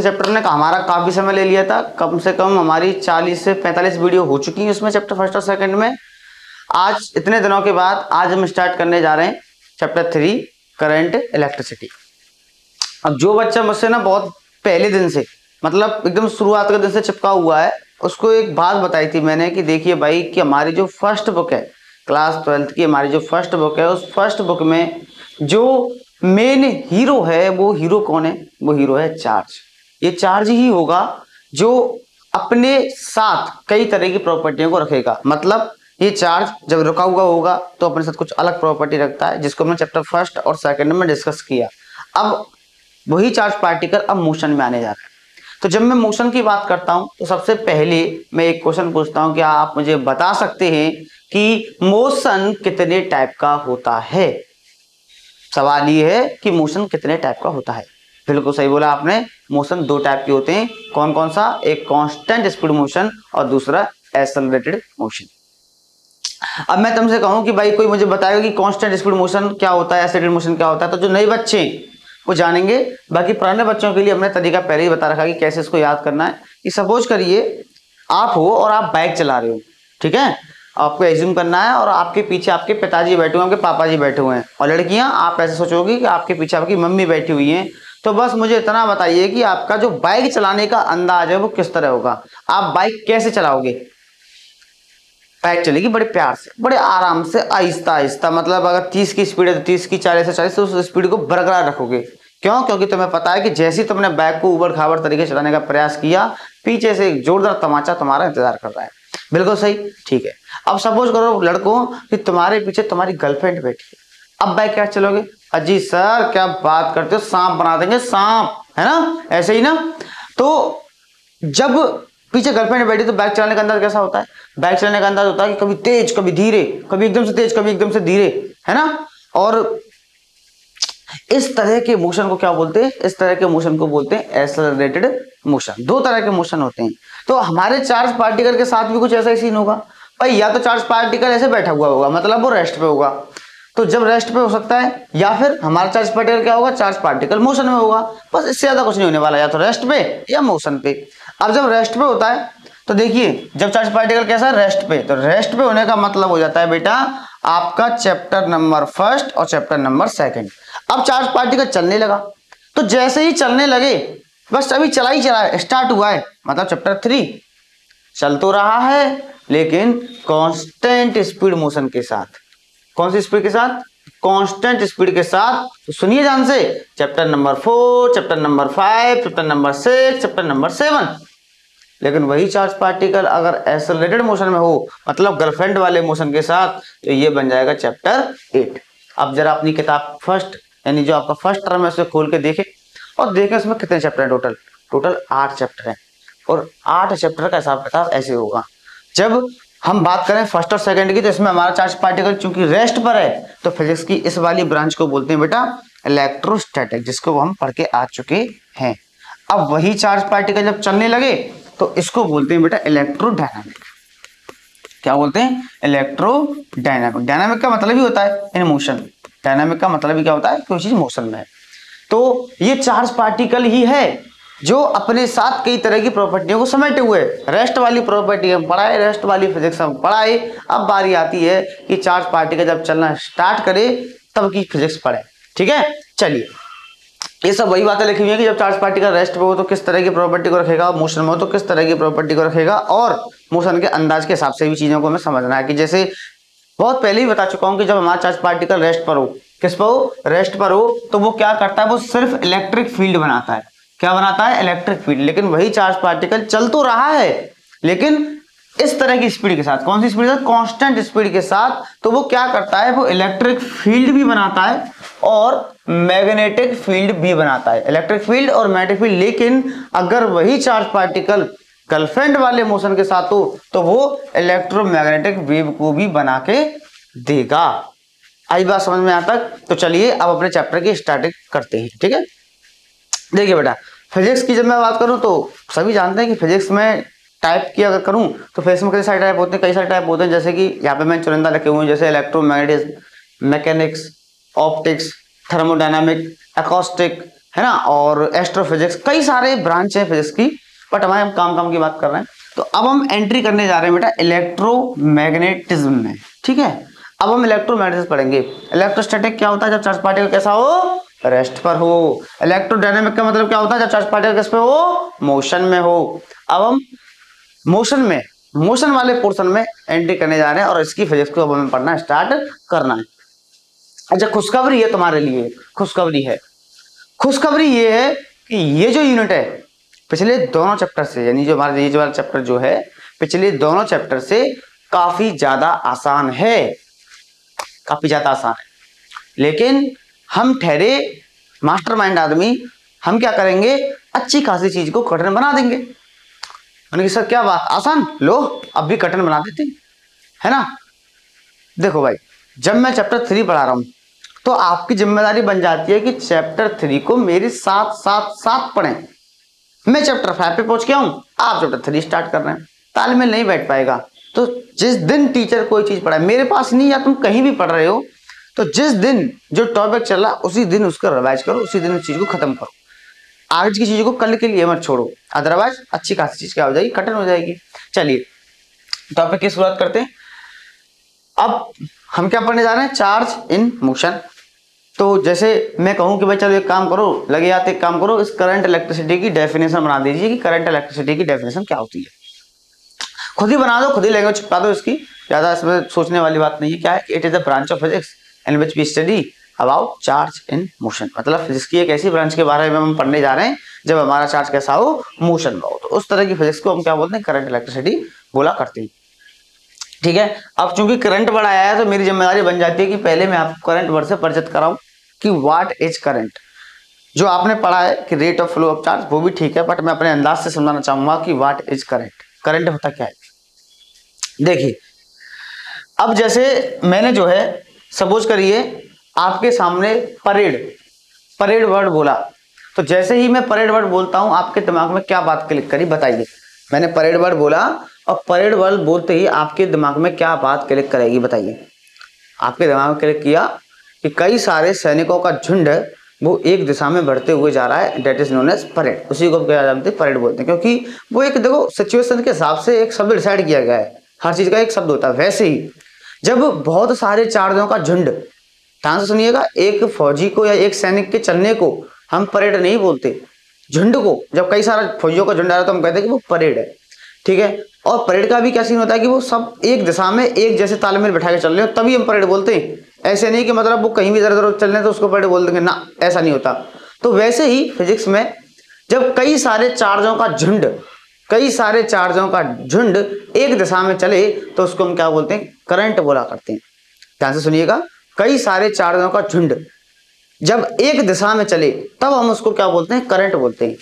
Chapter ने हमारा काफी समय ले लिया था, कम से कम हमारी 40 से 45 वीडियो हो चुकी है उसमें चैप्टर फर्स्ट और सेकंड में। आज इतने दिनों के बाद आज हम स्टार्ट करने जा रहे हैं चैप्टर 3 करंट इलेक्ट्रिसिटी। अब जो बच्चा मुझसे ना बहुत पहले दिन से मतलब एकदम शुरुआत के दिन से चिपका हुआ है, उसको एक बात बताई थी मैंने कि देखिए भाई कि हमारी जो फर्स्ट बुक है क्लास 12th की, हमारी जो फर्स्ट बुक है उस फर्स्ट बुक में जो मेन हीरो है वो हीरो कौन है? वो हीरो है चार्ज। ये चार्ज ही होगा जो अपने साथ कई तरह की प्रॉपर्टियों को रखेगा। मतलब ये चार्ज जब रुका हुआ होगा तो अपने साथ कुछ अलग प्रॉपर्टी रखता है, जिसको हमने चैप्टर फर्स्ट और सेकंड में डिस्कस किया। अब वही चार्ज पार्टिकल अब मोशन में आने जा रहा है। तो जब मैं मोशन की बात करता हूं तो सबसे पहले मैं एक क्वेश्चन पूछता हूं, क्या आप मुझे बता सकते हैं कि मोशन कितने टाइप का होता है? सवाल ये है कि मोशन कितने टाइप का होता है। बिल्कुल सही बोला आपने, मोशन दो टाइप के होते हैं। कौन कौन सा? एक कांस्टेंट स्पीड मोशन और दूसरा एक्सेलरेटेड मोशन। अब मैं तुमसे कहूं कि भाई कोई मुझे बताएगा कि कांस्टेंट स्पीड मोशन क्या होता है, एक्सेलरेटेड मोशन क्या होता है, तो जो नए बच्चे वो जानेंगे। बाकी पुराने बच्चों के लिए हमने तरीका पहले ही बता रखा कि कैसे इसको याद करना है। कि सपोज करिए आप हो और आप बाइक चला रहे हो, ठीक है, आपको एज्यूम करना है और आपके पीछे आपके पिताजी बैठे हुए हैं, आपके पापा जी बैठे हुए हैं, और लड़कियां आप ऐसे सोचोगे कि आपके पीछे आपकी मम्मी बैठी हुई हैं। तो बस मुझे इतना बताइए कि आपका जो बाइक चलाने का अंदाज है वो किस तरह होगा? आप बाइक कैसे चलाओगे? बाइक चलेगी बड़े प्यार से, बड़े आराम से, आहिस्ता आहिस्ता। मतलब अगर 30 की स्पीड है तो 30 की, 40 से 40 तो उस स्पीड को बरकरार रखोगे। क्यों? क्योंकि तुम्हें पता है कि जैसे ही तुमने बाइक को उबड़ खाबड़ तरीके से चलाने का प्रयास किया, पीछे से एक जोरदार तमाचा तुम्हारा इंतजार कर रहा है। बिल्कुल सही, ठीक है। अब सपोज करो लड़कों कि तुम्हारे पीछे तुम्हारी गर्लफ्रेंड बैठी है, अब बाइक क्या चलोगे? अजी सर क्या बात करते हो, सांप बना देंगे, सांप, है ना, ऐसे ही ना। तो जब पीछे गर्लफ्रेंड बैठी तो बाइक चलाने का अंदाज कैसा होता है? बाइक चलाने का अंदाज होता है कि कभी तेज कभी धीरे, कभी एकदम से तेज कभी एकदम से धीरे, है ना। और इस तरह के मोशन को क्या बोलते हैं? इस तरह के मोशन को बोलते हैं एक्सेलरेटेड मोशन। दो तरह के मोशन होते हैं। तो हमारे चार्ज पार्टिकल के साथ भी कुछ ऐसा ही सीन होगा भाई। या तो चार्ज पार्टिकल ऐसे बैठा हुआ होगा, मतलब वो रेस्ट पे होगा, तो जब रेस्ट पे हो सकता है, या फिर हमारा चार्ज पार्टिकल क्या होगा? चार्ज पार्टिकल मोशन में होगा। बस इससे ज्यादा कुछ नहीं होने वाला, या तो रेस्ट पे या मोशन पे। अब जब रेस्ट पे होता है तो देखिए जब चार्ज पार्टिकल कैसा है? रेस्ट पे। तो रेस्ट पे होने का मतलब हो जाता है बेटा आपका चैप्टर नंबर फर्स्ट और चैप्टर नंबर सेकंड। अब चार्ज पार्टिकल चलने लगा, तो जैसे ही चलने लगे, बस अभी चला ही चला है, स्टार्ट हुआ है, मतलब चैप्टर 3 चल तो रहा है लेकिन कांस्टेंट स्पीड मोशन के साथ। कौन सी स्पीड के साथ? कांस्टेंट स्पीड के साथ। तो सुनिए ध्यान से, chapter number 4, chapter number 5, chapter number 6, chapter number 7। लेकिन वही चार्ज पार्टिकल अगर एक्सेलरेटेड मोशन में हो, मतलब गर्लफ्रेंड वाले मोशन के साथ, तो ये बन जाएगा चैप्टर 8। अब जरा अपनी किताब फर्स्ट यानी जो आपका फर्स्ट टर्म है उसे खोल के देखें और देखें उसमें कितने चैप्टर हैं। टोटल 8 चैप्टर हैं। और 8 चैप्टर का हिसाब किताब ऐसे होगा। जब हम बात करें फर्स्ट और सेकंड की, तो इसमें हमारा चार्ज पार्टिकल चूंकि रेस्ट पर है, तो फिजिक्स की इस वाली ब्रांच को बोलते हैं बेटा इलेक्ट्रोस्टैटिक, जिसको हम पढ़ के आ चुके हैं। अब वही चार्ज पार्टिकल जब चलने लगे तो इसको बोलते हैं बेटा इलेक्ट्रोडायनामिक। क्या बोलते हैं? इलेक्ट्रोडायनामिक। डायनामिक का मतलब ही होता है इन मोशन। डायनामिक का मतलब ही क्या होता है? कोई चीज मोशन में है। तो ये चार्ज पार्टिकल ही है जो अपने साथ कई तरह की प्रॉपर्टियों को समेटे हुए। रेस्ट वाली प्रॉपर्टी हम पढ़ाए, रेस्ट वाली फिजिक्स हम पढ़ाए। अब बारी आती है कि चार्ज पार्टिकल जब चलना स्टार्ट करे तब की फिजिक्स पढ़े। ठीक है, चलिए ये सब वही बातें लिखी हुई है कि जब चार्ज पार्टिकल रेस्ट पे हो तो किस तरह की प्रॉपर्टी को रखेगा, मोशन में हो तो किस तरह की प्रॉपर्टी को रखेगा, और मोशन के अंदाज के हिसाब से भी चीजों को हमें समझना है। कि जैसे बहुत पहले ही बता चुका हूं कि जब हमारा चार्ज पार्टिकल रेस्ट पर हो, किस पर हो? रेस्ट पर हो, तो वो क्या करता है? वो सिर्फ इलेक्ट्रिक फील्ड बनाता है। क्या बनाता है? Electric field. लेकिन वही चार्ज पार्टिकल चल तो रहा है लेकिन इस तरह की स्पीड के साथ। कौन सी स्पीड के साथ? कांस्टेंट स्पीड के साथ। तो वो क्या करता है? वो इलेक्ट्रिक फील्ड भी बनाता है और मैग्नेटिक फील्ड भी बनाता है। इलेक्ट्रिक फील्ड और मैग्नेटिक फील्ड। लेकिन अगर वही चार्ज पार्टिकल गर्लफ्रेंड वाले मोशन के साथ हो तो वो इलेक्ट्रोमैग्नेटिक वेव को भी बना के देगा। आई बात समझ में? यहां तक? तो चलिए अब अपने चैप्टर की स्टार्टिंग करते हैं। ठीक है, देखिए बेटा फिजिक्स की जब मैं बात करूं तो सभी जानते हैं कि फिजिक्स में टाइप की अगर करूं तो फिजिक्स में कई सारे टाइप होते हैं। कई सारे टाइप होते हैं, जैसे कि यहाँ पे मैं चुनिंदा लिखे हुए हैं, जैसे electromagnetism, mechanics, optics, thermodynamic, acoustic, है ना, और एस्ट्रोफिजिक्स, कई सारे ब्रांच है फिजिक्स की, बट हम काम की बात कर रहे हैं। तो अब हम एंट्री करने जा रहे हैं बेटा इलेक्ट्रोमैग्नेटिज्म में, ठीक है। अब हम इलेक्ट्रोमैग्नेटिज्म पढ़ेंगे। इलेक्ट्रोस्टैटिक क्या होता है, जब चार्ज पार्टिकल कैसा हो, रेस्ट पर हो। इलेक्ट्रोडायनेमिक का मतलब क्या होता है, जब चार्ज पार्टिकल किस पे हो, मोशन में हो। अब हम मोशन वाले पोर्शन में एंट्री करने जा रहे हैं और इसकी फिजिक्स को अब हमें पढ़ना स्टार्ट करना है। अच्छा, खुशखबरी है तुम्हारे लिए, खुशखबरी ये है कि ये जो यूनिट है पिछले दोनों चैप्टर से, यानी जो हमारा ये वाला चैप्टर जो है पिछले दोनों चैप्टर से काफी ज्यादा आसान है, काफी ज्यादा आसान है। लेकिन हम ठहरे मास्टरमाइंड आदमी, हम क्या करेंगे, अच्छी खासी चीज को कठिन बना देंगे। मैंने सर क्या बात, आसान लो अब भी कठिन बना देते, है ना। देखो भाई, जब मैं चैप्टर 3 पढ़ा रहा हूं तो आपकी जिम्मेदारी बन जाती है कि चैप्टर 3 को मेरे साथ साथ साथ पढ़ें। मैं चैप्टर 5 पे पहुंच गया हूं, आप चैप्टर 3 स्टार्ट कर रहे हैं, तालमेल नहीं बैठ पाएगा। तो जिस दिन टीचर कोई चीज पढ़ाए, मेरे पास नहीं या तुम कहीं भी पढ़ रहे हो, तो जिस दिन जो टॉपिक चल रहा उसी दिन उसका रिवाइज करो, उसी दिन उस चीज को खत्म करो। आज की चीज को कल के लिए मत छोड़ो, अदरवाइज अच्छी खासी चीज क्या हो जाएगी, कठिन हो जाएगी। चलिए टॉपिक की शुरुआत करते हैं। अब हम क्या पढ़ने जा रहे हैं, चार्ज इन मोशन। तो जैसे मैं कहूं कि भाई चलो एक काम करो, लगे हाथ एक काम करो, इस करंट इलेक्ट्रिसिटी की डेफिनेशन बना दीजिए कि करंट इलेक्ट्रिसिटी की डेफिनेशन क्या होती है। खुद ही बना दो, खुद ही लैंग्वेज चिपका दो इसकी, ज्यादा इसमें सोचने वाली बात नहीं है। क्या है, it is a branch of physics in which we study about charge in motion. मतलब फिजिक्स की एक ऐसी ब्रांच के बारे में हम पढ़ने जा रहे हैं जब हमारा चार्ज कैसा हो, मोशन में हो। तो उस तरह की फिजिक्स को हम क्या बोलते हैं, करंट इलेक्ट्रिसिटी बोला करते हैं, ठीक है। अब चूंकि करंट वर्ड आया है तो मेरी जिम्मेदारी बन जाती है कि पहले मैं आपको करंट वर्ड से परिचित कराऊं कि व्हाट इज करंट। जो आपने पढ़ा है कि rate of flow of charge, वो भी ठीक है, बट मैं अपने अंदाज से समझाना चाहूंगा कि व्हाट इज करंट, करंट होता क्या है। देखिए, अब जैसे मैंने जो है सपोज करिए आपके सामने परेड वर्ड बोला, तो जैसे ही मैं परेड वर्ड बोलता हूं आपके दिमाग में क्या बात क्लिक करी बताइए। मैंने परेड वर्ड बोला और परेड वर्ड बोलते ही आपके दिमाग में क्या बात क्लिक करेगी बताइए। आपके दिमाग में क्लिक किया कि कई सारे सैनिकों का झुंड वो एक दिशा में बढ़ते हुए जा रहा है, that is known as parade. उसी को क्या जानते हैं, परेड बोलते हैं, क्योंकि वो एक देखो सिचुएशन के हिसाब से एक शब्द डिसाइड किया गया है, हर चीज का एक शब्द होता है। वैसे ही जब बहुत सारे चार्जों का झुंड, ध्यान से सुनिएगा, एक फौजी को या एक सैनिक के चलने को हम परेड नहीं बोलते, झुंड को। जब कई सारा फौजियों का झुंड आ रहा है तो हम कहते हैं कि वो परेड है, ठीक है। और परेड का भी क्या सीन होता है कि वो सब एक दिशा में एक जैसे तालमेल बैठा के चल रहे हो, तभी हम परेड बोलते हैं। ऐसे नहीं कि मतलब वो कहीं भी इधर उधर चल रहे तो उसको परेड बोल देंगे ना, ऐसा नहीं होता। तो वैसे ही फिजिक्स में जब कई सारे चार्जों का झुंड एक दिशा में चले तो उसको हम क्या बोलते हैं, करंट बोला करते हैं। ध्यान से सुनिएगा, कई सारे चार्जों का झुंड जब एक दिशा में चले तब हम उसको क्या बोलते हैं, करंट बोलते हैं।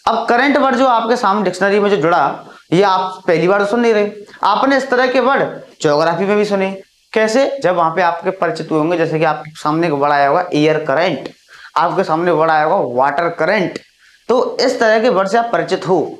अब करंट वर्ड जो आपके सामने डिक्शनरी में जो जुड़ा, ये आप पहली बार सुन नहीं रहे, आपने इस तरह के वर्ड ज्योग्राफी में भी सुने। कैसे, जब वहां पे आपके परिचित हुए होंगे, जैसे कि आपके सामने एक वर्ड आया होगा एयर करंट, आपके सामने वर्ड आया होगा वाटर करंट। तो इस तरह के वर्ड से आप परिचित हो,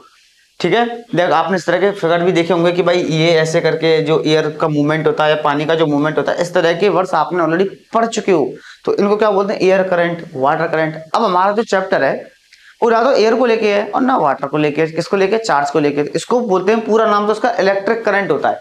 ठीक है। देख आपने इस तरह के फिगर भी देखे होंगे कि भाई ये ऐसे करके जो एयर का मूवमेंट होता है या पानी का जो मूवमेंट होता है, इस तरह के वर्ड्स आपने ऑलरेडी पढ़ चुके हो। तो इनको क्या बोलते हैं, एयर करंट, वाटर करंट। अब हमारा जो चैप्टर है वो ना तो एयर को लेके है और ना वाटर को लेके, किसको लेके, चार्ज को लेके। इसको बोलते हैं, पूरा नाम तो उसका इलेक्ट्रिक करंट होता है,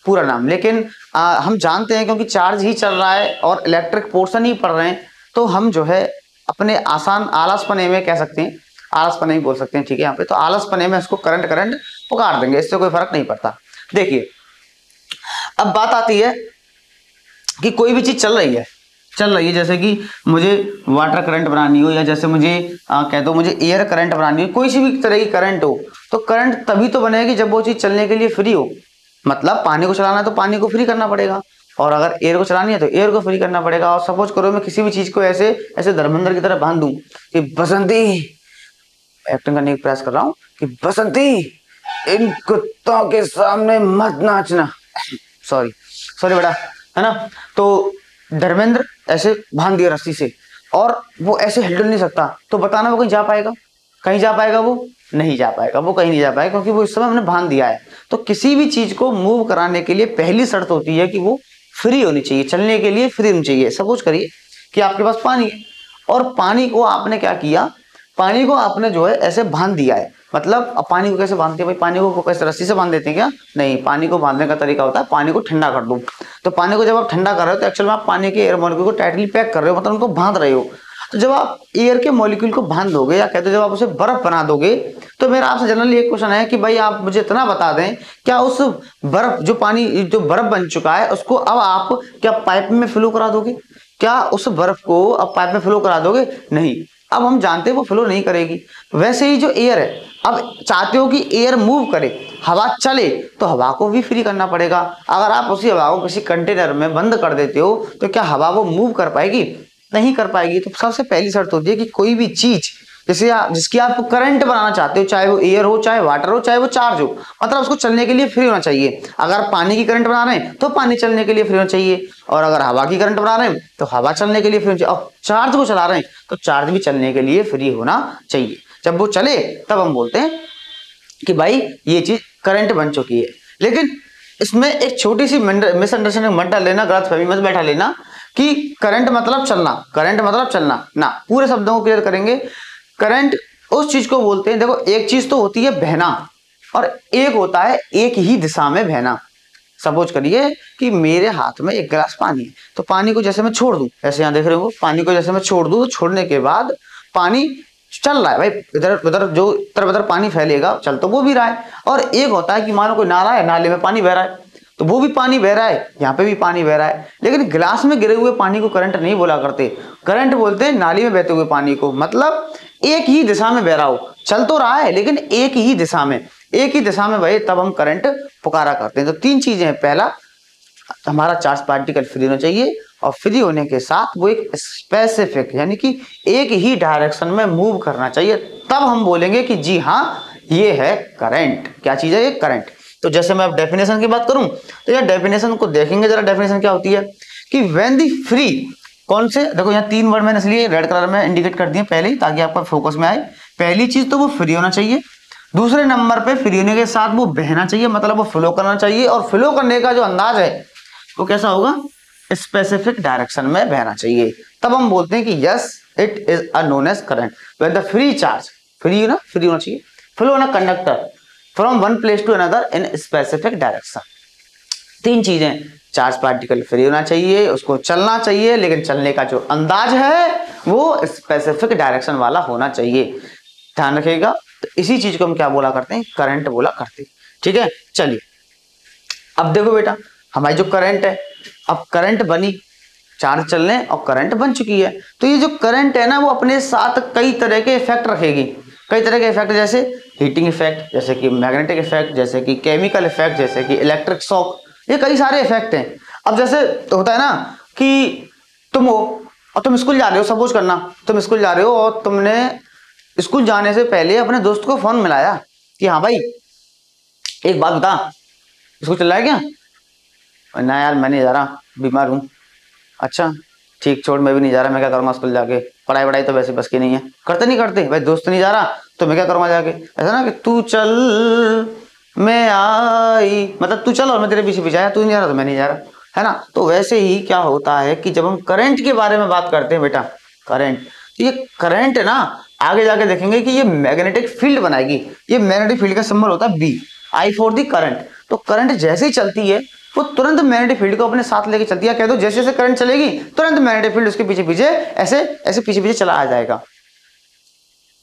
पूरा नाम। लेकिन हम जानते हैं क्योंकि चार्ज ही चल रहा है और इलेक्ट्रिक पोर्शन ही पढ़ रहे हैं, तो हम जो है अपने आसान आलसपने में कह सकते हैं, आलसपने ही बोल सकते हैं, ठीक है। यहाँ पे तो आलसपने में इसको करंट पुकार देंगे, इससे कोई फर्क नहीं पड़ता। देखिए अब बात आती है कि कोई भी चीज चल रही है, जैसे कि मुझे वाटर करंट बनानी हो, या जैसे मुझे कह दो मुझे एयर करंट बनानी हो, कोई सी भी तरह की करंट हो, तो करंट तभी तो बनेगी जब वो चीज चलने के लिए फ्री हो। मतलब पानी को चलाना है तो पानी को फ्री करना पड़ेगा, और अगर एयर को चलानी है तो एयर को फ्री करना पड़ेगा। और सपोज करो मैं किसी भी चीज को ऐसे धर्मेंद्र की तरह बांध दूं कि बसंती, एक्टिंग करने की प्रयास कर रहा हूं कि बसंती इन कुत्तों के सामने मत नाचना, सॉरी बेटा, है ना। तो धर्मेंद्र ऐसे बांध दिया रस्सी से और वो ऐसे हिल नहीं सकता, तो बताना वो कहीं जा पाएगा, वो नहीं जा पाएगा, वो कहीं नहीं जा पाएगा, क्योंकि वो इस समय हमने बांध दिया है। तो किसी भी चीज को मूव कराने के लिए पहली शर्त होती है कि वो फ्री होनी चाहिए, चलने के लिए फ्री होनी चाहिए। सपोज करिए कि आपके पास पानी है और पानी को आपने क्या किया, पानी को आपने जो है ऐसे बांध दिया है, मतलब अब पानी को कैसे बांधते हैं भाई, पानी को कैसे रस्सी से बांध देते हैं क्या? नहीं, पानी को बांधने का तरीका होता है पानी को ठंडा कर दो। तो पानी को जब आप ठंडा कर रहे हो तो एक्चुअल में आप पानी के एयर मॉलिक्यूल को टाइटली पैक कर रहे हो, मतलब उनको बांध रहे हो। तो जब आप एयर के मॉलिक्यूल को बांध दोगे या कहते हो जब आप उसे बर्फ बना दोगे, तो मेरा आपसे जनरली एक क्वेश्चन है कि भाई आप मुझे इतना बता दें, क्या उस बर्फ जो पानी जो बर्फ बन चुका है उसको अब आप क्या पाइप में फ्लो करा दोगे? क्या उस बर्फ को अब पाइप में फ्लो करा दोगे? नहीं, अब हम जानते हैं वो फ्लो नहीं करेगी। वैसे ही जो एयर है, अब चाहते हो कि एयर मूव करे, हवा चले, तो हवा को भी फ्री करना पड़ेगा। अगर आप उसी हवा को किसी कंटेनर में बंद कर देते हो तो क्या हवा वो मूव कर पाएगी? नहीं कर पाएगी। तो सबसे पहली शर्त होती है कि कोई भी चीज जिसकी आप करंट बनाना चाहते हो, चाहे वो एयर हो, चाहे वाटर हो, चाहे वो चार्ज हो, मतलब उसको चलने के लिए फ्री होना चाहिए। अगर पानी की करंट बना रहे हैं तो पानी चलने के लिए फ्री होना चाहिए, और अगर हवा की करंट बना रहे हैं तो हवा चलने के लिए फ्री होना चाहिए, और चार्ज को चला रहे हैं तो चार्ज भी चलने के लिए फ्री होना चाहिए। जब वो चले तब हम बोलते हैं कि भाई ये चीज करंट बन चुकी है। लेकिन इसमें एक छोटी सी मिसअंडरस्टैंडिंग मत डाल लेना, गलतफहमी मत बैठा लेना कि करंट मतलब चलना, करंट मतलब चलना ना। पूरे शब्दों को क्लियर करेंगे। करंट उस चीज को बोलते हैं, देखो एक चीज तो होती है बहना, और एक होता है एक ही दिशा में बहना। सपोज करिए कि मेरे हाथ में एक गिलास पानी है, तो पानी को जैसे मैं छोड़ दूं, ऐसे यहां देख रहे हो, पानी को जैसे मैं छोड़ दूं, तो छोड़ने के बाद पानी चल रहा है भाई, इधर उधर जो इधर उधर पानी फैलेगा, चल तो वो भी रहा है। और एक होता है कि मानो कोई नाला है, नाले में पानी बह रहा है, तो वो भी पानी बह रहा है, यहाँ पे भी पानी बह रहा है। लेकिन गिलास में गिरे हुए पानी को करंट नहीं बोला करते, करंट बोलते हैं नाली में बहते हुए पानी को। मतलब एक ही दिशा में बह रहा हो, चल तो रहा है लेकिन एक ही दिशा में, एक ही दिशा में बहे, तब हम करंट पुकारा करते हैं। तो तीन चीजें हैं। पहला, हमारा चार्ज पार्टिकल फ्री होना चाहिए, और फ्री होने के साथ वो एक स्पेसिफिक यानी कि एक ही डायरेक्शन में मूव करना चाहिए, तब हम बोलेंगे कि जी हाँ ये है करंट। क्या चीज है ये? करंट। तो जैसे मैं अब डेफिनेशन की बात करूं तो यार डेफिनेशन को देखेंगे जरा। डेफिनेशन क्या होती है कि व्हेन दी फ्री, कौन से, देखो यहाँ तीन वर्ड मैंने इसलिए रेड कलर में इंडिकेट कर दिए पहले ही, ताकि आपका फोकस में आए। पहली चीज तो वो फ्री होना चाहिए, दूसरे नंबर पे फ्री होने के साथ वो बहना चाहिए, मतलब वो फ्लो करना चाहिए, और फ्लो करने का जो अंदाज है वो कैसा होगा? स्पेसिफिक डायरेक्शन में बहना चाहिए। तब हम बोलते हैं कि yes it is a known as current when the free charge, free होना चाहिए, flow on a conductor from one place to another in specific direction. तीन चीजें, चार्ज पार्टिकल फ्री होना चाहिए, उसको चलना चाहिए, लेकिन चलने का जो अंदाज है वो स्पेसिफिक डायरेक्शन वाला होना चाहिए। ध्यान रखिएगा। तो इसी चीज को हम क्या बोला करते हैं? करंट बोला करते हैं। ठीक है, चलिए अब देखो बेटा, हमारी जो करंट है, अब करंट बनी, चार्ज चलने और करंट बन चुकी है, तो ये जो करंट है ना वो अपने साथ कई तरह के इफेक्ट रखेगी। कई तरह के इफेक्ट, जैसे हीटिंग इफेक्ट, जैसे कि मैग्नेटिक इफेक्ट, जैसे कि केमिकल इफेक्ट, जैसे कि इलेक्ट्रिक शॉक, ये कई सारे इफेक्ट हैं। अब जैसे तो होता है ना कि तुम हो और तुम स्कूल जा रहे हो, सपोज करना तुम स्कूल जा रहे हो और तुमने स्कूल जाने से पहले अपने दोस्त को फोन मिलाया कि हाँ भाई एक बात बता, स्कूल चल रहा है क्या? ना यार मैं नहीं जा रहा, बीमार हूँ। अच्छा ठीक, छोड़, मैं भी नहीं जा रहा, मैं क्या करूँगा स्कूल जाके, पढ़ाई वढ़ाई तो वैसे बस की नहीं है। करते नहीं करते भाई, दोस्त नहीं जा रहा तो मैं क्या करूँगा जाके। ऐसा ना कि तू चल मैं आई, मतलब तू चल और मैं तेरे पीछे पीछे आया, तू नहीं जा रहा तो मैं नहीं जा रहा, है ना। तो वैसे ही क्या होता है कि जब हम करंट के बारे में बात करते हैं बेटा, करंट, तो ये करंट है ना, आगे जाके देखेंगे कि ये मैग्नेटिक फील्ड बनाएगी। ये मैग्नेटिक फील्ड का सिंबल होता है b, I for the current. तो करंट जैसे ही चलती है वो तुरंत मैग्नेटिक फील्ड को अपने साथ लेके चलती है। कह दो जैसे जैसे करंट चलेगी तुरंत मैग्नेटिक फील्ड उसके पीछे पीछे ऐसे ऐसे पीछे पीछे चला आ जाएगा।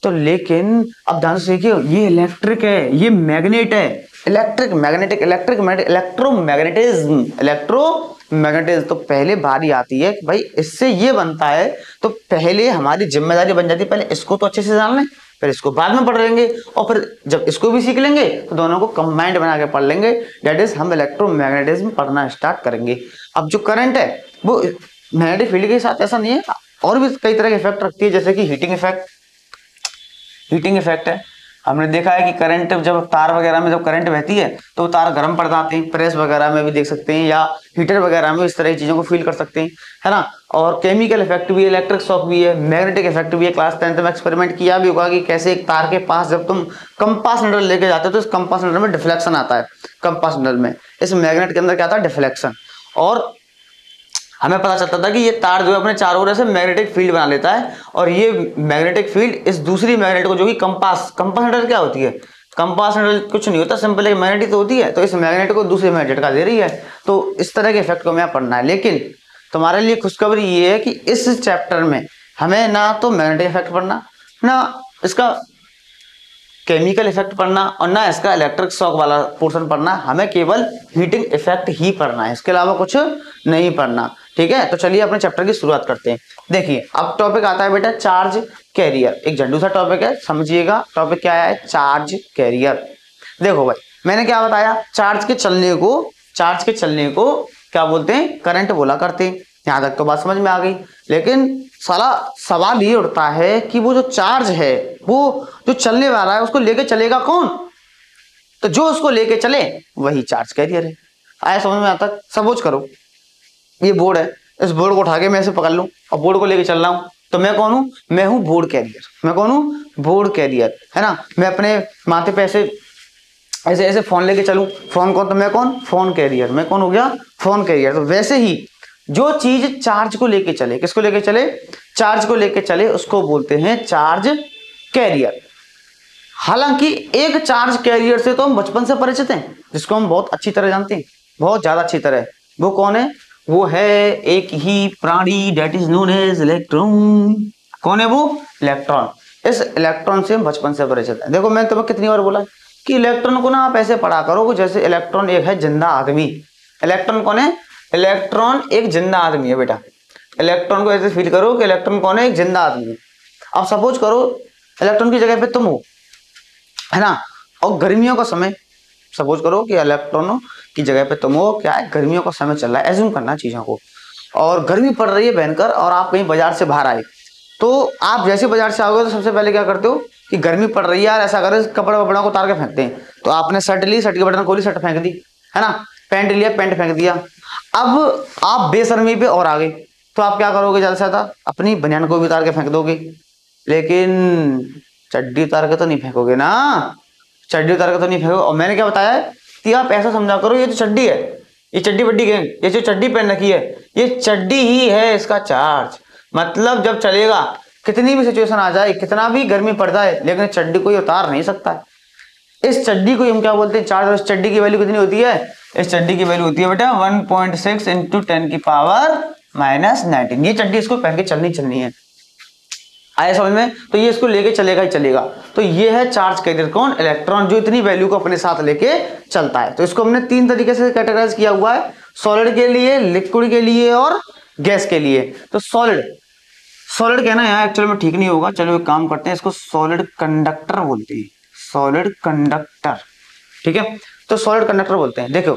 तो लेकिन अब ध्यान से देखिए, ये इलेक्ट्रिक है, ये मैग्नेट है, electric magnetic, electric magnetic, electromagnetism, electromagnetism. तो पहले बारी आती है कि भाई इससे ये बनता है, तो पहले हमारी जिम्मेदारी बन जाती है पहले इसको तो अच्छे से जान लें, फिर इसको बाद में पढ़ लेंगे, और फिर जब इसको भी सीख लेंगे तो दोनों को कंबाइंड बना के पढ़ लेंगे। दैट इज हम इलेक्ट्रोमैग्नेटिज्म पढ़ना स्टार्ट करेंगे। अब जो करंट है वो मैग्नेटिक फील्ड के साथ ऐसा नहीं है, और भी कई तरह के इफेक्ट रखती है, जैसे कि हीटिंग इफेक्ट। हीटिंग इफेक्ट है, हमने देखा है कि करंट जब तार वगैरह में जब करंट बहती है तो तार गर्म पड़ जाते हैं, प्रेस वगैरह में भी देख सकते हैं, या हीटर वगैरह में इस तरह की चीजों को फील कर सकते हैं, है ना। और केमिकल इफेक्ट भी है, इलेक्ट्रिक शॉक भी है, मैग्नेटिक इफेक्ट भी है। क्लास 10th में एक्सपेरिमेंट किया भी होगा कि कैसे एक तार के पास जब तुम कंपास नीडल लेके जाते हो तो इस कंपास नीडल में डिफ्लेक्शन आता है। कंपास नीडल में, इस मैग्नेट के अंदर क्या आता है? डिफ्लेक्शन। और हमें पता चलता था कि ये तार जो है अपने चारों ओर से मैग्नेटिक फील्ड बना लेता है, और ये मैग्नेटिक फील्ड इस दूसरी मैग्नेट को, जो कि कंपास नीडल क्या होती है, कंपास नीडल कुछ नहीं होता, सिंपल एक मैग्नेट तो होती है, तो इस मैग्नेट को दूसरे मैग्नेट का दे रही है। तो इस तरह के इफेक्ट को हमें पढ़ना है। लेकिन तुम्हारे लिए खुशखबरी ये है कि इस चैप्टर में हमें ना तो मैग्नेटिक इफेक्ट पढ़ना, ना इसका केमिकल इफेक्ट पढ़ना, और ना इसका इलेक्ट्रिक शॉक वाला पोर्शन पढ़ना। हमें केवल हीटिंग इफेक्ट ही पढ़ना है, इसके अलावा कुछ नहीं पढ़ना। ठीक है, तो चलिए अपने चैप्टर की शुरुआत करते हैं। देखिए अब टॉपिक आता है बेटा चार्ज कैरियर। एक झंडू सा टॉपिक है, समझिएगा टॉपिक क्या है, चार्ज कैरियर। देखो भाई मैंने क्या बताया, चार्ज के चलने को क्या बोलते हैं, करंट बोला करते हैं। यहां तक तो बात समझ में आ गई। लेकिन साला सवाल ये उठता है कि वो जो चार्ज है, वो जो चलने वाला है, उसको लेके चलेगा कौन? तो जो उसको लेके चले वही चार्ज कैरियर है। आया समझ में? आता सपोज करो ये बोर्ड है, इस बोर्ड को उठा के मैं ऐसे पकड़ लूं और बोर्ड को लेके चल रहा हूं, तो मैं कौन हूं? मैं हूं बोर्ड कैरियर। मैं कौन हूं? बोर्ड कैरियर, है ना। मैं अपने माथे पे ऐसे ऐसे ऐसे फोन लेके चलूं, फोन कौन? तो मैं कौन? Phone carrier. मैं कौन हो गया? Phone carrier. तो वैसे ही जो चीज चार्ज को लेके चले, किसको लेके चले? चार्ज को लेके चले, उसको बोलते हैं चार्ज कैरियर। हालांकि एक चार्ज कैरियर से तो हम बचपन से परिचित हैं, जिसको हम बहुत अच्छी तरह जानते हैं, बहुत ज्यादा अच्छी तरह। वो कौन है? वो है एक ही प्राणी, that is known as electron. कौन है वो? इलेक्ट्रॉन। इस इलेक्ट्रॉन से हम बचपन से परिचित हैं। देखो मैंने तुम्हें कितनी बार बोला कि इलेक्ट्रॉन को ना आप ऐसे पढ़ा करो जैसे इलेक्ट्रॉन एक है जिंदा आदमी। इलेक्ट्रॉन कौन है? इलेक्ट्रॉन एक जिंदा आदमी है बेटा। इलेक्ट्रॉन को ऐसे फील करो कि इलेक्ट्रॉन कौन है? एक जिंदा आदमी। अब सपोज करो इलेक्ट्रॉन की जगह पे तुम हो, है ना, और गर्मियों का समय, सपोज करो कि इलेक्ट्रॉनों की जगह पे तुम हो, क्या है, गर्मियों का समय चल रहा है, एज्यूम करना चीजों को, और गर्मी पड़ रही है भयंकर, और आप कहीं बाजार से बाहर आए। तो आप जैसे बाजार से आओगे तो सबसे पहले क्या करते हो कि गर्मी पड़ रही है यार, ऐसा करो कपड़े वपड़ा को उतार के फेंकते हैं। तो आपने शर्ट ली, शर्ट के बटन खोली, शर्ट फेंक दी, है ना। पैंट लिया, पैंट फेंक दिया। अब आप बेशर्मी पे और आ गए, तो आप क्या करोगे? ज्यादा से ज्यादा अपनी बनियान को भी उतार के फेंक दोगे, लेकिन चड्डी उतार के तो नहीं फेंकोगे ना। चड्डी उतार के तो नहीं फेंकोगे। और मैंने क्या बताया है कि आप ऐसा समझा करो, ये जो चड्डी है, ये चड्डी बड्डी गैंग, ये जो चड्डी पहन रखी है, ये चड्डी ही है इसका चार्ज। मतलब जब चलेगा, कितनी भी सिचुएशन आ जाए, कितना भी गर्मी पड़ जाए, लेकिन चड्डी को ये उतार नहीं सकता है। इस चड्डी को हम क्या बोलते हैं? चार्ज। और इस चड्डी की वैल्यू कितनी होती है? इस चड्डी की वैल्यू होती है बेटा 1.6 इंटू 10⁻⁻⁹। ये चड्डी इसको पहन के चलनी है। आया समझ में? तो ये इसको लेके चलेगा ही चलेगा। तो ये है चार्ज कैरियर। कौन? इलेक्ट्रॉन, जो इतनी वैल्यू को अपने साथ लेके चलता है। तो इसको हमने तीन तरीके से कैटेगराइज किया हुआ है, सॉलिड के लिए, लिक्विड के लिए और गैस के लिए। तो सॉलिड कहना यहाँ एक्चुअली में ठीक नहीं होगा, चलो एक काम करते हैं, इसको सॉलिड कंडक्टर बोलते हैं, सॉलिड कंडक्टर। ठीक है, तो सॉलिड कंडक्टर बोलते हैं। देखो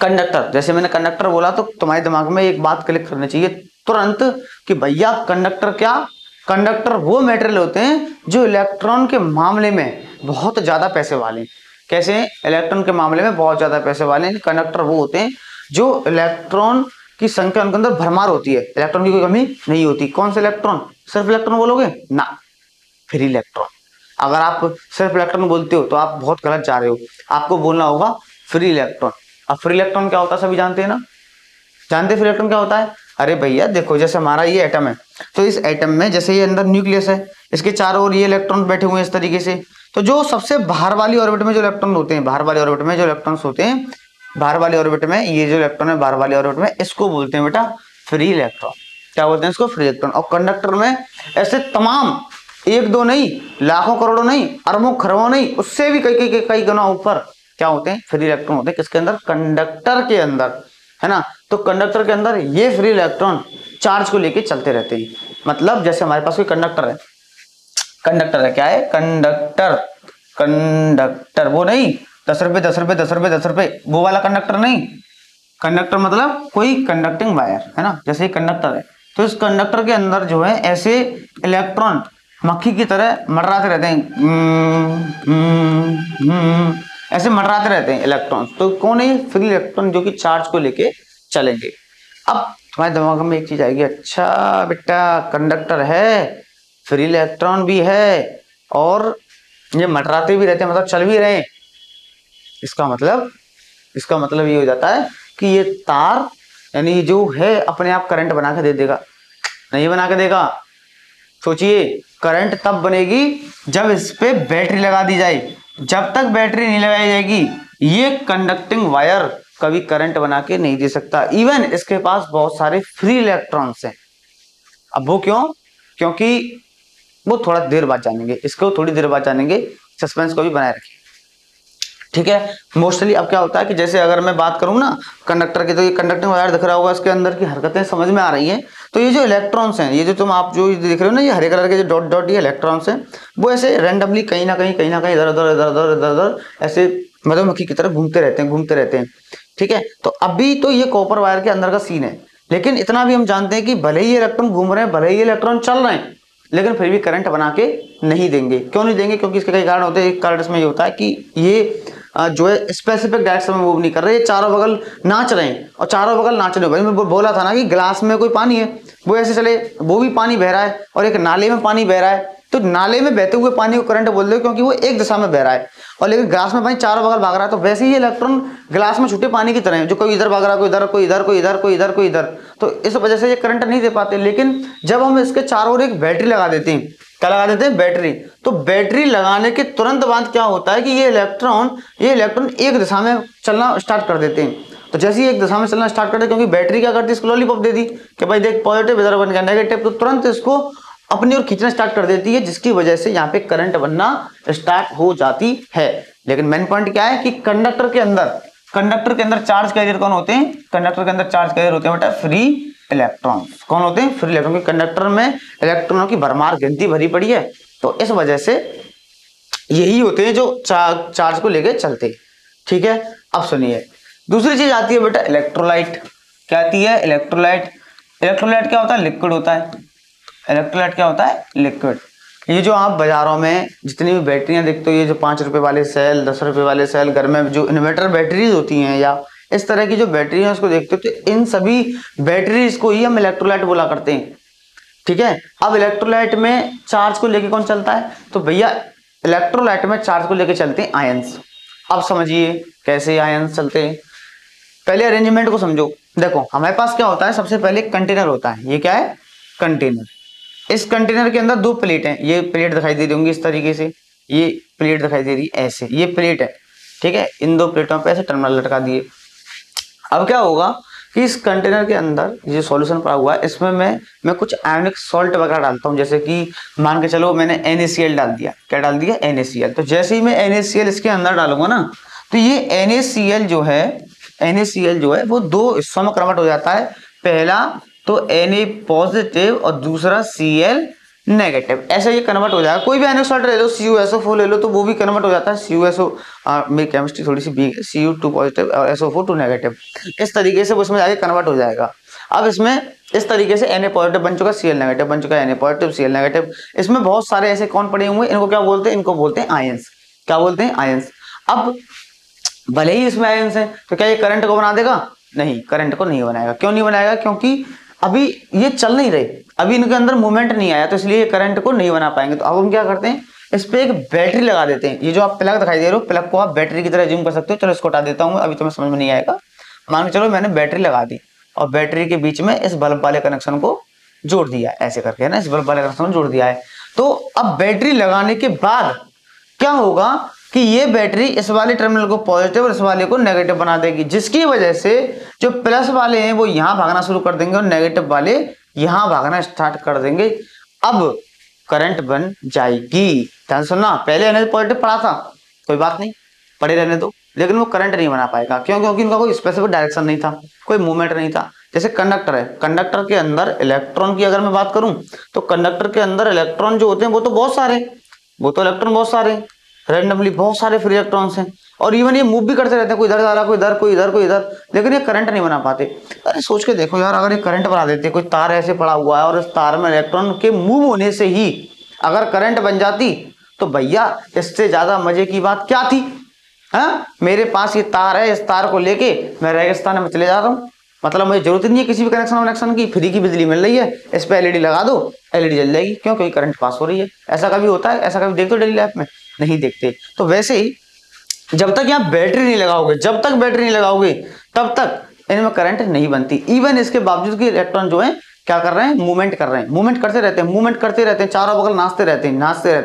कंडक्टर, जैसे मैंने कंडक्टर बोला तो तुम्हारे दिमाग में एक बात क्लिक करनी चाहिए तुरंत कि भैया कंडक्टर क्या? कंडक्टर वो मेटेरियल होते हैं जो इलेक्ट्रॉन के मामले में बहुत ज्यादा पैसे वाले हैं। कैसे? इलेक्ट्रॉन के मामले में बहुत ज्यादा पैसे वाले हैं। कंडक्टर वो होते हैं जो इलेक्ट्रॉन की संख्या उनके अंदर भरमार होती है, इलेक्ट्रॉन की कोई कमी नहीं होती। कौन से इलेक्ट्रॉन? सिर्फ इलेक्ट्रॉन बोलोगे ना, फ्री इलेक्ट्रॉन। अगर आप सिर्फ इलेक्ट्रॉन बोलते हो तो आप बहुत गलत जा रहे हो, आपको बोलना होगा फ्री इलेक्ट्रॉन। अब फ्री इलेक्ट्रॉन क्या होता है? सभी जानते हैं ना? जानते फ्री इलेक्ट्रॉन क्या होता है? अरे भैया देखो, जैसे हमारा ये एटम है, तो इस एटम में जैसे ये अंदर न्यूक्लियस है, इसके चारों ओर ये इलेक्ट्रॉन बैठे हुए हैं इस तरीके से। तो जो सबसे बाहर वाली ऑर्बिट में जो इलेक्ट्रॉन होते हैं, बाहर वाली ऑर्बिट में जो इलेक्ट्रॉन्स होते हैं, बाहर वाली ऑर्बिट में ये जो इलेक्ट्रॉन है बाहर वाली ऑर्बिट में, इसको बोलते हैं बेटा फ्री इलेक्ट्रॉन। क्या बोलते हैं इसको? Free electron. और कंडक्टर में ऐसे तमाम, एक दो नहीं, लाखों करोड़ों नहीं, अरबों खरबों नहीं, उससे भी कई गुना ऊपर क्या होते हैं? फ्री इलेक्ट्रॉन होते हैं। किसके अंदर? कंडक्टर के अंदर, है ना। तो कंडक्टर के अंदर ये फ्री इलेक्ट्रॉन चार्ज को लेके चलते रहते हैं। मतलब जैसे हमारे पास कोई कंडक्टर है, कंडक्टर है, क्या है? कंडक्टर। कंडक्टर वो नहीं 10 रुपए 10 रुपए 10 रुपए 10 रुपए वो वाला कंडक्टर नहीं। कंडक्टर मतलब कोई कंडक्टिंग वायर, है ना। जैसे ही कंडक्टर है, तो इस कंडक्टर के अंदर जो है ऐसे इलेक्ट्रॉन मक्खी की तरह मंडराते रहते हैं, ऐसे मंडराते रहते हैं इलेक्ट्रॉन। तो कौन है? फ्री इलेक्ट्रॉन, जो कि चार्ज को लेके चलेंगे। अब तुम्हारे दिमाग में एक चीज आएगी, अच्छा बेटा कंडक्टर है, फ्री इलेक्ट्रॉन भी है, और ये मंडराते भी रहते हैं, मतलब चल भी रहे हैं। इसका मतलब ये हो जाता है कि ये तार यानी जो है अपने आप करंट बना के दे देगा? नहीं बना के देगा। सोचिए, करंट तब बनेगी जब इस पे बैटरी लगा दी जाए। जब तक बैटरी नहीं लगाई जाएगी ये कंडक्टिंग वायर कभी करंट बना के नहीं दे सकता। इवन इसके पास बहुत सारे फ्री इलेक्ट्रॉन्स हैं। अब वो क्यों? क्योंकि वो थोड़ा देर बाद जानेंगे, इसको थोड़ी देर बाद जानेंगे, सस्पेंस को भी बनाए रखिए, ठीक है। मोस्टली अब क्या होता है कि जैसे अगर मैं बात करूं ना कंडक्टर की, तो ये कंडक्टिंग वायर दिख रहा होगा, इसके अंदर की हरकतें समझ में आ रही हैं। तो ये जो इलेक्ट्रॉन्स हैं, ये जो तुम आप जो देख रहे हो ना, ये हरे कलर के जो डॉट डॉट ये इलेक्ट्रॉन्स हैं, वो ऐसे रैंडमली कहीं ना कहीं इधर उधर इधर उधर इधर उधर ऐसे मधुमक्खी की तरह घूमते रहते हैं, ठीक है। तो अभी तो ये कॉपर वायर के अंदर का सीन है, लेकिन इतना भी हम जानते हैं कि भले ही इलेक्ट्रॉन घूम रहे हैं, भले ही इलेक्ट्रॉन चल रहे हैं, लेकिन फिर भी करंट बना के नहीं देंगे। क्यों नहीं देंगे? क्योंकि इसके कई कारण होते हैं। एक कारण इसमें ये होता है कि ये जो है स्पेसिफिक डायरेक्शन में मूव नहीं कर रहे, ये चारों बगल नाच रहे हैं, और चारों बगल नाचने भाई मैं बोला था ना कि ग्लास में कोई पानी है, वो ऐसे चले, वो भी पानी बह रहा है, और एक नाले में पानी बह रहा है, तो नाले में बहते हुए पानी को करंट बोल दो, क्योंकि वो एक दिशा में बह रहा है, और लेकिन ग्लास में पानी चारों बगल भाग रहा है। तो वैसे ही इलेक्ट्रॉन ग्लास में छूटे पानी की तरह है, जो कोई इधर भाग रहा है, कोई इधर, कोई इधर, कोई इधर, कोई इधर, कोई इधर। तो इस वजह से ये करंट नहीं दे पाते। लेकिन जब हम इसके चारों ओर एक बैटरी लगा देते हैं, क्या लगा देते हैं? बैटरी। तो बैटरी लगाने के तुरंत बाद क्या होता है कि ये इलेक्ट्रॉन एक दिशा में चलना स्टार्ट कर देते हैं। तो जैसे ही एक दिशा में चलना स्टार्ट करते हैं, क्योंकि बैटरी क्या करती है, इसको लॉलीपॉप दे दी कि भाई देख पॉजिटिव इधर बन गया, नेगेटिव, तो तुरंत इसको अपनी ओर खींचना स्टार्ट कर देती है, जिसकी वजह से यहाँ पे करंट बनना स्टार्ट हो जाती है। लेकिन मेन पॉइंट क्या है कि कंडक्टर के अंदर चार्ज कैरियर कौन होते हैं? कंडक्टर के अंदर चार्ज कैरियर होते हैं बेटा फ्री इलेक्ट्रॉन्स। कौन होते हैं? Free electron. कंडक्टर में इलेक्ट्रॉनों की भरमार गिनती भरी पड़ी है, तो इस वजह से यही होते हैं जो चार्ज को लेके चलते, ठीक है। अब सुनिए, दूसरी चीज आती है बेटा इलेक्ट्रोलाइट। क्या आती है? इलेक्ट्रोलाइट। इलेक्ट्रोलाइट क्या होता है? लिक्विड होता है। इलेक्ट्रोलाइट क्या होता है? लिक्विड। ये जो आप बाजारों में जितनी भी बैटरियां देखते हो, ये जो 5 रुपए वाले सेल, 10 रुपए वाले सेल, घर में जो इन्वर्टर बैटरीज होती हैं या इस तरह की जो बैटरी है उसको देखते हो, तो इन सभी बैटरीज को ही हम इलेक्ट्रोलाइट बोला करते हैं, ठीक है। अब इलेक्ट्रोलाइट में चार्ज को लेके कौन चलता है? तो भैया इलेक्ट्रोलाइट में चार्ज को लेके चलते हैं आयंस। अब समझिए कैसे आयंस चलते हैं। पहले अरेंजमेंट को समझो। देखो हमारे पास क्या होता है, सबसे पहले कंटेनर होता है। ये क्या है? कंटेनर। इस कंटेनर के अंदर 2 प्लेट हैं। ये प्लेट दिखाई दे रही होंगी इस तरीके से, ये प्लेट दिखाई दे रही है ऐसे, ये प्लेट है, ठीक है। इन 2 प्लेटों पे ऐसे टर्मिनल लटका दिए। अब क्या होगा कि इस कंटेनर के अंदर ये सॉल्यूशन पड़ा हुआ है, इसमें मैं कुछ आयोनिक सॉल्ट वगैरह डालता हूँ। जैसे कि मान के चलो मैंने NaCl डाल दिया। क्या डाल दिया? NaCl। तो जैसे ही मैं NaCl इसके अंदर डालूंगा ना, तो ये NaCl जो है वो 2 हिस्सों में कन्वर्ट हो जाता है। पहला तो Na पॉजिटिव और दूसरा Cl नेगेटिव, ऐसे ये कन्वर्ट हो जाएगा। कोई भी आयनिक सॉल्ट ले लो, CuSO4 ले लो, तो वो भी कन्वर्ट हो जाता है। CuSO मेरी केमिस्ट्री थोड़ी सी वीक है, Cu2 पॉजिटिव और SO4 2 नेगेटिव, इस तरीके से उसमें जाके कन्वर्ट हो जाएगा। अब इसमें इस तरीके से Na पॉजिटिव बन चुका, Cl नेगेटिव बन चुका, Na पॉजिटिव Cl नेगेटिव। इसमें बहुत सारे ऐसे कौन पड़े हुए हैं, इनको क्या बोलते हैं? इनको बोलते हैं आयंस। क्या बोलते हैं? आयंस। अब भले ही इसमें आयंस है, तो क्या ये करंट को बना देगा? नहीं, करंट को नहीं बनाएगा। क्यों नहीं बनाएगा? क्योंकि अभी ये चल नहीं रहे, अभी इनके अंदर मूवमेंट नहीं आया, तो इसलिए करंट को नहीं बना पाएंगे। तो अब हम क्या करते हैं, इस पे एक बैटरी लगा देते हैं। ये जो आप प्लग दिखाई दे रहे हो, प्लग को आप बैटरी की तरह ज्यूम कर सकते हो। चलो इसको हटा देता हूँ, अभी तुम्हें समझ में नहीं आएगा। मान के चलो मैंने बैटरी लगा दी और बैटरी के बीच में इस बल्ब वाले कनेक्शन को जोड़ दिया, ऐसे करके है ना, इस बल्ब वाले कनेक्शन को जोड़ दिया है। तो अब बैटरी लगाने के बाद क्या होगा कि ये बैटरी इस वाले टर्मिनल को पॉजिटिव और इस वाले को नेगेटिव बना देगी, जिसकी वजह से जो प्लस वाले हैं वो यहां भागना शुरू कर देंगे और नेगेटिव वाले यहां भागना स्टार्ट कर देंगे। अब करंट बन जाएगी। ध्यान सुनना, पहले Na पॉजिटिव पड़ा था, कोई बात नहीं, पड़े रहने दो, लेकिन वो करंट नहीं बना पाएगा। क्यों? क्योंकि इनका कोई स्पेसिफिक डायरेक्शन नहीं था, कोई मूवमेंट नहीं था। जैसे कंडक्टर है, कंडक्टर के अंदर इलेक्ट्रॉन की अगर मैं बात करूं, तो कंडक्टर के अंदर इलेक्ट्रॉन जो होते हैं वो तो बहुत सारे रैंडमली बहुत सारे फ्री इलेक्ट्रॉन्स हैं, और इवन ये मूव भी करते रहते हैं, कोई इधर जा रहा, कोई इधर, कोई इधर, कोई इधर, लेकिन ये करंट नहीं बना पाते। अरे सोच के देखो यार, अगर ये करंट बना देते, कोई तार ऐसे पड़ा हुआ है और इस तार में इलेक्ट्रॉन के मूव होने से ही अगर करंट बन जाती, तो भैया इससे ज्यादा मजे की बात क्या थी? हाँ, मेरे पास ये तार है, इस तार को लेके मैं रेगिस्तान में चले जा रहा हूँ, मतलब मुझे जरूरत नहीं है किसी भी कनेक्शन की, फ्री की बिजली मिल रही है, इस पे एलईडी लगा दो, एलईडी जल जाएगी। क्यों? क्योंकि करंट पास हो रही है। ऐसा कभी होता है? ऐसा कभी देखते हो डेली लाइफ में? नहीं देखते। तो वैसे ही जब तक यहाँ बैटरी नहीं लगाओगे, तब तक इनमें करंट नहीं बनती। इवन इसके बावजूद कि इलेक्ट्रॉन जो है क्या कर रहे हैं, मूवमेंट कर रहे हैं, मूवमेंट करते रहते हैं, मूवमेंट करते रहते हैं, चारों बगल नाचते रहते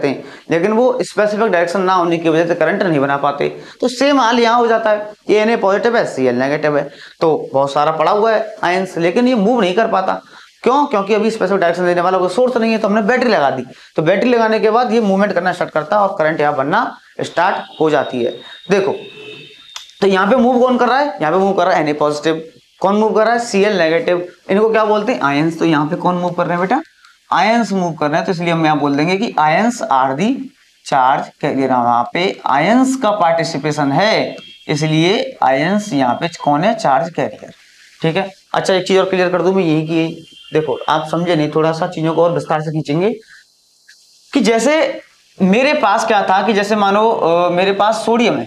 हैं, लेकिन वो स्पेसिफिक डायरेक्शन ना होने की वजह से करंट नहीं बना पाते। तो सेम हाल यहाँ हो जाता है, ये Na पॉजिटिव है, Cl नेगेटिव है, तो बहुत सारा पड़ा हुआ है आयंस, लेकिन ये मूव नहीं कर पाता। क्यों? क्योंकि अभी स्पेसिफिक डायरेक्शन देने वाला कोई सोर्स नहीं है, तो हमने बैटरी लगा दी। तो बैटरी लगाने के बाद ये मूवमेंट करना स्टार्ट करता है और करंट यहाँ बनना स्टार्ट हो जाती है। देखो, तो यहाँ पे मूव कौन कर रहा है, यहाँ पे मूव कर रहा है Na पॉजिटिव। कौन मूव कर रहा है? Cl negative. इनको क्या बोलते हैं? आयंस। तो यहाँ पे कौन मूव कर रहे हैं बेटा? आयंस मूव कर रहे हैं। तो इसलिए हम यहाँ बोल देंगे कि ions are the charge carrier. वहां पे आयंस का पार्टिसिपेशन है, इसलिए आयंस यहाँ पे कौन है? Charge carrier. ठीक है। अच्छा, एक चीज और क्लियर कर दूं मैं, यही की देखो आप समझे नहीं, थोड़ा सा चीजों को और विस्तार से खींचेंगे कि जैसे मेरे पास क्या था कि जैसे मानो मेरे पास सोडियम है,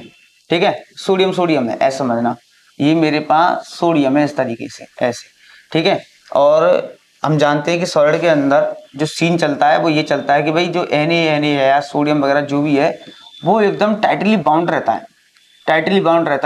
ठीक है, सोडियम है, ऐसा समझना, ये मेरे पास सोडियम है इस तरीके से, ऐसे, ठीक है। और हम जानते हैं कि सॉलिड के अंदर जो सीन चलता है वो ये चलता है कि भाई जो Na है या सोडियम वगैरह जो भी है वो एकदम टाइटली बाउंड रहता है,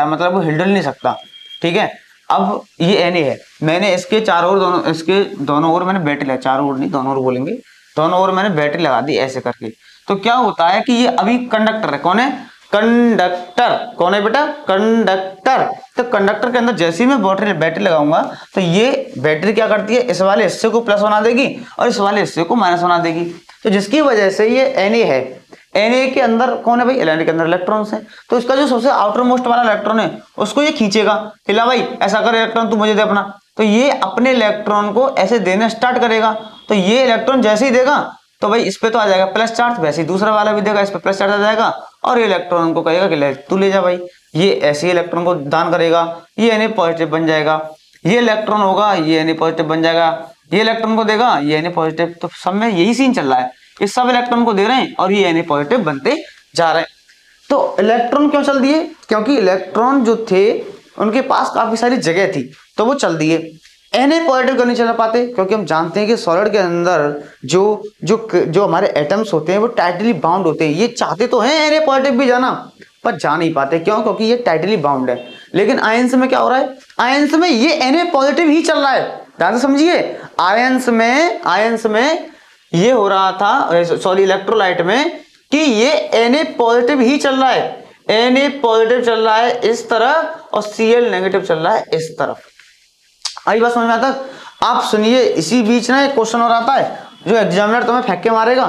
मतलब वो हिल नहीं सकता, ठीक है। अब ये Na है, मैंने इसके चारों ओर इसके दोनों ओर मैंने बैटरी लगा, चारों ओर नहीं दोनों ओर बोलेंगे, दोनों ओर मैंने बैटरी लगा दी ऐसे करके। तो क्या होता है कि ये अभी कंडक्टर है, कौन है? कंडक्टर। कौन है बेटा? कंडक्टर। तो कंडक्टर के अंदर जैसे ही मैं बैटरी लगाऊंगा तो ये बैटरी क्या करती है? इस वाले हिस्से को प्लस बना देगी और इस वाले हिस्से को माइनस बना देगी। तो जिसकी वजह से ये Na है, Na के अंदर कौन है भाई? Na के अंदर इलेक्ट्रॉन्स हैं। तो इसका जो सबसे आउटर मोस्ट वाला इलेक्ट्रॉन है उसको ये खींचेगा, खिला भाई ऐसा कर इलेक्ट्रॉन तू मुझे दे अपना। तो ये अपने इलेक्ट्रॉन को ऐसे देना स्टार्ट करेगा। तो ये इलेक्ट्रॉन जैसे ही देगा तो भाई इस पे तो आ जाएगा प्लस चार्ज, वैसे ही दूसरा वाला भी देगा, इस पे प्लस चार्ज आ जाएगा और ये इलेक्ट्रॉन को कहेगा कि तू ले जा भाई। ये ऐसे ही इलेक्ट्रॉन को दान करेगा, ये Na पॉजिटिव बन जाएगा, ये इलेक्ट्रॉन होगा ये Na पॉजिटिव बन जाएगा, ये इलेक्ट्रॉन को देगा ये Na पॉजिटिव। तो सब में यही सीन चल रहा है, इस सब इलेक्ट्रॉन को दे रहे हैं और ये Na पॉजिटिव बनते जा रहे हैं। तो इलेक्ट्रॉन क्यों चल दिए? क्योंकि इलेक्ट्रॉन जो थे उनके पास काफी सारी जगह थी तो वो चल दिए। Na पॉजिटिव क्यों नहीं चला पाते? क्योंकि हम जानते हैं कि सॉलिड के अंदर जो जो जो हमारे एटम्स होते हैं वो टाइटली बाउंड होते हैं। ये चाहते तो हैं Na पॉजिटिव भी जाना पर जा नहीं पाते। क्यों? क्योंकि ये टाइटली बाउंड है। लेकिन आयंस में क्या हो रहा है? आयंस में ये Na पॉजिटिव ही चल रहा है, ध्यान से समझिए। आयंस में ये हो रहा था, सॉरी इलेक्ट्रोलाइट में, कि ये Na पॉजिटिव ही चल रहा है। Na पॉजिटिव चल रहा है इस तरफ और Cl नेगेटिव चल रहा है इस तरफ। आई बात समझ में आता? आप सुनिए, इसी बीच ना एक क्वेश्चन और आता है जो एग्जामिनर तुम्हें फेंक के मारेगा।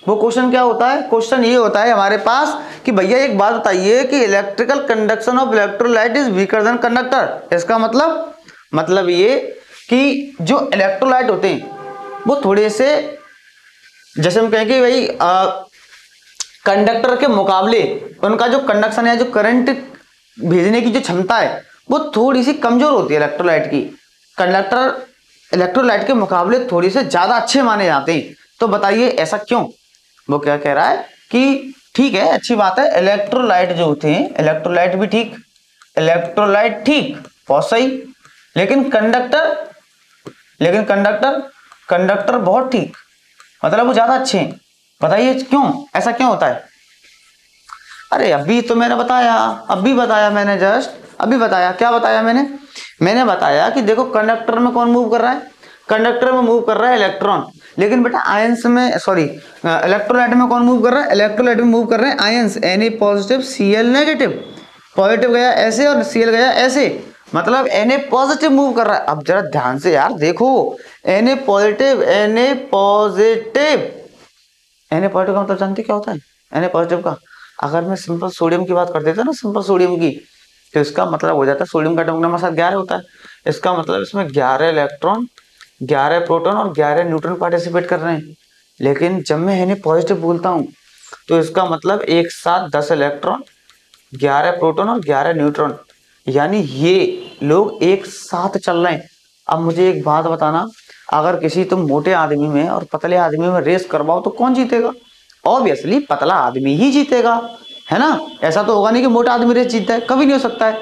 वो क्वेश्चन क्या होता है? क्वेश्चन ये होता है हमारे पास कि भैया एक बात बताइए कि electrical conduction of electrolyte is weaker then conductor. इसका मतलब ये कि जो इलेक्ट्रोलाइट होते हैं वो थोड़े से, जैसे हम कहें कि भाई कंडक्टर के मुकाबले उनका जो कंडक्शन है, जो करंट भेजने की जो क्षमता है वो थोड़ी सी कमजोर होती है इलेक्ट्रोलाइट की। कंडक्टर इलेक्ट्रोलाइट के मुकाबले थोड़ी से ज्यादा अच्छे माने जाते हैं। तो बताइए ऐसा क्यों? वो क्या कह रहा है कि ठीक है, अच्छी बात है, इलेक्ट्रोलाइट जो थे, इलेक्ट्रोलाइट भी ठीक, इलेक्ट्रोलाइट ठीक, बहुत सही, लेकिन कंडक्टर बहुत ठीक, मतलब वो ज्यादा अच्छे हैं। बताइए क्यों? ऐसा क्यों होता है? अरे अभी तो मैंने बताया, मैंने जस्ट अभी बताया। क्या बताया मैंने बताया कि देखो कंडक्टर में कौन मूव कर रहा है? कंडक्टर में मूव कर रहा है इलेक्ट्रॉन। लेकिन बेटा आयंस में, सॉरी इलेक्ट्रोलाइट में कौन मूव कर रहा है? इलेक्ट्रोलाइट में मूव कर रहे हैं ions, Na positive Cl negative. Positive गया ऐसे और Cl गया ऐसे, मतलब Na पॉजिटिव मूव कर रहा है। अब जरा ध्यान से यार देखो, Na पॉजिटिव का मतलब जानते क्या होता है? Na पॉजिटिव का, अगर मैं सिंपल सोडियम की बात कर देता ना, सिंपल सोडियम की, तो इसका मतलब हो जाता है सोडियम का एटॉमिक नंबर साथ 11 होता है। इसका मतलब इसमें 11 इलेक्ट्रॉन, 11 प्रोटॉन और 11 न्यूट्रॉन पार्टिसिपेट कर रहे हैं। लेकिन जब मैं Na पॉजिटिव बोलता हूँ तो इसका मतलब एक साथ 10 इलेक्ट्रॉन, 11 प्रोटॉन और 11 न्यूट्रॉन, यानी ये लोग एक साथ चल रहे हैं। अब मुझे एक बात बताना, अगर किसी तुम मोटे आदमी में और पतले आदमी में रेस करवाओ तो कौन जीतेगा? ऑब्वियसली पतला आदमी ही जीतेगा, है ना? ऐसा तो होगा नहीं कि मोटा आदमी रेस जीतता है, कभी नहीं हो सकता है।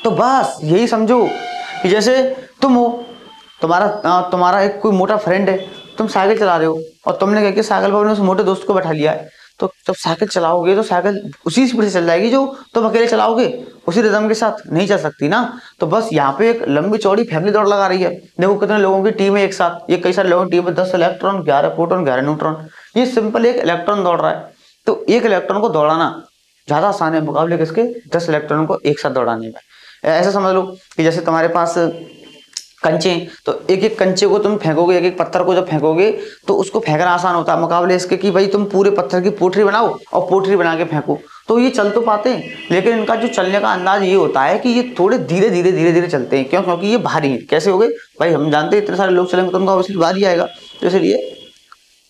तो बस यही समझो कि जैसे तुम हो, तुम्हारा एक कोई मोटा फ्रेंड है, तुम साइकिल चला रहे हो और तुमने क्या किया, साइकिल पर अपने उस मोटे दोस्त को बैठा लिया है। तो जब साइकिल चलाओगे तो साइकिल उसी स्पीड से चल जाएगी जो तुम अकेले चलाओगे, उसी रिदम के साथ नहीं चल सकती ना। तो बस यहाँ पे एक लंबी चौड़ी फैमिली दौड़ लगा रही है। देखो कितने लोगों की टीम है एक साथ, ये कई सारे लोगों की टीम है, 10 इलेक्ट्रॉन, 11 प्रोटॉन, 11 न्यूट्रॉन। ये सिंपल एक इलेक्ट्रॉन दौड़ रहा है। तो एक इलेक्ट्रॉन को दौड़ाना ज्यादा आसान है मुकाबले किसके, 10 इलेक्ट्रॉन को एक साथ दौड़ाने में। ऐसा समझ लो कि जैसे तुम्हारे पास कंचे, तो एक एक कंचे को तुम फेंकोगे, एक एक पत्थर को जब फेंकोगे तो उसको फेंकना आसान होता है मुकाबले इसके कि भाई तुम पूरे पत्थर की पोटरी बनाओ और पोटरी बना के फेंको। तो ये चल तो पाते हैं, लेकिन इनका जो चलने का अंदाज ये होता है कि ये थोड़े धीरे धीरे धीरे धीरे चलते हैं। क्यों? क्योंकि ये भारी है। कैसे हो गए भाई, हम जानते हैं इतने सारे लोग चलेंगे तो उनका ऑब्वियसली भारी आएगा, तो इसलिए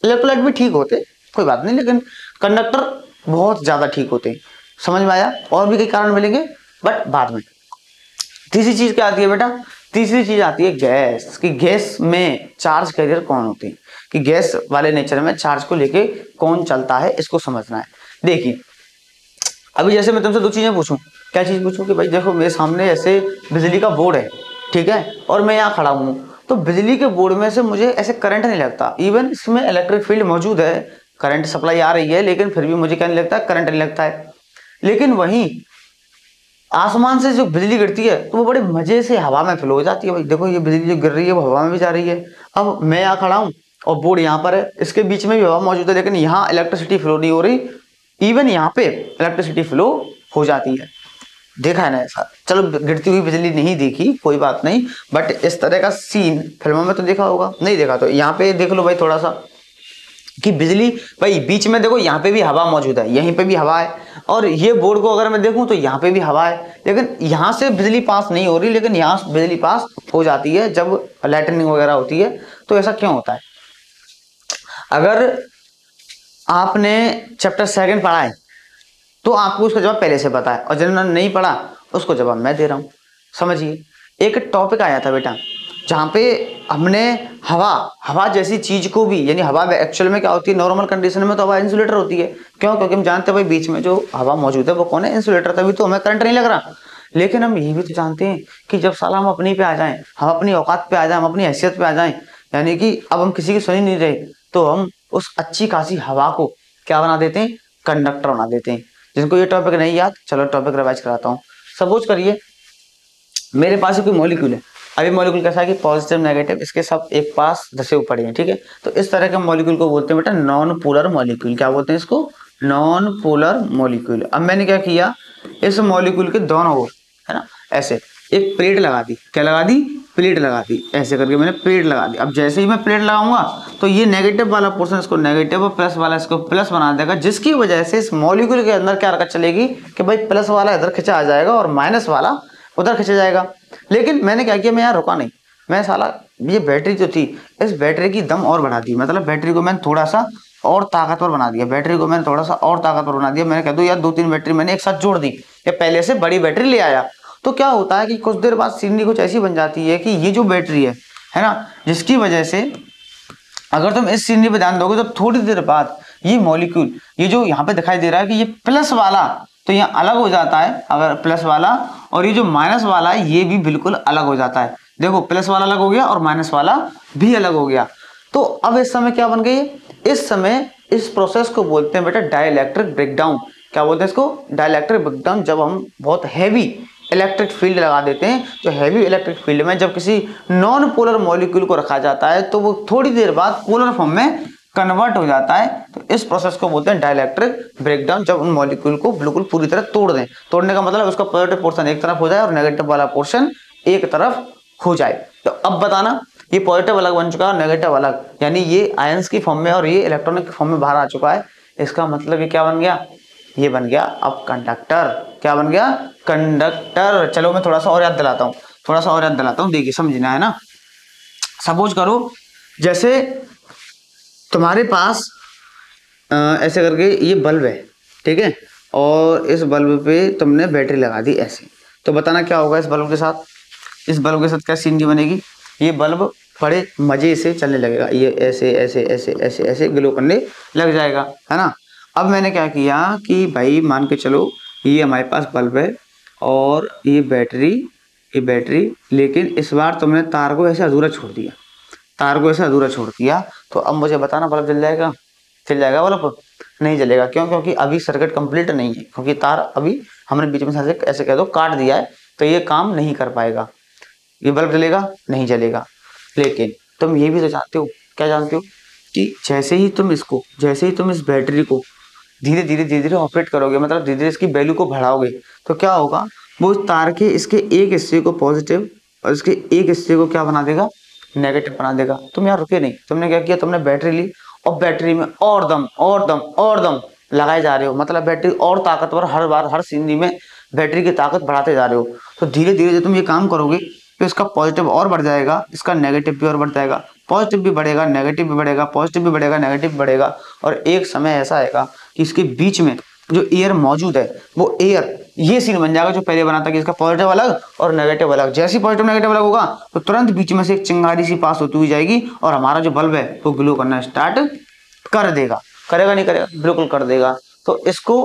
इलेक्ट्रोलाइट भी ठीक होते, कोई बात नहीं, लेकिन कंडक्टर बहुत ज्यादा ठीक होते हैं। समझ में आया? और भी कई कारण मिलेंगे बट बाद में। तीसरी चीज क्या आती है बेटा? तीसरी चीज आती है गैस, कि गैस में चार्ज कैरियर कौन होते हैं, कि गैस वाले नेचर में चार्ज को लेके कौन चलता है, इसको समझना है। देखिए अभी जैसे मैं तुमसे दो चीजें पूछूं, क्या चीज पूछूं कि भाई देखो मेरे सामने ऐसे बिजली का बोर्ड है, ठीक है, और मैं यहाँ खड़ा हूँ, तो बिजली के बोर्ड में से मुझे ऐसे करंट नहीं लगता, इवन इसमें इलेक्ट्रिक फील्ड मौजूद है, करंट सप्लाई आ रही है, लेकिन फिर भी मुझे क्या नहीं लगता, करंट नहीं लगता है। लेकिन वहीं आसमान से जो बिजली गिरती है तो वो बड़े मजे से हवा में फ्लो हो जाती है। भाई देखो ये बिजली जो गिर रही है वो हवा में भी जा रही है। अब मैं यहाँ खड़ा हूँ और बोर्ड यहाँ पर है, इसके बीच में भी हवा मौजूद है, लेकिन यहाँ इलेक्ट्रिसिटी फ्लो नहीं हो रही, इवन यहाँ पे इलेक्ट्रिसिटी फ्लो हो जाती है। देखा है ना ऐसा? चलो गिरती हुई बिजली नहीं देखी, कोई बात नहीं, बट इस तरह का सीन फिल्मों में तो देखा होगा, नहीं देखा तो यहाँ पे देख लो भाई थोड़ा सा, कि बिजली भाई बीच में देखो यहाँ पे भी हवा मौजूद है, यहीं पे भी हवा है, और ये बोर्ड को अगर मैं देखूं तो यहाँ पे भी हवा है, लेकिन यहाँ से बिजली पास नहीं हो रही, लेकिन यहाँ बिजली पास हो जाती है जब लाइटनिंग वगैरह होती है। तो ऐसा क्यों होता है? अगर आपने चैप्टर 2 पढ़ा है तो आपको उसका जवाब पहले से पता है, और जिन्होंने नहीं पढ़ा उसको जवाब मैं दे रहा हूँ। समझिए, एक टॉपिक आया था बेटा जहाँ पे हमने हवा जैसी चीज को भी, यानी हवा एक्चुअल में क्या होती है, नॉर्मल कंडीशन में तो हवा इंसुलेटर होती है। क्यों? क्योंकि हम जानते हैं भाई बीच में जो हवा मौजूद है वो कौन है, इंसुलेटर, तभी तो हमें करंट नहीं लग रहा। लेकिन हम ये भी तो जानते हैं कि जब साला हम अपनी पे आ जाएं, हम अपनी औकात पे आ जाएं, हम अपनी हैसियत पे आ जाएं, यानी कि अब हम किसी की सुन ही नहीं रहे, तो हम उस अच्छी खासी हवा को क्या बना देते हैं, कंडक्टर बना देते हैं। जिनको ये टॉपिक नहीं याद, चलो टॉपिक रिवाइज कराता हूँ। सपोज करिए मेरे पास कोई मॉलिक्यूल है, अभी मॉलिक्यूल कैसा है कि पॉजिटिव नेगेटिव इसके सब एक पास धसे हुए पड़े हैं, ठीक है। तो इस तरह के मॉलिक्यूल को बोलते हैं बेटा नॉन पोलर मॉलिक्यूल। क्या बोलते हैं इसको? Non polar molecule. अब मैंने क्या किया, इस मॉलिक्यूल के दोनों ओर, है ना, ऐसे एक प्लेट लगा दी। क्या लगा दी? प्लेट लगा दी। ऐसे करके मैंने प्लेट लगा दी। अब जैसे ही मैं प्लेट लगाऊंगा तो ये नेगेटिव वाला पोर्शन इसको नेगेटिव और प्लस वाला इसको प्लस बना देगा, जिसकी वजह से इस मॉलिक्यूल के अंदर क्या हरकत चलेगी कि भाई प्लस वाला इधर खिंचा आ जाएगा और माइनस वाला उधर खिंचा जाएगा। लेकिन मैंने क्या किया, मैं यहाँ रुका नहीं, मैं साला ये बैटरी जो थी इस बैटरी की दम और बढ़ा दी, मतलब बैटरी को मैंने थोड़ा सा और ताकतवर बना दिया, बैटरी को मैंने थोड़ा सा और ताकतवर बना दिया। मैंने कह दो यार 2-3 बैटरी मैंने एक साथ जोड़ दी, या पहले से बड़ी बैटरी ले आया। तो क्या होता है कि कुछ देर बाद सीनरी कुछ ऐसी बन जाती है कि ये जो बैटरी है ना, जिसकी वजह से अगर तुम इस सीनरी पे ध्यान दोगे तो थोड़ी देर बाद ये मॉलिक्यूल, ये जो यहाँ पे दिखाई दे रहा है कि ये प्लस वाला तो यहाँ अलग हो जाता है, अगर प्लस वाला, और ये जो माइनस वाला है ये भी बिल्कुल अलग हो जाता है। देखो प्लस वाला अलग हो गया और माइनस वाला भी अलग हो गया। तो अब इस समय क्या बन गई, इस समय इस प्रोसेस को बोलते हैं बेटा डाइलेक्ट्रिक ब्रेकडाउन। क्या बोलते हैं इसको? Dielectric breakdown. जब हम बहुत हैवी इलेक्ट्रिक फील्ड लगा देते हैं, तो हैवी इलेक्ट्रिक फील्ड में जब किसी नॉन पोलर मॉलिक्यूल को रखा जाता है तो वो थोड़ी देर बाद पोलर फॉर्म में कन्वर्ट हो जाता है। तो इस प्रोसेस को बोलते हैं डाइलेक्ट्रिक ब्रेकडाउन। जब उन मॉलिक्यूल को बिल्कुल पूरी तरह तोड़ दें, तोड़ने का मतलब उसका पॉजिटिव पोर्शन एक तरफ हो जाए और नेगेटिव वाला पोर्शन एक तरफ हो जाए। तो अब बताना, ये पॉजिटिव अलग बन चुका है और नेगेटिव अलग, यानी ये आयंस की फॉर्म में और ये इलेक्ट्रॉनिक की फॉर्म में बाहर आ चुका है। इसका मतलब ये क्या बन गया, ये बन गया अब कंडक्टर। क्या बन गया? कंडक्टर। चलो मैं थोड़ा सा और याद दिलाता हूँ, थोड़ा सा और याद दिलाता हूँ, देखिए समझना है ना। सपोज करो जैसे तुम्हारे पास ऐसे करके ये बल्ब है, ठीक है, और इस बल्ब पे तुमने बैटरी लगा दी ऐसे, तो बताना क्या होगा इस बल्ब के साथ। इस बल्ब के साथ क्या सीनरी बनेगी, ये बल्ब बड़े मजे से चलने लगेगा, ये ऐसे ऐसे ऐसे ऐसे ऐसे ग्लो करने लग जाएगा, है ना। अब मैंने क्या किया कि भाई मान के चलो ये हमारे पास बल्ब है और ये बैटरी, लेकिन इस बार तुमने तार को ऐसे अधूरा छोड़ दिया, तार को ऐसे अधूरा छोड़ दिया, तो अब मुझे बताना बल्ब जल जाएगा? जल जाएगा बल्ब? नहीं जलेगा। क्यों? क्योंकि अभी सर्किट कंप्लीट नहीं है, क्योंकि तार अभी हमने बीच में से ऐसे कह दो काट दिया है, तो ये काम नहीं कर पाएगा। ये बल्ब जलेगा? नहीं जलेगा। लेकिन तुम ये भी तो जानते हो, क्या जानते हो, कि जैसे ही तुम इस बैटरी को धीरे धीरे ऑपरेट करोगे, मतलब धीरे धीरे इसकी वैल्यू को बढ़ाओगे, तो क्या होगा, वो तार के इसके एक हिस्से को पॉजिटिव और इसके एक हिस्से को क्या बना देगा, नेगेटिव बना देगा। तुम यहाँ रुके नहीं, तुमने क्या किया, तुमने बैटरी ली और बैटरी में और दम लगाए जा रहे हो, मतलब बैटरी और ताकतवर, हर बार हर सीनरी में बैटरी की ताकत बढ़ाते जा रहे हो। तो धीरे धीरे जब तुम ये काम करोगे तो इसका पॉजिटिव और बढ़ जाएगा, इसका नेगेटिव भी और बढ़ जाएगा, पॉजिटिव भी बढ़ेगा, नेगेटिव भी बढ़ेगा, पॉजिटिव भी बढ़ेगा, नेगेटिव भी बढ़ेगा। और एक समय ऐसा आएगा कि इसके बीच में जो एयर मौजूद है, वो एयर ये सीन बन जाएगा जो पहले बना था कि इसका पॉजिटिव अलग और नेगेटिव अलग। जैसे ही पॉजिटिव नेगेटिव अलग होगा तो तुरंत बीच में से एक चिंगारी सी पास होती हुई जाएगी और हमारा जो बल्ब है वो ग्लो करना स्टार्ट कर देगा। करेगा नहीं करेगा? बिल्कुल कर देगा। तो इसको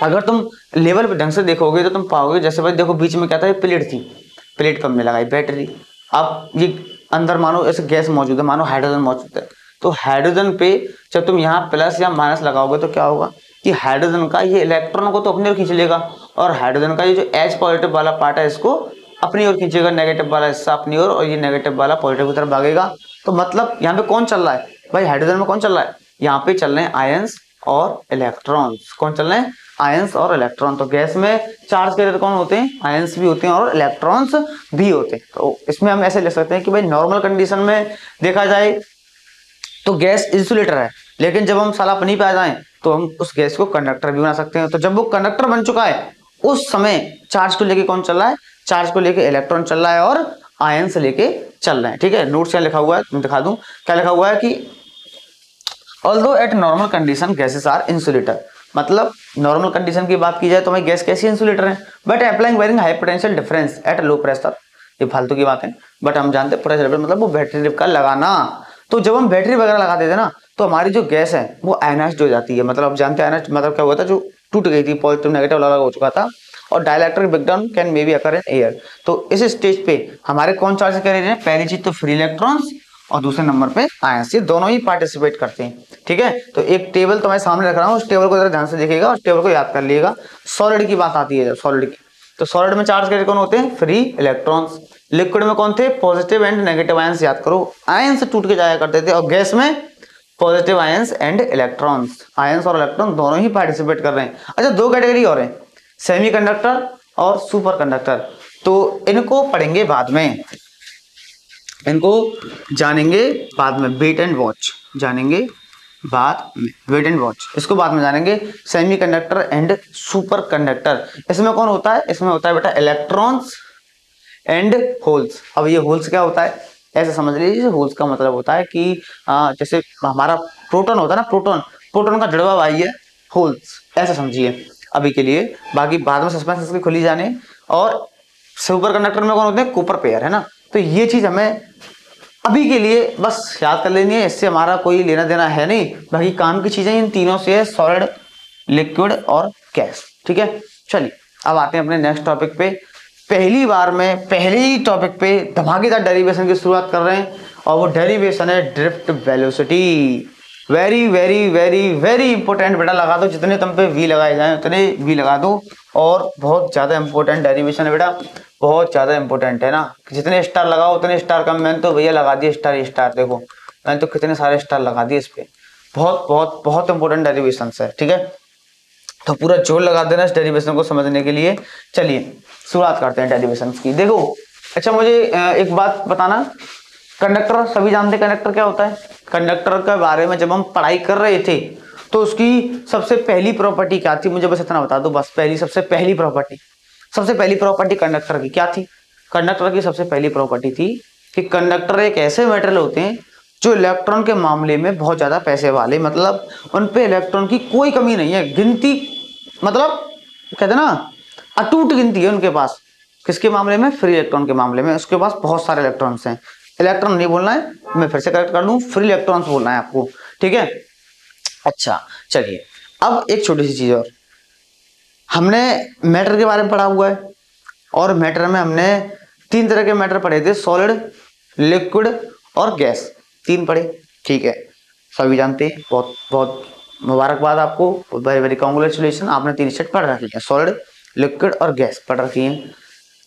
अगर तुम लेवल पे ढंग से देखोगे तो तुम पाओगे, जैसे भाई देखो बीच में क्या था, प्लेट थी, प्लेट पे हमने लगाई बैटरी। अब ये अंदर मानो ऐसे गैस मौजूद है, मानो हाइड्रोजन मौजूद है, तो हाइड्रोजन पे जब तुम यहाँ प्लस या माइनस लगाओगे तो क्या होगा कि हाइड्रोजन का ये इलेक्ट्रॉन को तो अपनी ओर खींच लेगा और हाइड्रोजन का ये जो H पॉजिटिव वाला पार्ट है इसको अपनी ओर खींचेगा, नेगेटिव वाला हिस्सा अपनी ओर, और ये नेगेटिव वाला पॉजिटिव की तरफ भागेगा। तो मतलब यहाँ पे कौन चल रहा है भाई, हाइड्रोजन में कौन चल रहा है, यहाँ पे चल रहे हैं आयंस और इलेक्ट्रॉन्स। कौन चल रहे हैं? आयंस और इलेक्ट्रॉन। तो गैस में चार्ज कैरियर कौन होते हैं? आयंस भी होते हैं और इलेक्ट्रॉन्स भी होते हैं। तो इसमें हम ऐसे ले सकते हैं कि भाई नॉर्मल कंडीशन में देखा जाए तो गैस इंसुलेटर है, लेकिन जब हम साला पानी पे आ जाएं तो हम उस गैस को कंडक्टर भी बना सकते हैं। तो जब वो कंडक्टर बन चुका है उस समय चार्ज को लेके कौन चल रहा है? चार्ज को लेके इलेक्ट्रॉन चल रहा है और आयंस लेके चल रहे हैं। ठीक है, नोट्स क्या लिखा हुआ है मैं दिखा दूं, क्या लिखा हुआ है कि although at normal condition gases are insulator. मतलब नॉर्मल कंडीशन की बात की जाए तो हमारी गैस कैसी इंसुलेटर है, but applying varying high potential difference at low pressure. ये फालतू की बात है, बट हम जानते हैं प्रेशर मतलब वो बैटरी का लगाना। तो जब हम बैटरी वगैरह लगा देते ना तो हमारी जो गैस है वो आयनाइज्ड हो जाती है। मतलब आप जानते हैं आयनाइज्ड मतलब क्या हुआ था, जो टूट गई थी, पॉजिटिव नेगेटिव अलग हो चुका था। और dielectric breakdown can may be occur in air. तो इस स्टेज पे हमारे कौन चार्ज कर रहे हैं? पहली चीज तो फ्री इलेक्ट्रॉन्स और दूसरे नंबर पे आयंस, ये दोनों ही पार्टिसिपेट करते हैं। ठीक है, तो एक टेबल तो मैं सामने रख रहा हूँ, उस टेबल को जरा ध्यान से देखिएगा, उस टेबल को याद कर लीजिएगा। सॉलिड की बात आती है जब सॉलिड की, तो सॉलिड में चार्ज कैरियर कौन होते हैं? Free electrons. लिक्विड में कौन थे? Positive and negative ions. याद करो, आयंस टूट के जाया करते थे। और गैस में positive ions and electrons, ions और इलेक्ट्रॉन दोनों ही पार्टिसिपेट कर रहे हैं। अच्छा, दो कैटेगरी और है, सेमीकंडक्टर और सुपर कंडक्टर। तो इनको पढ़ेंगे बाद में, इनको जानेंगे बाद में, वेट एंड वॉच जानेंगे बाद में, वेट एंड वॉच इसको बाद में जानेंगे। सेमीकंडक्टर एंड सुपर कंडक्टर, इसमें कौन होता है? इसमें होता है बेटा इलेक्ट्रॉन्स एंड होल्स। अब ये होल्स क्या होता है, ऐसे समझ लीजिए, होल्स का मतलब होता है कि जैसे हमारा प्रोटॉन होता है ना, प्रोटॉन का जुड़वा भाई है होल्स, ऐसे समझिए अभी के लिए। बाकी बाद में सस्पेंस इसकी खुली जाने। और सुपर कंडक्टर में कौन होते हैं? कूपर पेयर, है ना। तो ये चीज हमें अभी के लिए बस याद कर लेनी है, इससे हमारा कोई लेना देना है नहीं। बाकी काम की चीजें इन तीनों से है, सॉलिड, लिक्विड और गैस। ठीक है, चलिए अब आते हैं अपने नेक्स्ट टॉपिक पे। पहली बार में पहले ही टॉपिक पे धमाकेदार डेरिवेशन की शुरुआत कर रहे हैं, और वो डेरिवेशन है drift velocity. Very very very very important बेटा, लगा दो जितने तुम पे वी लगाए जाए उतने वी लगा दो। और बहुत ज्यादा इंपॉर्टेंट डेरिवेशन है बेटा, बहुत ज्यादा इंपॉर्टेंट है ना। जितने स्टार लगाओ उतने स्टार कम। मैंने तो भैया लगा दिए स्टार ही स्टार, देखो मैंने तो कितने सारे स्टार लगा दिए इस पे। बहुत बहुत बहुत इंपॉर्टेंट डेरिवेशन है। ठीक है, तो पूरा जोर लगा देना इस डेरिवेशन को समझने के लिए। चलिए शुरुआत करते हैं डेरिवेशन की। देखो अच्छा, मुझे एक बात बताना, कंडक्टर सभी जानते हैं कंडक्टर क्या होता है। कंडक्टर के बारे में जब हम पढ़ाई कर रहे थे तो उसकी सबसे पहली प्रॉपर्टी क्या थी, मुझे बस इतना बता दो। बस सबसे पहली प्रॉपर्टी कंडक्टर की क्या थी? कंडक्टर की सबसे पहली प्रॉपर्टी थी कि कंडक्टर एक ऐसे मेटेरियल होते हैं जो इलेक्ट्रॉन के मामले में बहुत ज्यादा पैसे वाले, मतलब उन पे इलेक्ट्रॉन की कोई कमी नहीं है, गिनती मतलब कहते ना अटूट गिनती है उनके पास। किसके मामले में? फ्री इलेक्ट्रॉन के मामले में। उसके पास बहुत सारे इलेक्ट्रॉन्स हैं, इलेक्ट्रॉन नहीं बोलना है, मैं फिर से करेक्ट कर दूं, फ्री इलेक्ट्रॉन्स बोलना है आपको। ठीक है, अच्छा चलिए अब एक छोटी सी चीज और, हमने मैटर के बारे में पढ़ा हुआ है, और मैटर में हमने तीन तरह के मैटर पढ़े थे, सॉलिड, लिक्विड और गैस, तीन पढ़े। ठीक है, सभी जानते हैं, बहुत बहुत मुबारकबाद आपको, वेरी वेरी कॉन्ग्रेचुलेशन, आपने 3 स्टेट पढ़ रखी है, सॉलिड, लिक्विड और गैस पढ़ रखी है।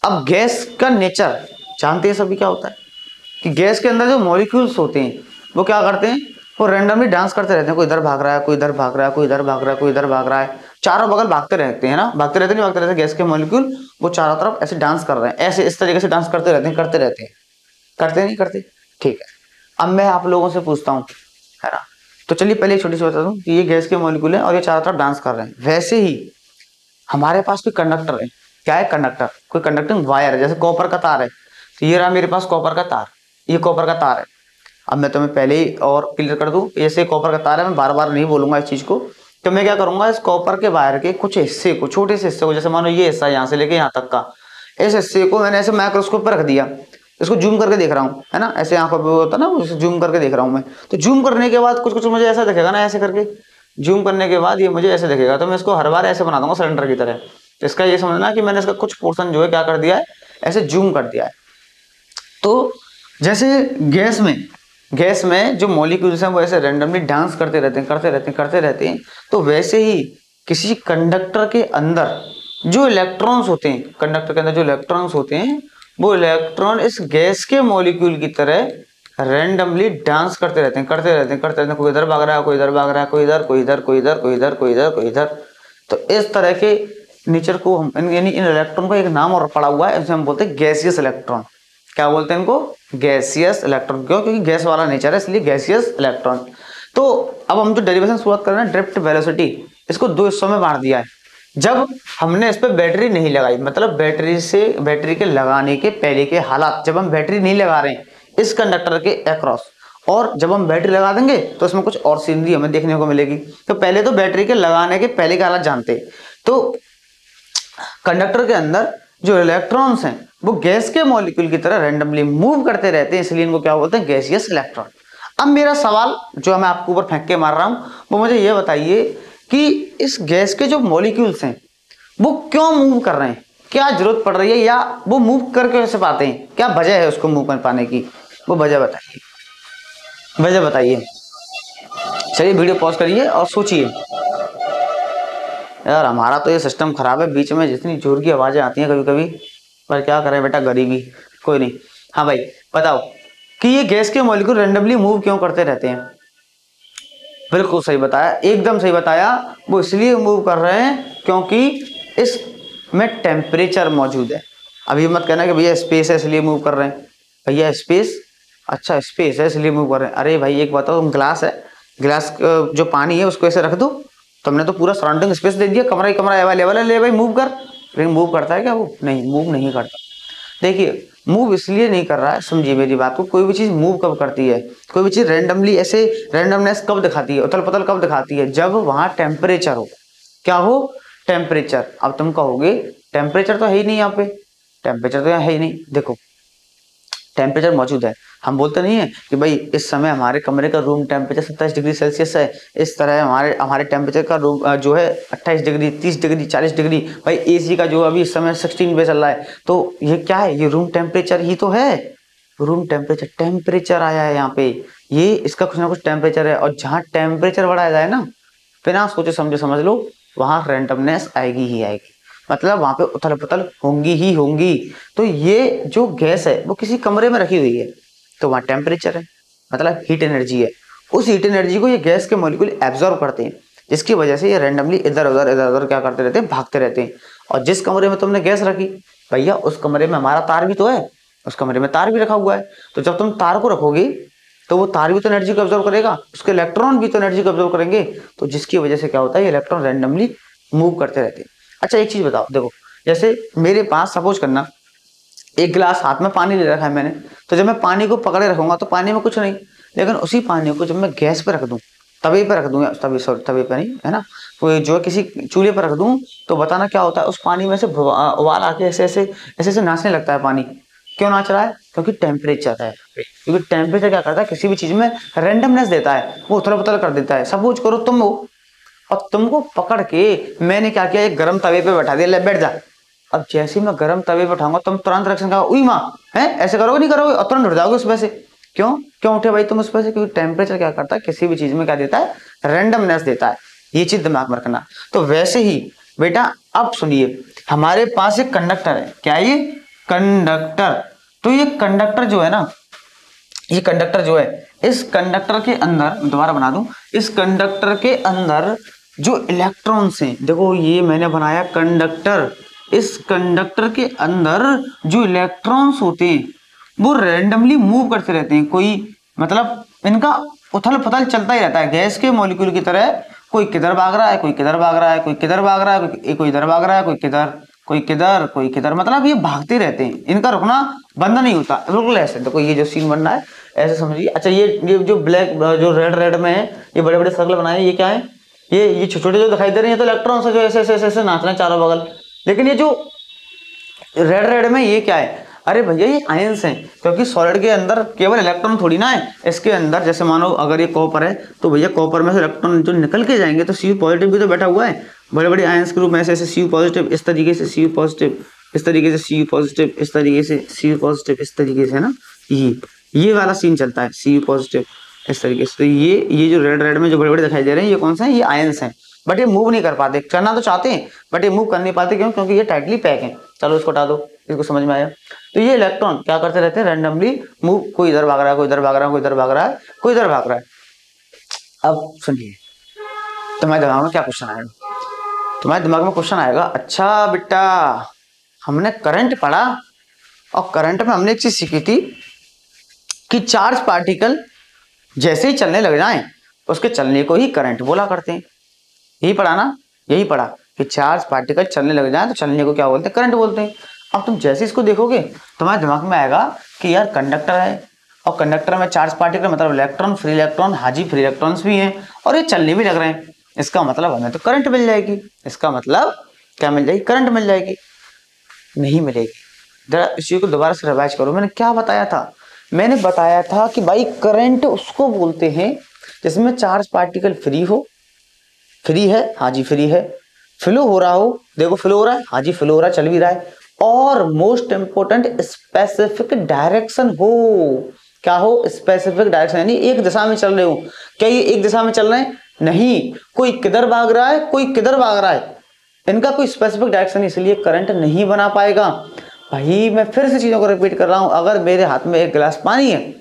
अब गैस का नेचर जानते हैं सभी क्या होता है कि गैस के अंदर जो मॉलिक्यूल्स होते हैं वो क्या करते हैं, वो रैंडमली डांस करते रहते हैं, कोई इधर भाग रहा है, कोई इधर भाग रहा है, कोई इधर भाग रहा है, कोई इधर भाग रहा है, चारों बगल भागते रहते हैं ना, भागते रहते नहीं भागते रहते, गैस के मॉलिक्यूल वो चारों तरफ ऐसे डांस कर रहे हैं, ऐसे इस तरीके से डांस करते रहते हैं, करते नहीं करते, ठीक है। अब मैं आप लोगों से पूछता हूँ, है ना, तो चलिए पहले एक छोटी सी बता दूं कि ये गैस के मॉलिक्यूल है और ये चारों तरफ डांस कर रहे हैं। वैसे ही हमारे पास कोई कंडक्टर है, क्या है कंडक्टर, कोई कंडक्टिंग वायर है, जैसे कॉपर का तार है, तो ये रहा मेरे पास कॉपर का तार, ये कॉपर का तार है। अब मैं तुम्हें पहले ही और क्लियर कर दूं, जैसे कॉपर का तार है, मैं बार बार नहीं बोलूंगा इस चीज को, तो मैं क्या करूंगा, इस कॉपर के वायर के कुछ हिस्से को, छोटे से हिस्से को, जैसे मानो ये हिस्सा यहाँ से लेके यहाँ तक का, इस हिस्से को मैंने ऐसे माइक्रोस्कोप पर रख दिया, इसको जूम करके देख रहा हूँ, है ना, ऐसे आंखों पे होता है ना, उसे जूम करके देख रहा हूँ मैं, तो जूम करने के बाद कुछ कुछ मुझे ऐसा दिखेगा ना, ऐसे करके जूम करने के बाद ये मुझे ऐसे दिखेगा, तो मैं इसको हर बार ऐसे बना दूंगा सिलेंडर की तरह। इसका ये समझना कि मैंने इसका कुछ पोर्शन जो है क्या कर दिया है, ऐसे जूम कर दिया है। तो जैसे गैस में जो मॉलिक्यूल्स हैं वो ऐसे रैंडमली डांस करते रहते हैं, तो वैसे ही किसी कंडक्टर के अंदर जो इलेक्ट्रॉन्स होते हैं, कंडक्टर के अंदर जो इलेक्ट्रॉन्स होते हैं, वो इलेक्ट्रॉन इस गैस के मॉलिक्यूल की तरह रैंडमली डांस करते रहते हैं, कोई इधर भाग रहा है, कोई इधर भाग रहा है, कोई इधर, कोई इधर, कोई इधर, कोई इधर, कोई इधर, कोई इधर। तो इस तरह के नेचर को हम, यानी इन इलेक्ट्रॉन का एक नाम और पड़ा हुआ है, इसे हम बोलते हैं गैसियस इलेक्ट्रॉन। क्या बोलते हैं इनको, गैसियस इलेक्ट्रॉन। क्यों, क्योंकि गैस वाला नेचर है, इसलिए गैसियस इलेक्ट्रॉन। तो अब हम जो डेरिवेशन शुरुआत कर रहे हैं, ड्रिफ्ट वेलोसिटी, इसको 2 हिस्सों में बांट दिया है। जब हमने इस पर बैटरी नहीं लगाई, मतलब बैटरी के लगाने के पहले के हालात, जब हम बैटरी नहीं लगा रहे हैं इस कंडक्टर के अक्रॉस, और जब हम बैटरी लगा देंगे तो इसमें कुछ और सीनरी हमें देखने को मिलेगी। तो पहले तो बैटरी के लगाने के पहले के हालात जानते हैं। तो कंडक्टर के अंदर जो इलेक्ट्रॉन्स हैं वो गैस के मॉलिक्यूल की तरह रैंडमली मूव करते रहते हैं, इसलिए इनको क्या बोलते हैं, गैसियस इलेक्ट्रॉन। अब मेरा सवाल जो मैं आपके ऊपर फेंक के मार रहा हूं, वो मुझे ये बताइए कि इस गैस के जो मॉलिक्यूल्स हैं वो क्यों मूव कर रहे हैं, क्या जरूरत पड़ रही है, या वो मूव करके कैसे पाते हैं, क्या वजह है उसको मूव कर पाने की, वो वजह बताइए। चलिए वीडियो पॉज करिए और सोचिए। यार हमारा तो ये सिस्टम खराब है, बीच में जितनी जोर की आवाजें आती हैं कभी कभी, पर क्या करें बेटा, गरीबी, कोई नहीं। हाँ भाई बताओ कि ये गैस के मॉलिक्यूल रैंडमली मूव क्यों करते रहते हैं। बिल्कुल सही बताया, एकदम सही बताया, वो इसलिए मूव कर रहे हैं क्योंकि इसमें टेम्परेचर मौजूद है। अभी मत कहना कि भैया स्पेस है इसलिए मूव कर रहे हैं, भैया स्पेस, अच्छा स्पेस है इसलिए मूव कर रहे हैं। अरे भाई एक बताओ, तुम ग्लास है, ग्लास जो पानी है उसको ऐसे रख दो, तुमने तो पूरा सराउंडिंग स्पेस दे दिया, कमरा ही कमरा अवेलेबल है, ले भाई मूव कर, लेकिन मूव करता है क्या वो, नहीं मूव नहीं करता। देखिए मूव इसलिए नहीं कर रहा है, समझिए मेरी बात को, कोई भी चीज मूव कब करती है, कोई भी चीज रैंडमली ऐसे रैंडमनेस कब दिखाती है, उथल पुथल कब दिखाती है, जब वहां टेम्परेचर हो, क्या हो, टेम्परेचर। अब तुम कहोगे टेम्परेचर तो है ही नहीं यहाँ पे, टेम्परेचर तो यहाँ है ही नहीं, देखो टेम्परेचर मौजूद है। हम बोलते नहीं है कि भाई इस समय हमारे कमरे का रूम टेम्परेचर 27 डिग्री सेल्सियस है, इस तरह हमारे टेम्परेचर का रूम जो है 28 डिग्री, 30 डिग्री, 40 डिग्री। भाई एसी का जो अभी इस समय 16 पे चल रहा है, तो ये क्या है, ये रूम टेम्परेचर ही तो है, रूम टेम्परेचर, टेम्परेचर आया है यहाँ पे, ये इसका कुछ ना कुछ टेम्परेचर है। और जहाँ टेम्परेचर बढ़ाया जाए ना, बिना सोचे समझे समझ लो, वहां रैंडमनेस आएगी ही आएगी, मतलब वहां पे उथल पुथल होंगी ही होंगी। तो ये जो गैस है वो किसी कमरे में रखी हुई है, तो वहां टेम्परेचर है, मतलब हीट एनर्जी है, उस हीट एनर्जी को ये गैस के मॉलिक्यूल एब्जॉर्ब करते हैं, जिसकी वजह से ये रैंडमली इधर उधर क्या करते रहते हैं, भागते रहते हैं। और जिस कमरे में तुमने गैस रखी, भैया उस कमरे में हमारा तार भी तो है, उस कमरे में तार भी रखा हुआ है, तो जब तुम तार को रखोगे तो वो तार भी तो एनर्जी को ऑब्जर्व करेगा, उसके इलेक्ट्रॉन भी तो एनर्जी को ऑब्जर्व करेंगे, तो जिसकी वजह से क्या होता है, ये इलेक्ट्रॉन रैंडमली मूव करते रहते हैं। अच्छा एक चीज बताओ, देखो जैसे मेरे पास सपोज करना एक गिलास हाथ में पानी ले रखा है मैंने, तो जब मैं पानी को पकड़े रखूंगा तो पानी में कुछ नहीं, लेकिन उसी पानी को जब मैं गैस पे रख दूं, तवे पे रख दूं, तवे पे नहीं है ना, तो जो किसी चूल्हे पर रख दूं, तो बताना क्या होता है, उस पानी में से उबाल आके ऐसे ऐसे ऐसे ऐसे नाचने लगता है पानी। क्यों नाच रहा है, क्योंकि टेम्परेचर है, क्योंकि टेम्परेचर क्या करता है, किसी भी चीज में रैंडमनेस देता है, वो उथल पुथल कर देता है। सपोज करो तुम हो, और तुमको पकड़ के मैंने क्या किया, एक गर्म तवे पे बैठा दिया, ले बैठ जा। अब जैसे मैं गर्म तवे पे बैठाऊंगा, तुम तुरंत रिएक्शन करोगे, उई माँ है, ऐसे करोगे नहीं करोगे, और तुरंत उठ जाओगे उसमें से, क्यों क्यों उठे भाई तुम उस पर से? क्योंकि टेम्परेचर क्या करता है, किसी भी चीज में क्या देता है, रैंडमनेस देता है। ये चीज दिमाग में रखना। तो वैसे ही बेटा अब सुनिए, हमारे पास एक कंडक्टर है, क्या ये कंडक्टर। तो ये कंडक्टर जो है ना, ये कंडक्टर जो है, इस कंडक्टर के अंदर दोबारा बना दूं, इस कंडक्टर के अंदर जो इलेक्ट्रॉन्स हैं, देखो ये मैंने बनाया कंडक्टर, इस कंडक्टर के अंदर जो इलेक्ट्रॉन्स होते हैं वो रैंडमली मूव करते रहते हैं। कोई मतलब इनका उथल पुथल चलता ही रहता है, गैस के मॉलिक्यूल की तरह। कोई किधर भाग रहा है, कोई किधर भाग रहा है, कोई किधर भाग रहा है, कोई इधर भाग रहा है, कोई किधर, कोई किधर, कोई किधर, मतलब ये भागते रहते हैं, इनका रुकना बंद नहीं होता। बिल्कुल ऐसे देखो ये जो सीन बन रहा है ऐसे समझिए। अच्छा ये जो ब्लैक जो रेड में है, ये बड़े बड़े सर्कल बनाए, ये क्या है, ये छोटे छोटे जो दिखाई दे रहे हैं, तो इलेक्ट्रॉन्स है जो ऐसे ऐसे ऐसे नाच रहे हैं चारों बगल। लेकिन ये जो रेड में ये क्या है, अरे भैया ये आयंस हैं, क्योंकि सॉलिड के अंदर केवल इलेक्ट्रॉन थोड़ी ना है, इसके अंदर जैसे मानो अगर ये कॉपर है तो भैया कॉपर में से इलेक्ट्रॉन जो निकल के जाएंगे तो Cu पॉजिटिव भी तो बैठा हुआ है, बड़े बड़े आयंस के रूप में, ऐसे ऐसे Cu पॉजिटिव, इस तरीके से Cu पॉजिटिव, इस तरीके से Cu पॉजिटिव, इस तरीके से Cu पॉजिटिव, इस तरीके से ना, ये वाला सीन चलता है, Cu पॉजिटिव इस तरीके से। तो ये जो रेड में जो बड़े बड़े दिखाई दे रहे हैं, ये कौन सा है, ये आयंस हैं। बट ये मूव नहीं कर पाते, करना तो चाहते हैं बट ये मूव कर नहीं पाते, क्यों, क्योंकि ये टाइटली पैक है। चलो इसको हटा दो, इसको समझ में आया। तो ये इलेक्ट्रॉन क्या करते रहते हैं, रैंडमली मूव, कोई इधर भाग रहा है, कोई इधर भाग रहा है, कोई इधर भाग रहा है, कोई इधर भाग रहा है। अब सुनिए, तुम्हारे दिमाग में क्या क्वेश्चन आएगा, तुम्हारे दिमाग में क्वेश्चन आएगा, अच्छा बेटा हमने करंट पढ़ा और करंट में हमने एक चीज सीखी थी कि चार्ज पार्टिकल जैसे ही चलने लग जाएं उसके चलने को ही करंट बोला करते हैं। यही पढ़ा ना, यही पढ़ा कि चार्ज पार्टिकल चलने लग जाए तो चलने को क्या बोलते हैं, करंट बोलते हैं। अब तुम जैसे इसको देखोगे तुम्हारे दिमाग में आएगा कि यार कंडक्टर है और कंडक्टर में चार्ज पार्टिकल मतलब इलेक्ट्रॉन, फ्री इलेक्ट्रॉन, हाजी फ्री इलेक्ट्रॉन्स भी हैं और ये चलने भी लग रहे हैं, इसका मतलब हमें तो करंट मिल जाएगी। इसका मतलब क्या मिल जाएगी, करंट मिल जाएगी। नहीं मिलेगी। जरा इसी को दोबारा से रिवाइज करो, मैंने क्या बताया था, मैंने बताया था कि भाई करंट उसको बोलते हैं जिसमें चार्ज पार्टिकल फ्री हो, फ्री है, हाँ जी फ्री है, फ्लो हो रहा हो, देखो फ्लो हो रहा है, हाँ जी फ्लो हो रहा है, चल भी रहा है, और मोस्ट इंपोर्टेंट स्पेसिफिक डायरेक्शन हो। क्या हो, स्पेसिफिक डायरेक्शन, यानी एक दिशा में चल रहे हो। क्या ये एक दिशा में चल रहे हैं, नहीं, कोई किधर भाग रहा है, कोई किधर भाग रहा है, इनका कोई स्पेसिफिक डायरेक्शन, इसलिए करंट नहीं बना पाएगा। भाई मैं फिर से चीजों को रिपीट कर रहा हूं, अगर मेरे हाथ में एक गिलास पानी है,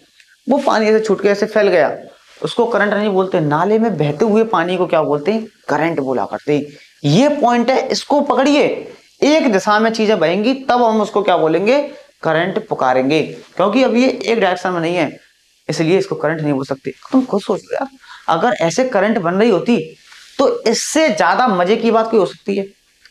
वो पानी ऐसे छूट के ऐसे फैल गया, उसको करंट नहीं बोलते। नाले में बहते हुए पानी को क्या बोलते हैं, करंट बोला करते हैं। ये पॉइंट है, इसको पकड़िए, एक दिशा में चीजें बहेंगी तब हम उसको क्या बोलेंगे, करंट पुकारेंगे, क्योंकि अब ये एक डायरेक्शन में नहीं है इसलिए इसको करंट नहीं बोल सकते। तुम खुद सोचो यार, अगर ऐसे करंट बन रही होती तो इससे ज्यादा मजे की बात कोई हो सकती है।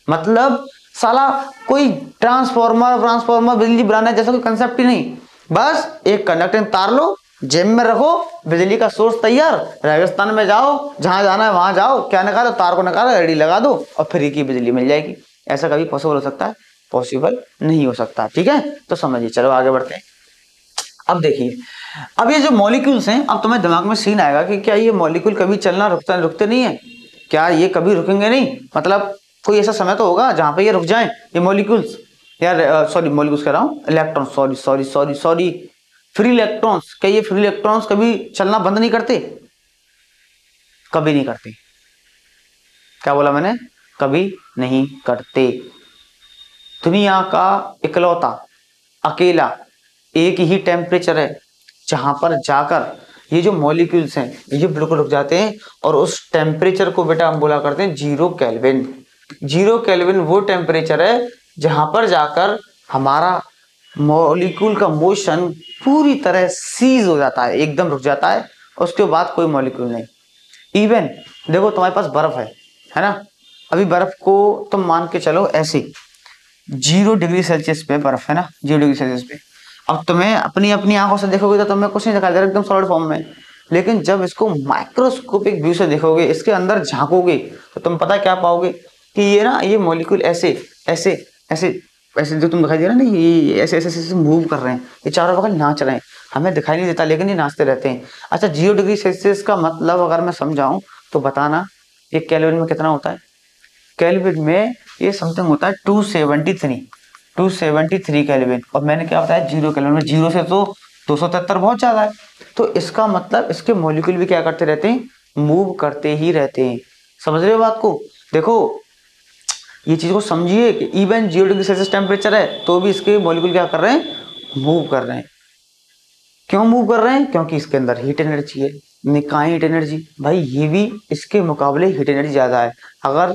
मतलब साला कोई ट्रांसफॉर्मर बिजली बनाने जैसा कोई कंसेप्ट ही नहीं, बस एक कंडक्टर तार लो, जेब में रखो, बिजली का सोर्स तैयार, रेगिस्तान में जाओ, जहां जाना है वहां जाओ, क्या निकालो, तार को निकालो, एलईडी लगा दो और फ्री की बिजली मिल जाएगी। ऐसा कभी पॉसिबल हो सकता है, पॉसिबल नहीं हो सकता। ठीक है, तो समझिए, चलो आगे बढ़ते हैं। अब देखिए, अब ये जो मॉलिक्यूल्स हैं, अब तुम्हें दिमाग में सीन आएगा कि क्या ये मॉलिक्यूल कभी चलना रुकते नहीं है, क्या ये कभी रुकेंगे नहीं, मतलब कोई ऐसा समय तो होगा जहां पे ये रुक जाएं, ये मॉलिक्यूल्स, यार सॉरी मॉलिक्यूल्स कह रहा हूं, electron, sorry sorry sorry sorry free electrons, क्या ये फ्री इलेक्ट्रॉन्स कभी चलना बंद नहीं करते, कभी नहीं करते। क्या बोला मैंने, कभी नहीं करते। दुनिया का इकलौता अकेला एक ही टेम्परेचर है जहां पर जाकर ये जो मॉलिक्यूल्स हैं ये बिल्कुल रुक जाते हैं, और उस टेम्परेचर को बेटा हम बोला करते हैं 0 केल्विन। 0 केल्विन वो टेम्परेचर है जहां पर जाकर हमारा मॉलिक्यूल का मोशन पूरी तरह सीज हो जाता है, एकदम रुक जाता है, उसके बाद कोई मॉलिक्यूल नहीं। इवन देखो तुम्हारे पास बर्फ है ना, अभी बर्फ को तुम मान के चलो ऐसे 0 डिग्री सेल्सियस पे बर्फ है ना, 0 डिग्री सेल्सियस पे। अब तुम्हें अपनी अपनी आंखों से देखोगे तो तुम्हें कुछ नहीं दिखाई दे रहा, एकदम सॉलिड फॉर्म में, लेकिन जब इसको माइक्रोस्कोपिक व्यू से देखोगे, इसके अंदर झांकोगे, तो तुम पता क्या पाओगे कि ये ना, ये मॉलिक्यूल ऐसे ऐसे ऐसे ऐसे जो तुम दिखाई दे रहा है ना, ये ऐसे ऐसे ऐसे मूव कर रहे हैं, ये चारों बगल नाच रहे हैं, हमें दिखाई नहीं देता लेकिन ये नाचते रहते हैं। अच्छा 0 डिग्री सेल्सियस का मतलब अगर मैं समझाऊं तो बताना, ये केल्विन में कितना होता है, केल्विन में ये समथिंग होता है 273 केल्विन, और मैंने क्या बताया 0 केल्विन में, 0 से तो 273 बहुत ज्यादा है। तो इसका मतलब इसके मॉलिक्यूल भी क्या करते रहते हैं, मूव करते ही रहते हैं। समझ रहे हो बात को? देखो ये चीज को समझिए कि इवन 0 डिग्री सेल्सियस टेम्परेचर है तो भी इसके मॉलिक्यूल क्या कर रहे हैं, मूव कर रहे हैं। क्यों मूव कर रहे हैं? क्योंकि इसके अंदर हीट एनर्जी है। कहाँ हीट एनर्जी? भाई ये भी इसके मुकाबले हीट एनर्जी ज्यादा है। अगर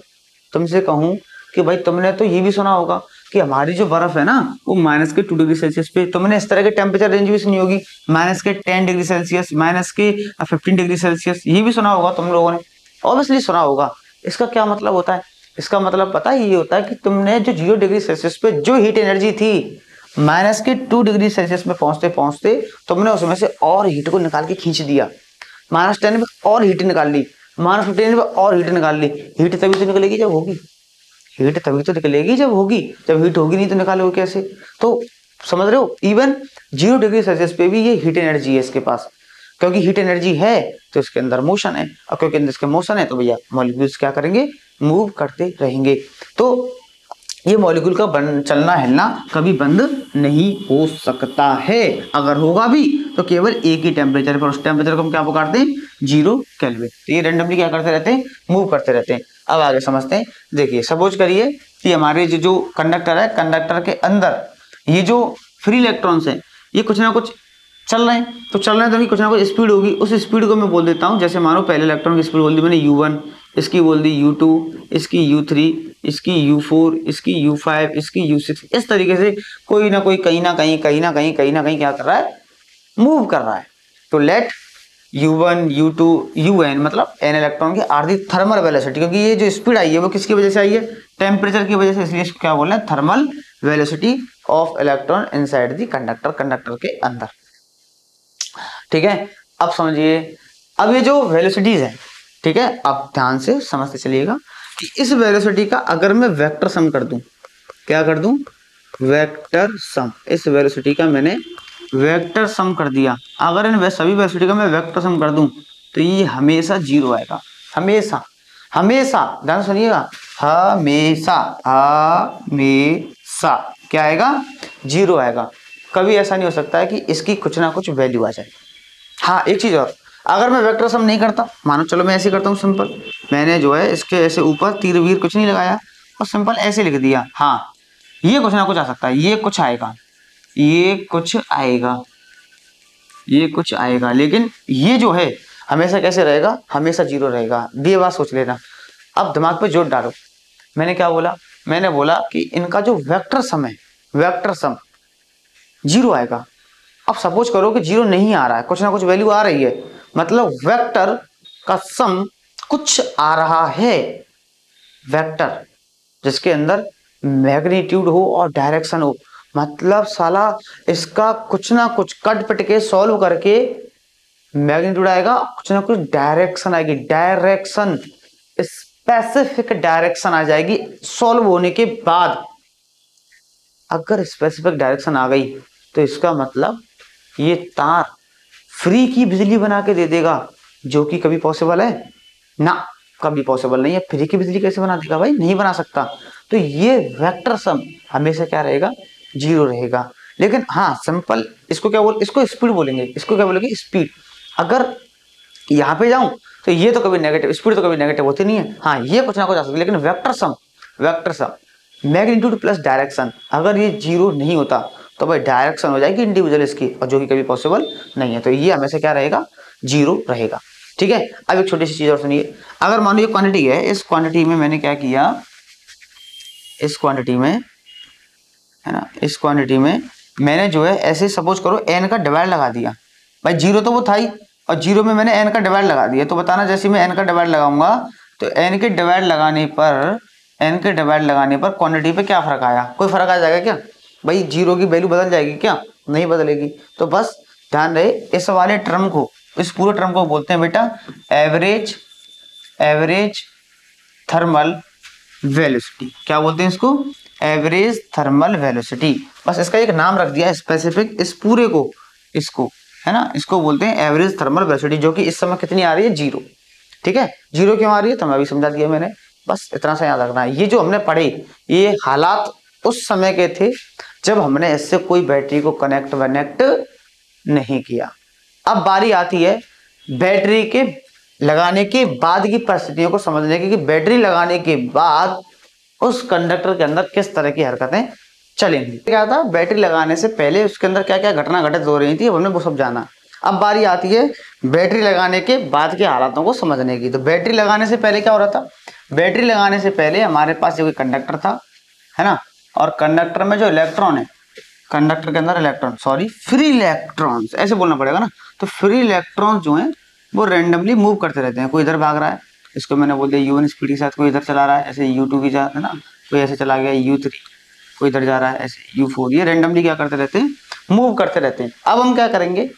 तुमसे कहूं कि भाई तुमने तो ये भी सुना होगा कि हमारी जो बर्फ है ना वो माइनस के 2 डिग्री सेल्सियस पे, तुमने इस तरह के टेम्परेचर रेंज भी सुनी होगी, माइनस के 10 डिग्री सेल्सियस, माइनस के 15 डिग्री सेल्सियस, ये भी सुना होगा तुम लोगों ने, ऑब्वियसली सुना होगा। इसका क्या मतलब होता है? इसका मतलब पता है ये होता है कि तुमने जो 0 डिग्री सेल्सियस पे जो हीट एनर्जी थी, माइनस के 2 डिग्री सेल्सियस में पहुंचते पहुंचते तुमने उसमें से और हीट को निकाल के खींच दिया, -10 में और हीट निकाल ली, -15 में और हीट निकाल ली। हीट तभी तो निकलेगी जब होगी, हीट तभी तो निकलेगी जब होगी, जब हीट होगी नहीं तो निकालोगे कैसे? तो समझ रहे हो, इवन 0 डिग्री सेल्सियस पे भी ये हीट एनर्जी है इसके पास। क्योंकि हीट एनर्जी है तो इसके अंदर मोशन है, और क्योंकि अंदर इसके मोशन है तो भैया मॉलिक्यूल्स क्या करेंगे, मूव करते रहेंगे। तो ये मॉलिक्यूल का चलना हिलना कभी बंद नहीं हो सकता है। अगर होगा भी तो केवल एक ही टेम्परेचर पर, उस टेम्परेचर को हम क्या पुकारते हैं, 0 केल्विन। तो ये रैंडमली क्या करते रहते हैं, मूव करते रहते हैं। अब आगे समझते हैं। देखिए सपोज करिए कि हमारे जो कंडक्टर है, कंडक्टर के अंदर ये जो फ्री इलेक्ट्रॉन्स हैं ये कुछ ना कुछ चल रहे हैं, तो चल रहे हैं तो कुछ ना कुछ स्पीड होगी। उस स्पीड को मैं बोल देता हूँ, जैसे मानो पहले इलेक्ट्रॉन की स्पीड बोल दी मैंने u1, इसकी बोल दी u2, इसकी u3, इसकी u4, इसकी u5, इसकी u6। इस तरीके से कोई ना कोई कहीं ना कहीं क्या कर रहा है, मूव कर रहा है। तो लेट u1 u2 un मतलब n इलेक्ट्रॉन की आर दी थर्मल वेलोसिटी, क्योंकि ये जो स्पीड आई है वो किसकी वजह से आई है, टेम्परेचर की वजह से, इसलिए इसको क्या बोलना है, thermal velocity of electron inside the conductor, conductor के अंदर। ठीक है, अब समझिए। अब ये जो वेलोसिटीज है, ठीक है, अब ध्यान से समझते चलिएगा कि इस वेलोसिटी का अगर मैं वेक्टर सम कर दूं, क्या कर दूं, वेक्टर सम। इस वेलोसिटी का मैंने वेक्टर सम कर दिया, अगर इन सभी वेलोसिटी का मैं वेक्टर सम कर दूं तो ये हमेशा 0 आएगा, हमेशा, हमेशा। ध्यान सुनिएगा, हमेशा, हमेशा क्या आएगा, 0 आएगा। कभी ऐसा नहीं हो सकता है कि इसकी कुछ ना कुछ वैल्यू आ जाए। हाँ एक चीज और, अगर मैं वेक्टर सम नहीं करता, मानो चलो मैं ऐसे करता हूँ सिंपल, मैंने जो है इसके ऐसे ऊपर तीर वीर कुछ नहीं लगाया और सिंपल ऐसे लिख दिया, हाँ ये कुछ ना कुछ आ सकता है, ये कुछ आएगा, ये कुछ आएगा, ये कुछ आएगा, लेकिन ये जो है हमेशा कैसे रहेगा, हमेशा 0 रहेगा। ये बात सोच लेना। अब दिमाग पे जोर डालो, मैंने क्या बोला, मैंने बोला कि इनका जो वेक्टर सम है, वेक्टर सम 0 आएगा। अब सपोज करो कि 0 नहीं आ रहा है, कुछ ना कुछ वैल्यू आ रही है, मतलब वेक्टर का सम कुछ आ रहा है, वेक्टर जिसके अंदर मैग्नीट्यूड हो और डायरेक्शन हो, मतलब साला इसका कुछ ना कुछ कट पिट के सॉल्व करके मैग्नीट्यूड आएगा, कुछ ना कुछ डायरेक्शन आएगी, डायरेक्शन, स्पेसिफिक डायरेक्शन आ जाएगी सॉल्व होने के बाद। अगर स्पेसिफिक डायरेक्शन आ गई तो इसका मतलब ये तार फ्री की बिजली बना के दे देगा, जो कि कभी पॉसिबल है ना, कभी पॉसिबल नहीं है। फ्री की बिजली कैसे बना देगा भाई, नहीं बना सकता। तो ये वेक्टर सम हमेशा क्या रहेगा, 0 रहेगा। लेकिन हाँ सिंपल, इसको क्या बोल, इसको स्पीड बोलेंगे, इसको क्या बोलेंगे, स्पीड। अगर यहाँ पे जाऊं तो ये तो कभी नेगेटिव, स्पीड तो कभी नेगेटिव होती नहीं है, हाँ ये कुछ ना कुछ आ सकता है, लेकिन vector sum, vector sum magnitude plus direction, अगर ये 0 नहीं होता तो भाई डायरेक्शन हो जाएगी इंडिविजुअल इसकी, और जो कि कभी पॉसिबल नहीं है। तो ये हमेशा क्या रहेगा, 0 रहेगा। ठीक है, अब एक छोटी सी चीज और सुनिए। अगर मान लो ये क्वांटिटी है, इस क्वांटिटी में मैंने क्या किया, इस क्वांटिटी में है ना, इस क्वांटिटी में मैंने जो है ऐसे सपोज करो n का डिवाइड लगा दिया। भाई 0 तो वो था ही, और 0 में मैंने n का डिवाइड लगा दिया। तो बताना जैसे मैं n का डिवाइड लगाऊंगा तो n के डिवाइड लगाने पर, n के डिवाइड लगाने पर क्वांटिटी पे क्या फर्क आया, कोई फर्क आ जाएगा क्या भाई, 0 की वैल्यू बदल जाएगी क्या, नहीं बदलेगी। तो बस ध्यान रहे, इस वाले टर्म को, इस पूरे टर्म को बोलते हैं बेटा एवरेज, एवरेज थर्मल वेलोसिटी। क्या बोलते हैं इसको, एवरेज थर्मल वेलोसिटी। बस इसका एक नाम रख दिया स्पेसिफिक, इस पूरे को, इसको है ना, इसको बोलते हैं एवरेज थर्मल वेलोसिटी, जो कि इस समय कितनी आ रही है, 0। ठीक है, 0 क्यों आ रही है तो मैं अभी समझा दिया मैंने, बस इतना सा याद रखना है। ये जो हमने पढ़े, ये हालात उस समय के थे जब हमने इससे कोई बैटरी को कनेक्ट नहीं किया। अब बारी आती है बैटरी के लगाने के बाद की परिस्थितियों को समझने की कि बैटरी लगाने के बाद उस कंडक्टर के अंदर किस तरह की हरकतें चलेंगी। क्या था, बैटरी लगाने से पहले उसके अंदर क्या क्या घटना घटित हो रही थी हमने वो सब जाना। अब बारी आती है बैटरी लगाने के बाद के हालातों को समझने की। तो बैटरी लगाने से पहले क्या हो रहा था, बैटरी लगाने से पहले हमारे पास कोई कंडक्टर था, है ना, और कंडक्टर में जो इलेक्ट्रॉन है, कंडक्टर के अंदर इलेक्ट्रॉन, सॉरी फ्री इलेक्ट्रॉन्स ऐसे बोलना पड़ेगा ना, तो फ्री इलेक्ट्रॉन्स जो हैं वो रैंडमली मूव करते रहते हैं। कोई इधर भाग रहा है, इसको मैंने बोल दिया U1 स्पीड के साथ, कोई इधर चला रहा है ऐसे U2 की साथ, है ना, कोई ऐसे चला गया U3, कोई इधर जा रहा है ऐसे U4, ये रैंडमली क्या करते रहते हैं, मूव करते रहते हैं। अब हम क्या करेंगे,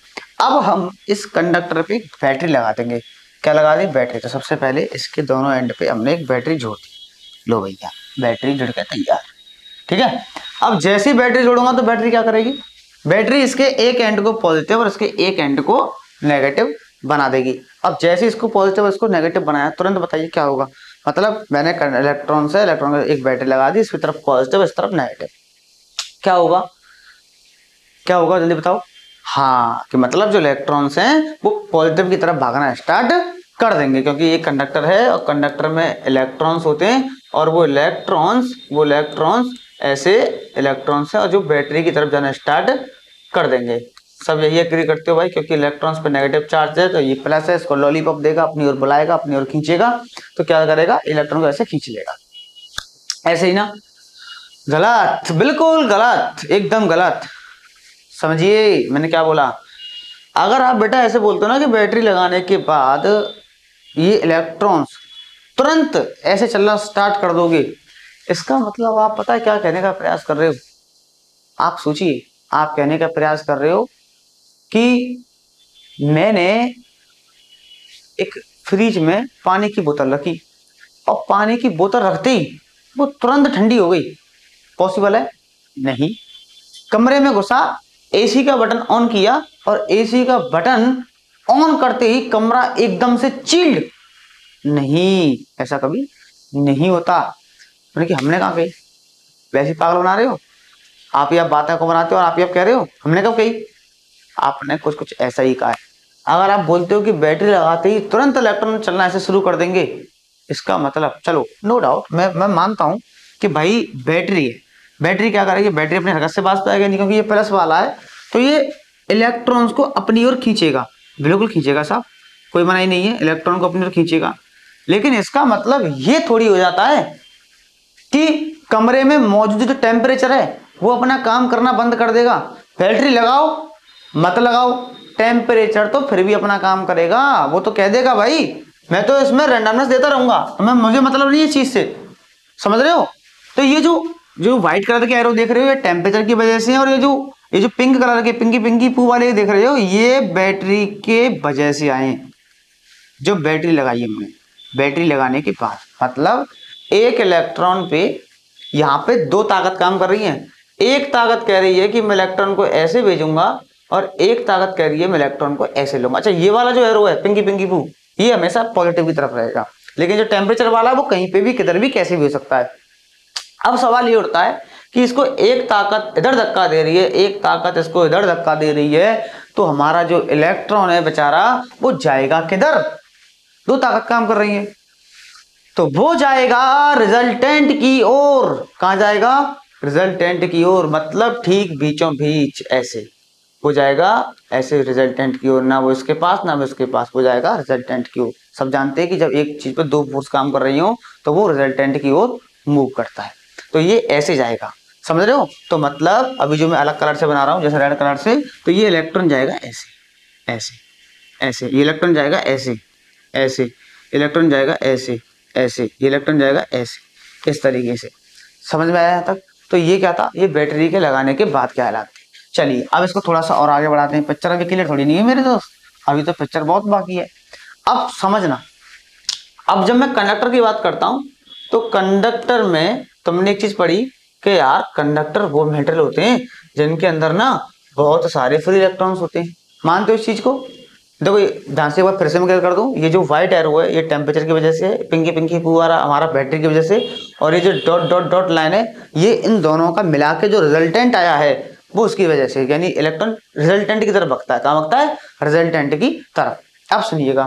अब हम इस कंडक्टर पे बैटरी लगा देंगे। क्या लगा दें, बैटरी। तो सबसे पहले इसके दोनों एंड पे हमने एक बैटरी जोड़ दी। लो भैया बैटरी जुड़ के तैयार, ठीक है। अब जैसे ही बैटरी जोड़ूंगा तो बैटरी क्या करेगी, बैटरी इसके एक एंड को पॉजिटिव और इसके एक एंड को नेगेटिव बना देगी। अब जैसे इसको पॉजिटिव इसको नेगेटिव बनाया, तुरंत बताइए क्या होगा। मतलब मैंने इलेक्ट्रॉन से इलेक्ट्रॉन का एक बैटरी लगा दी, इसकी तरफ पॉजिटिव इस तरफ नेगेटिव, क्या होगा, क्या होगा जल्दी बताओ। हाँ, कि मतलब जो इलेक्ट्रॉन्स हैं वो पॉजिटिव की तरफ भागना स्टार्ट कर देंगे, क्योंकि ये कंडक्टर है और कंडक्टर में इलेक्ट्रॉन्स होते हैं और वो इलेक्ट्रॉन्स ऐसे इलेक्ट्रॉन्स हैं और जो बैटरी की तरफ जाना स्टार्ट कर देंगे। सब यही एग्री करते हो भाई, क्योंकि इलेक्ट्रॉन्स पे नेगेटिव चार्ज है तो ये प्लस है, इसको लॉलीपॉप देगा, अपनी ओर बुलाएगा, अपनी ओर खींचेगा, तो क्या करेगा, इलेक्ट्रॉन को ऐसे खींच लेगा, ऐसे ही ना। गलत, बिल्कुल गलत, एकदम गलत। समझिए मैंने क्या बोला। अगर आप बेटा ऐसे बोलते हो ना कि बैटरी लगाने के बाद ये इलेक्ट्रॉन्स तुरंत ऐसे चलना स्टार्ट कर दोगे, इसका मतलब आप पता है क्या कहने का प्रयास कर रहे हो। आप सोचिए, आप कहने का प्रयास कर रहे हो कि मैंने एक फ्रिज में पानी की बोतल रखी और पानी की बोतल रखते ही वो तुरंत ठंडी हो गई, पॉसिबल है नहीं। कमरे में घुसा, एसी का बटन ऑन किया और एसी का बटन ऑन करते ही कमरा एकदम से चिल्ड, नहीं, ऐसा कभी नहीं होता। कि हमने कहा कही, वैसे पागल बना रहे हो आप, या बातें को बनाते हो और आप ही आप कह रहे हो हमने कब कही, आपने कुछ ऐसा ही कहा है। अगर आप बोलते हो कि बैटरी लगाते ही तुरंत इलेक्ट्रॉन चलना ऐसे शुरू कर देंगे, इसका मतलब चलो नो डाउट मैं मानता हूं कि भाई बैटरी है, बैटरी क्या करेगी, बैटरी अपने हरकत से बाज पाएगा नहीं, क्योंकि ये प्लस वाला है तो ये इलेक्ट्रॉन्स को अपनी ओर खींचेगा, बिल्कुल खींचेगा साहब, कोई मनाही नहीं है, इलेक्ट्रॉन को अपनी ओर खींचेगा। लेकिन इसका मतलब ये थोड़ी हो जाता है कि कमरे में मौजूद जो टेम्परेचर है वो अपना काम करना बंद कर देगा। बैटरी लगाओ मत लगाओ, टेम्परेचर तो फिर भी अपना काम करेगा, वो तो कह देगा भाई मैं तो इसमें रैंडमनेस देता रहूंगा, मुझे मतलब नहीं है चीज से, समझ रहे हो। तो ये जो व्हाइट कलर के एरो देख रहे हो ये टेम्परेचर की वजह से है, और ये जो पिंक कलर के पिंकी पू वाले देख रहे हो ये बैटरी के वजह से आए। जो बैटरी लगाई हमने, बैटरी लगाने के बाद मतलब एक इलेक्ट्रॉन पे यहाँ पे दो ताकत काम कर रही है। एक ताकत कह रही है कि मैं इलेक्ट्रॉन को ऐसे भेजूंगा और एक ताकत कह रही है मैं इलेक्ट्रॉन को ऐसे लूंगा। अच्छा, ये वाला जो एरो है पिंकी पू, ये हमेशा पॉजिटिव की तरफ रहेगा, लेकिन जो टेम्परेचर वाला है वो कहीं पे भी किधर भी कैसे भी हो सकता है। अब सवाल ये उठता है कि इसको एक ताकत इधर धक्का दे रही है, एक ताकत इसको इधर धक्का दे रही है, तो हमारा जो इलेक्ट्रॉन है बेचारा वो जाएगा किधर, दो ताकत काम कर रही है तो वो जाएगा रिजल्टेंट की ओर। कहां जाएगा, रिजल्टेंट की ओर, मतलब ठीक बीचों बीच ऐसे हो जाएगा, ऐसे रिजल्टेंट की ओर, ना वो इसके पास ना वो इसके पास, हो जाएगा रिजल्टेंट की ओर। सब जानते हैं कि जब एक चीज पर दो फोर्स काम कर रही हो तो वो रिजल्टेंट की ओर मूव करता है, तो ये ऐसे जाएगा, समझ रहे हो। तो मतलब अभी जो मैं अलग कलर से बना रहा हूं जैसे रेड कलर से, तो ये इलेक्ट्रॉन जाएगा ऐसे ऐसे ऐसे, ये इलेक्ट्रॉन जाएगा ऐसे ऐसे, इलेक्ट्रॉन जाएगा ऐसे ऐसे, ये इलेक्ट्रॉन जाएगा ऐसे, इस तरीके से। समझ में आया यहाँ तक। तो ये क्या था, ये बैटरी के लगाने के बाद क्या हालात थे। चलिए अब इसको थोड़ा सा और आगे बढ़ाते हैं। पिक्चर अभी क्लियर थोड़ी नहीं है मेरे दोस्त, अभी तो पिक्चर बहुत बाकी है। अब समझना, अब जब मैं कंडक्टर की बात करता हूं तो कंडक्टर में तुमने एक चीज पढ़ी कि यार कंडक्टर वो मेटल होते हैं जिनके अंदर ना बहुत सारे फ्री इलेक्ट्रॉन्स होते हैं। मानते हो इस चीज को। देखो ध्यान से एक बार फिर से मैं क्लियर कर दूं, ये जो व्हाइट एरो है ये टेम्परेचर की वजह से, पिंकी पूरा हमारा बैटरी की वजह से, और ये जो डॉट डॉट डॉट लाइन है ये इन दोनों का मिला के जो रिजल्टेंट आया है वो उसकी वजह से, यानी इलेक्ट्रॉन रिजल्टेंट की तरफ भगता है। कहाँ भगता है? रिजल्टेंट की तरफ। अब सुनिएगा,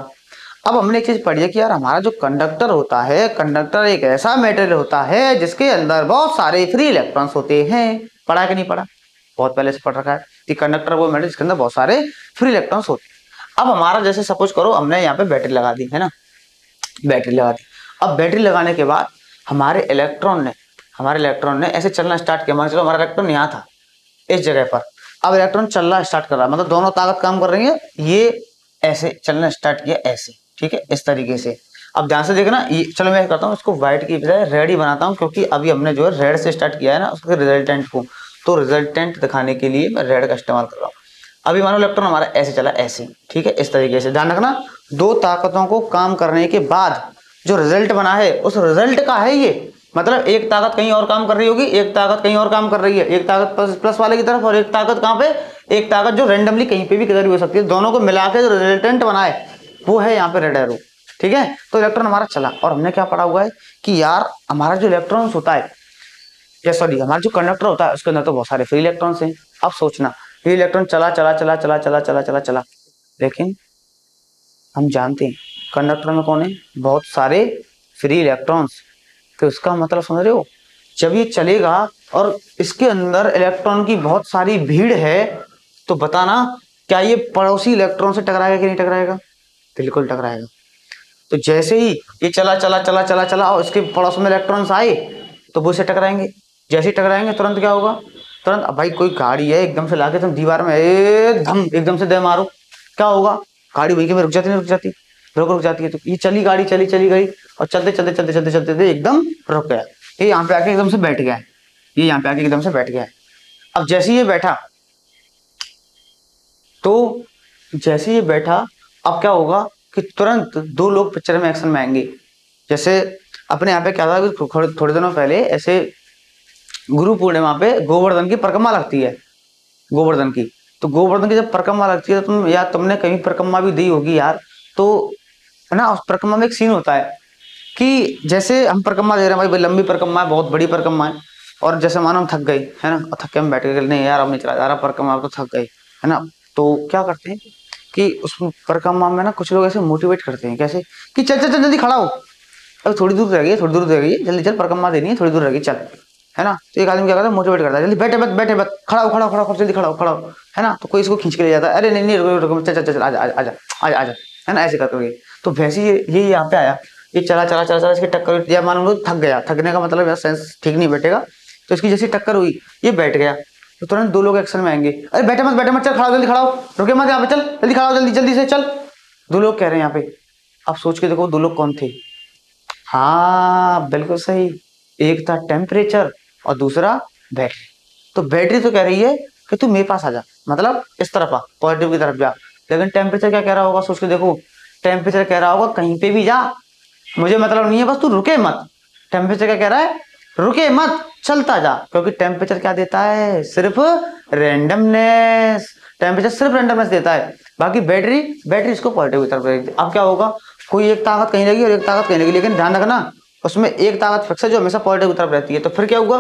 अब हमने एक चीज पढ़ी है कि यार हमारा जो कंडक्टर होता है, कंडक्टर एक ऐसा मेटेरियल होता है जिसके अंदर बहुत सारे फ्री इलेक्ट्रॉन्स होते हैं। पढ़ा है कि नहीं पढ़ा? बहुत पहले से पढ़ रखा है कि कंडक्टर वो मेटेरियल जिसके अंदर बहुत सारे फ्री इलेक्ट्रॉन्स होते हैं। अब हमारा जैसे सपोज करो हमने यहाँ पे बैटरी लगा दी है ना, बैटरी लगा दी। अब बैटरी लगाने के बाद हमारे इलेक्ट्रॉन ने ऐसे चलना स्टार्ट किया। मान चलो हमारा इलेक्ट्रॉन यहाँ था इस जगह पर, अब इलेक्ट्रॉन चलना स्टार्ट कर रहा है, मतलब दोनों ताकत काम कर रही है। ये ऐसे चलना स्टार्ट किया ऐसे, ठीक है, इस तरीके से। अब ध्यान से देखना, ये चलो मैं करता हूँ इसको व्हाइट की बजाय रेड ही बनाता हूँ, क्योंकि अभी हमने जो है रेड से स्टार्ट किया है ना उसके रिजल्टेंट को, तो रिजल्टेंट दिखाने के लिए मैं रेड का इस्तेमाल कर रहा हूँ। अभी मानो इलेक्ट्रॉन हमारा ऐसे चला ऐसे, ठीक है, इस तरीके से। ध्यान रखना, दो ताकतों को काम करने के बाद जो रिजल्ट बना है उस रिजल्ट का है ये, मतलब एक ताकत कहीं और काम कर रही होगी, एक ताकत कहीं और काम कर रही है, एक ताकत प्लस वाले की तरफ और एक ताकत कहाँ पे, एक ताकत जो रैंडमली कहीं पे भी किधर भी हो सकती है। दोनों को मिला के जो रिजल्टेंट बना है वो है यहाँ पे रेड एरो, ठीक है। तो इलेक्ट्रॉन हमारा चला, और हमने क्या पढ़ा हुआ है कि यार हमारा जो इलेक्ट्रॉन होता है, या सॉरी हमारा जो कंडक्टर होता है उसके अंदर तो बहुत सारे फ्री इलेक्ट्रॉन्स हैं। अब सोचना, ये इलेक्ट्रॉन चला चला चला चला चला चला चला चला, लेकिन हम जानते हैं कंडक्टर में कौन है, बहुत सारे फ्री इलेक्ट्रॉन्स। तो इसका मतलब समझ रहे हो, जब ये चलेगा और इसके अंदर इलेक्ट्रॉन की बहुत सारी भीड़ है, तो बताना क्या ये पड़ोसी इलेक्ट्रॉन से टकराएगा कि नहीं टकराएगा? बिल्कुल टकराएगा। तो जैसे ही ये चला चला चला चला चला और इसके पड़ोस में इलेक्ट्रॉन्स आए तो वो इससे टकराएंगे। जैसे ही टकराएंगे तुरंत क्या होगा, तुरंत अब भाई कोई गाड़ी है एकदम से लाके तुम दीवार में एकदम से दे मारो, क्या होगा? गाड़ी वहीं के में रुक जाती, नहीं रुक जाती, रुक जाती है। तो ये चली गाड़ी, चली गई और चलते चलते चलते चलते चलते चलते एकदम रुक गया। ये यहाँ पे आके एकदम से बैठ गया है, ये यहाँ पे आके एकदम से बैठ गया है। अब जैसे ये बैठा, तो जैसे ये बैठा अब क्या होगा कि तुरंत दो लोग पिक्चर में एक्शन में आएंगे। जैसे अपने यहाँ पे क्या था कि थोड़े दिनों पहले ऐसे गुरु पूर्णिमा पे गोवर्धन की परिक्रमा लगती है, गोवर्धन की। तो गोवर्धन की जब परिक्रमा लगती है तो तुम यार तुमने कहीं परिक्रमा भी दी होगी यार, तो है ना, उस परिक्रमा में एक सीन होता है कि जैसे हम परिक्रमा दे रहे हैं, भाई लंबी परिक्रमा है, बहुत बड़ी परिक्रमा है, और जैसे मानो हम थक गए है ना, थक के हम बैठ गए, नहीं यार अब नहीं चला जा रहा परिक्रमा, तो थक गए है ना। तो क्या करते हैं कि उस परिक्रमा में ना कुछ लोग ऐसे मोटिवेट करते हैं, कैसे कि चल चल चल जल्दी खड़ा हो, अब थोड़ी दूर रह गई, थोड़ी दूर रह गई, जल्दी चल परिक्रमा देनी है, थोड़ी दूर रह गई चल, है ना। तो एक आदमी क्या करता है, मोटिवेट करता है, जल्दी बैठे मत बैठे मत, खड़ा हो खड़ा खड़ा जल्दी खड़ा हो, है ना। तो कोई इसको खींच के ले जाता है, अरे नहीं नहीं रुको चल चल चल आजा आजा आजा आजा, है ना, ऐसे करके। तो वैसे ये यहाँ पे आया, ये चला चला चला चला इसकी टक्कर, या मान लो थक गया, थकने का मतलब यार सेंस ठीक नहीं बैठेगा, तो इसकी जैसी टक्कर हुई ये बैठ गया, तो तुरंत दो लोग एक्शन में आएंगे, अरे बैठे मत चल खड़ा हो, जल्दी खड़ा हो, रुके मत यहाँ पे, चल जल्दी खड़ा हो, जल्दी जल्दी से चल। दो लोग कह रहे हैं यहाँ पे। अब सोच के देखो दो लोग कौन थे? हाँ बिल्कुल सही, एक था टेम्परेचर और दूसरा बैटरी। तो बैटरी तो कह रही है कि तू मेरे पास आ जा, मतलब इस तरफ आ, पॉजिटिव की तरफ जा। लेकिन टेम्परेचर क्या कह रहा होगा, सोच के देखो, टेम्परेचर कह रहा होगा कहीं पे भी जा, मुझे मतलब नहीं है, बस तू रुके मत। टेम्परेचर क्या कह रहा है, रुके मत, चलता जा, क्योंकि टेम्परेचर क्या देता है, सिर्फ रेंडमनेस। टेम्परेचर सिर्फ रेंडमनेस देता है, बाकी बैटरी इसको पॉजिटिव की तरफ रखती है। अब क्या होगा, कोई एक ताकत कहीं लगी और एक ताकत कहीं लगी, लेकिन ध्यान रखना उसमें एक ताकत फिक्स है जो हमेशा पॉजिटिव की तरफ रहती है। तो फिर क्या हुआ,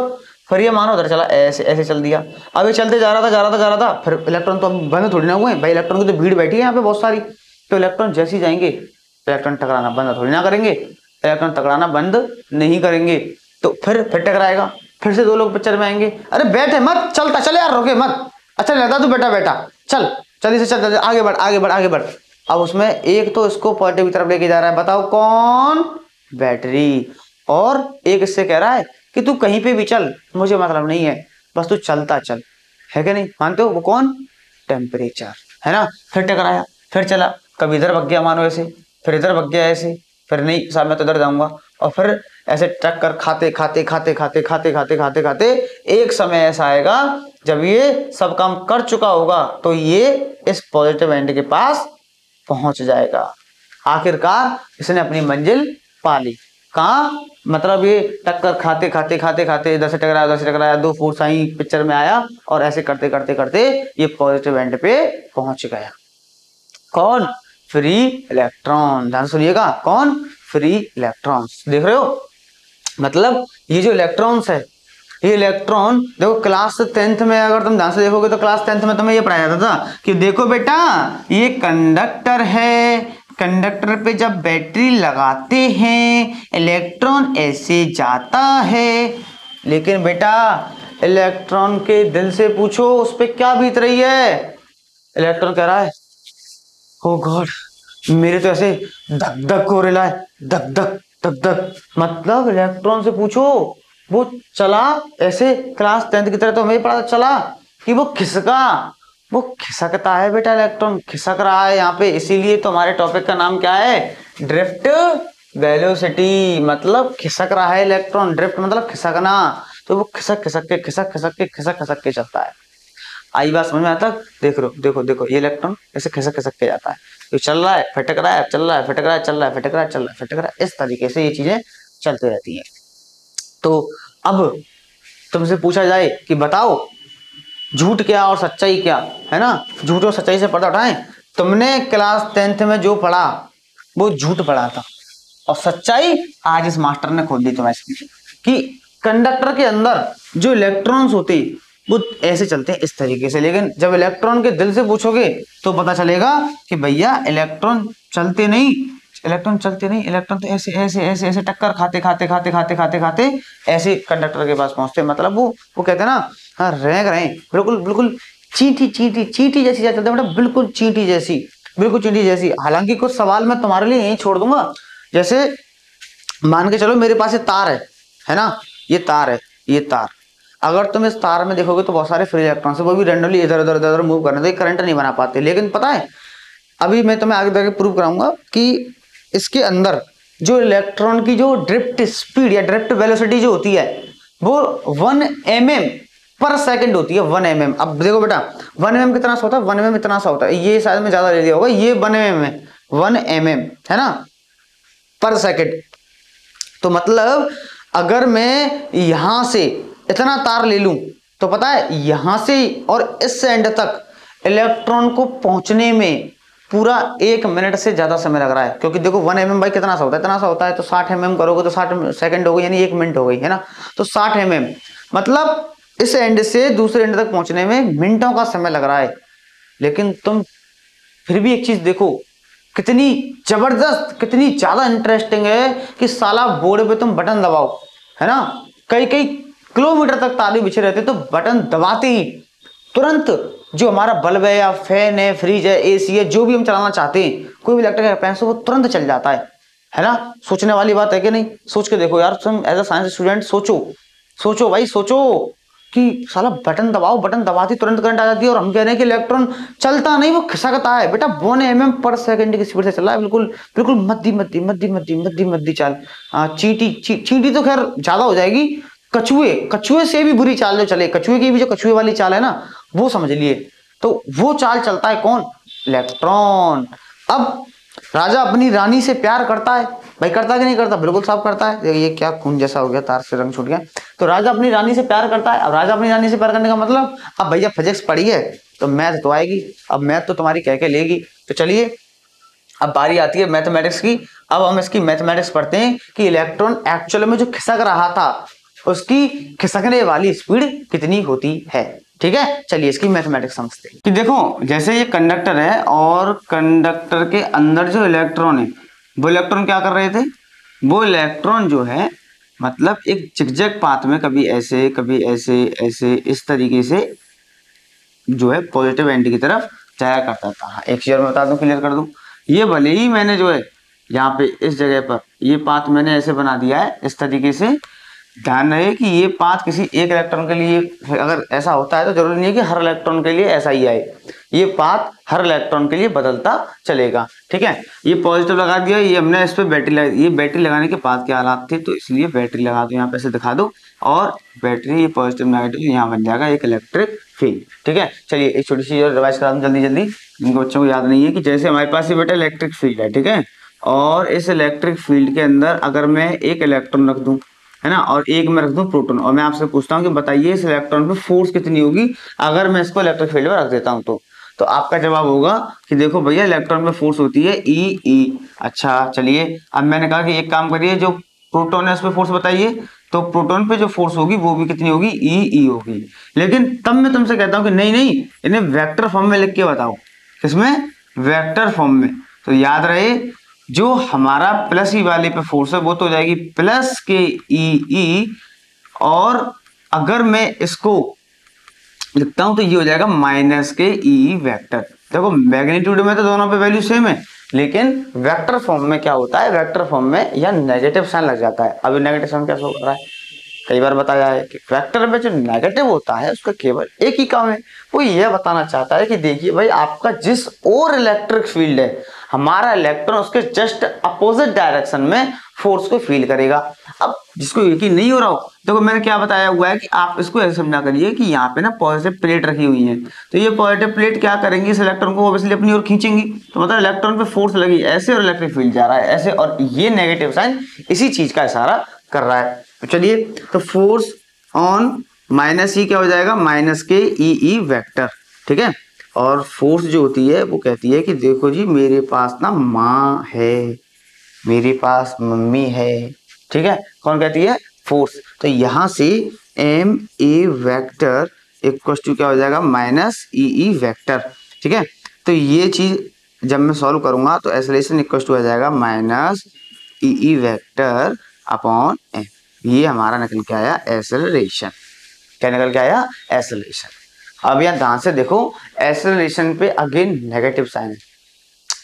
फिर ये मानो उधर चला, ऐसे ऐसे चल दिया। अब ये चलते जा रहा था, फिर इलेक्ट्रॉन तो बंद थोड़ी ना हुए भाई, इलेक्ट्रॉन की तो भीड़ बैठी है यहाँ पे बहुत सारी। तो इलेक्ट्रॉन जैसे ही जाएंगे इलेक्ट्रॉन टकराना बंद थोड़ी ना करेंगे, इलेक्ट्रॉन टकराना बंद नहीं करेंगे, तो फिर टकराएगा। फिर से दो लोग पिक्चर में आएंगे, अरे बैठे मत, चलता चल यार, रोके मत, अच्छा रहता तू बेटा चल जल्दी से चल, आगे बढ़। अब उसमें एक तो इसको पॉजिटिव की तरफ लेके जा रहा है, बताओ कौन, बैटरी। और एक इससे कह रहा है कि तू कहीं पे भी चल, मुझे मतलब नहीं है, बस तू चलता चल, है कि नहीं, मानते हो? वो कौन, टेम्परेचर, है ना। फिर टकराया, फिर चला, कभी इधर भग गया मानो ऐसे, फिर इधर भग गया ऐसे, फिर नहीं साहब मैं तो इधर जाऊंगा, और फिर ऐसे टक्कर खाते एक समय ऐसा आएगा जब ये सब काम कर चुका होगा, तो ये इस पॉजिटिव एंड के पास पहुंच जाएगा। आखिरकार इसने अपनी मंजिल पा ली। कहाँ, मतलब ये टक्कर खाते इधर से टकराया 2 फुट साई पिक्चर में आया, और ऐसे करते ये पॉजिटिव एंड पे पहुंच गया। कौन, फ्री इलेक्ट्रॉन। ध्यान सुनिएगा, कौन, फ्री इलेक्ट्रॉन्स। देख रहे हो, मतलब ये जो इलेक्ट्रॉन्स है ये इलेक्ट्रॉन देखो क्लास 10th में अगर तुम ध्यान से देखोगे तो क्लास 10th में तुम्हें ये पढ़ाया जाता था कि देखो बेटा ये कंडक्टर है, कंडक्टर पे जब बैटरी लगाते हैं इलेक्ट्रॉन ऐसे जाता है, लेकिन बेटा इलेक्ट्रॉन के दिल से पूछो उस पे क्या बीत रही है। इलेक्ट्रॉन कह रहा है ओ गॉड मेरे तो ऐसे धक धक हो रहा है, धक धक धक धक। मतलब इलेक्ट्रॉन से पूछो वो चला ऐसे क्लास 10th की तरह तो हमें पता चला कि वो खिसकता है बेटा, इलेक्ट्रॉन खिसक रहा है यहाँ पे। इसीलिए तो हमारे टॉपिक का नाम क्या है, ड्रिफ्ट वेलोसिटी। मतलब खिसक रहा है इलेक्ट्रॉन, ड्रिफ्ट मतलब खिसकना, तो वो खिसक खिसक के चलता है। आई बात समझ में आता? देख लो देखो देखो ये इलेक्ट्रॉन ऐसे खिसक के जाता है, तो चल रहा है फटक रहा है, चल रहा है फटक रहा है, चल रहा है फटक रहा है, चल रहा है फटक रहा है, इस तरीके से ये चीजें चलती रहती हैं। तो अब तुमसे पूछा जाए कि बताओ झूठ क्या और सच्चाई क्या है ना, झूठ और सच्चाई से पर्दा उठाएं। तुमने क्लास 10th में जो पढ़ा वो झूठ पढ़ा था, और सच्चाई आज इस मास्टर ने खोल दी तुम्हारे कि कंडक्टर के अंदर जो इलेक्ट्रॉन्स होते वो ऐसे चलते हैं इस तरीके से। लेकिन जब इलेक्ट्रॉन के दिल से पूछोगे तो पता चलेगा कि भैया इलेक्ट्रॉन चलते नहीं, इलेक्ट्रॉन तो ऐसे ऐसे ऐसे ऐसे टक्कर खाते ऐसे कंडक्टर के पास पहुंचते। मतलब वो कहते हैं ना, हाँ रह रहे बिल्कुल बिल्कुल चींटी जैसी चलते हैं बेटा, बिल्कुल चींटी जैसी। हालांकि कुछ सवाल मैं तुम्हारे लिए यही छोड़ दूंगा। जैसे मान के चलो मेरे पास ये तार है ना, ये तार अगर तुम इस तार में देखोगे तो बहुत सारे फ्री इलेक्ट्रॉन्स है, वो भी रैंडमली इधर उधर मूव करने तो करंट नहीं बना पाते। लेकिन पता है अभी मैं तुम्हें आगे जाके प्रूव कराऊंगा कि इसके अंदर जो इलेक्ट्रॉन की जो ड्रिफ्ट स्पीड या ड्रिफ्ट वेलोसिटी जो होती है वो 1 mm पर सेकंड होती है, 1 mm। अब देखो बेटा 1 mm कितना सा होता है, 1 mm इतना सा होता है, ये शायद में ज्यादा ले लिया होगा, ये 1 mm है, 1 mm है ना पर सेकंड। तो मतलब अगर मैं यहां से इतना तार ले लूं तो पता है यहां से और इस एंड तक इलेक्ट्रॉन को पहुंचने में पूरा 1 मिनट से ज्यादा समय लग रहा है। क्योंकि देखो 1 mm भाई कितना सा होता है, इतना सा होता है, तो 60 mm करोगे तो 60 सेकंड हो गई, यानी 1 मिनट हो गई है ना। तो 60 mm मतलब इस एंड से दूसरे एंड तक पहुंचने में मिनटों का समय लग रहा है। लेकिन तुम फिर भी एक चीज देखो कितनी जबरदस्त, कितनी ज्यादा इंटरेस्टिंग है कि साला बोर्ड पे तुम बटन दबाओ है ना, कई किलोमीटर तक तारे बिछे रहते, तो बटन दबाते ही तुरंत जो हमारा बल्ब है या फैन है, फ्रिज है, एसी है, जो भी हम चलाना चाहते हैं, कोई भी इलेक्ट्रिक अप्लायंस वो तुरंत चल जाता है ना। सोचने वाली बात है कि नहीं? सोच के देखो यार, तुम एज अ साइंस स्टूडेंट सोचो भाई, सोचो कि साला बटन दबाओ, बटन दबाती तुरंत करंट आ जाती है, और हम कह रहे हैं कि इलेक्ट्रॉन चलता नहीं, वो खिसकता है बेटा। 1 mm पर सेकंड की स्पीड से चल रहा है, बिल्कुल मद्दी चाल। चींटी तो खैर ज्यादा हो जाएगी, कछुए से भी बुरी चाल जो चले, कछुए की भी जो कछुए वाली चाल है ना वो समझ लिए, तो वो चाल चलता है कौन? इलेक्ट्रॉन। अब राजा अपनी रानी से प्यार करता है भाई, करता है कि नहीं करता? बिल्कुल साफ करता है। ये क्या खून जैसा हो गया, तार से रंग छूट गया। तो राजा अपनी रानी से प्यार करता है। अब राजा अपनी रानी से प्यार करने का मतलब, अब भैया फिजिक्स पढ़ी है तो मैथ तो आएगी, अब मैथ तो तुम्हारी कह के लेगी। तो चलिए अब बारी आती है मैथमेटिक्स की। अब हम इसकी मैथमेटिक्स पढ़ते हैं कि इलेक्ट्रॉन एक्चुअल में जो खिसक रहा था उसकी खिसकने वाली स्पीड कितनी होती है। ठीक है, चलिए इसकी मैथमेटिक्स समझते हैं। कि देखो जैसे ये कंडक्टर है और कंडक्टर के अंदर जो इलेक्ट्रॉन है, वो इलेक्ट्रॉन क्या कर रहे थे? वो इलेक्ट्रॉन जो है मतलब एक जिगजैग पाथ में कभी ऐसे कभी ऐसे ऐसे इस तरीके से जो है पॉजिटिव एंड की तरफ जाया करता था। एक चीज मैं बता दूं, क्लियर कर दूं, ये भले ही मैंने जो है यहाँ पे इस जगह पर ये पाथ मैंने ऐसे बना दिया है इस तरीके से, ध्यान रहे कि ये पाथ किसी एक इलेक्ट्रॉन के लिए अगर ऐसा होता है तो जरूरी नहीं है कि हर इलेक्ट्रॉन के लिए ऐसा ही आए, ये पाथ हर इलेक्ट्रॉन के लिए बदलता चलेगा। ठीक है, ये पॉजिटिव लगा दिया, ये हमने इस पे बैटरी लगा, ये बैटरी लगाने के बाद क्या हालात थे तो इसलिए बैटरी लगा दो, यहाँ पे ऐसे दिखा दो, और बैटरी ये पॉजिटिव नेगेटिव यहाँ बन जाएगा एक इलेक्ट्रिक फील्ड। ठीक है, चलिए एक छोटी सी रिवाइज करा दूं जल्दी, जिनको बच्चों को याद नहीं है, कि जैसे हमारे पास ये बेटा इलेक्ट्रिक फील्ड है, ठीक है, और इस इलेक्ट्रिक फील्ड के अंदर अगर मैं एक इलेक्ट्रॉन रख दूं है ना, और एक में रख दूं प्रोटॉन, और मैं आपसे पूछता हूं कि बताइए इस इलेक्ट्रॉन पे फोर्स कितनी होगी अगर मैं इसको इलेक्ट्रिक फील्ड में रख देता हूं तो आपका जवाब होगा कि देखो भैया इलेक्ट्रॉन में फोर्स होती है ई। अच्छा चलिए अब मैंने कहा कि एक काम करिए, जो प्रोटॉन है उस पर फोर्स बताइए, तो प्रोटॉन पे जो फोर्स होगी वो भी कितनी होगी, ई होगी। लेकिन तब मैं तुमसे कहता हूं कि नहीं इन्हें वेक्टर फॉर्म में लिख के बताओ। किसमें, वेक्टर फॉर्म में। तो याद रहे जो हमारा प्लस ई वाले पे फोर्स है वो तो हो जाएगी प्लस के ई, और अगर मैं इसको लिखता हूं तो ये हो जाएगा माइनस के ई वेक्टर। देखो मैग्नीट्यूड में तो दोनों पे वैल्यू सेम है, लेकिन वेक्टर फॉर्म में क्या होता है, वेक्टर फॉर्म में यह नेगेटिव साइन लग जाता है। अभी नेगेटिव साइन क्या शो कर रहा है, कई बार बताया है कि वेक्टर में जो नेगेटिव होता है उसका केवल एक ही काम है, वो यह बताना चाहता है कि देखिए भाई आपका जिस और इलेक्ट्रिक फील्ड है, हमारा इलेक्ट्रॉन उसके जस्ट अपोजिट डायरेक्शन में फोर्स को फील करेगा। अब जिसको यकीन नहीं हो रहा हो, देखो मैंने क्या बताया हुआ है कि आप इसको ऐसे समझा करिए कि यहाँ पे ना पॉजिटिव प्लेट रखी हुई है, तो ये पॉजिटिव प्लेट क्या करेंगी, इस इलेक्ट्रॉन को ऑब्वियसली अपनी ओर खींचेंगी, तो मतलब इलेक्ट्रॉन पे फोर्स लगी ऐसे और इलेक्ट्रिक फील्ड जा रहा है ऐसे, और ये नेगेटिव साइन इसी चीज का इशारा कर रहा है। तो चलिए, तो फोर्स ऑन माइनस ई क्या हो जाएगा, माइनस के ई वेक्टर, ठीक है। और फोर्स जो होती है वो कहती है कि देखो जी मेरे पास ना माँ है, मेरे पास मम्मी है, ठीक है। कौन कहती है, फोर्स। तो यहां से m a vector equal to क्या हो जाएगा, माइनस ई वेक्टर, ठीक है। तो ये चीज जब मैं सॉल्व करूंगा तो एक्सेलरेशन इक्वल टू आ जाएगा minus e vector upon m. ये हमारा निकल के आया एक्सेलरेशन। क्या निकल के आया, एक्सेलरेशन। अब यहाँ ध्यान से देखो, एक्सेलरेशन पे अगेन नेगेटिव साइन है।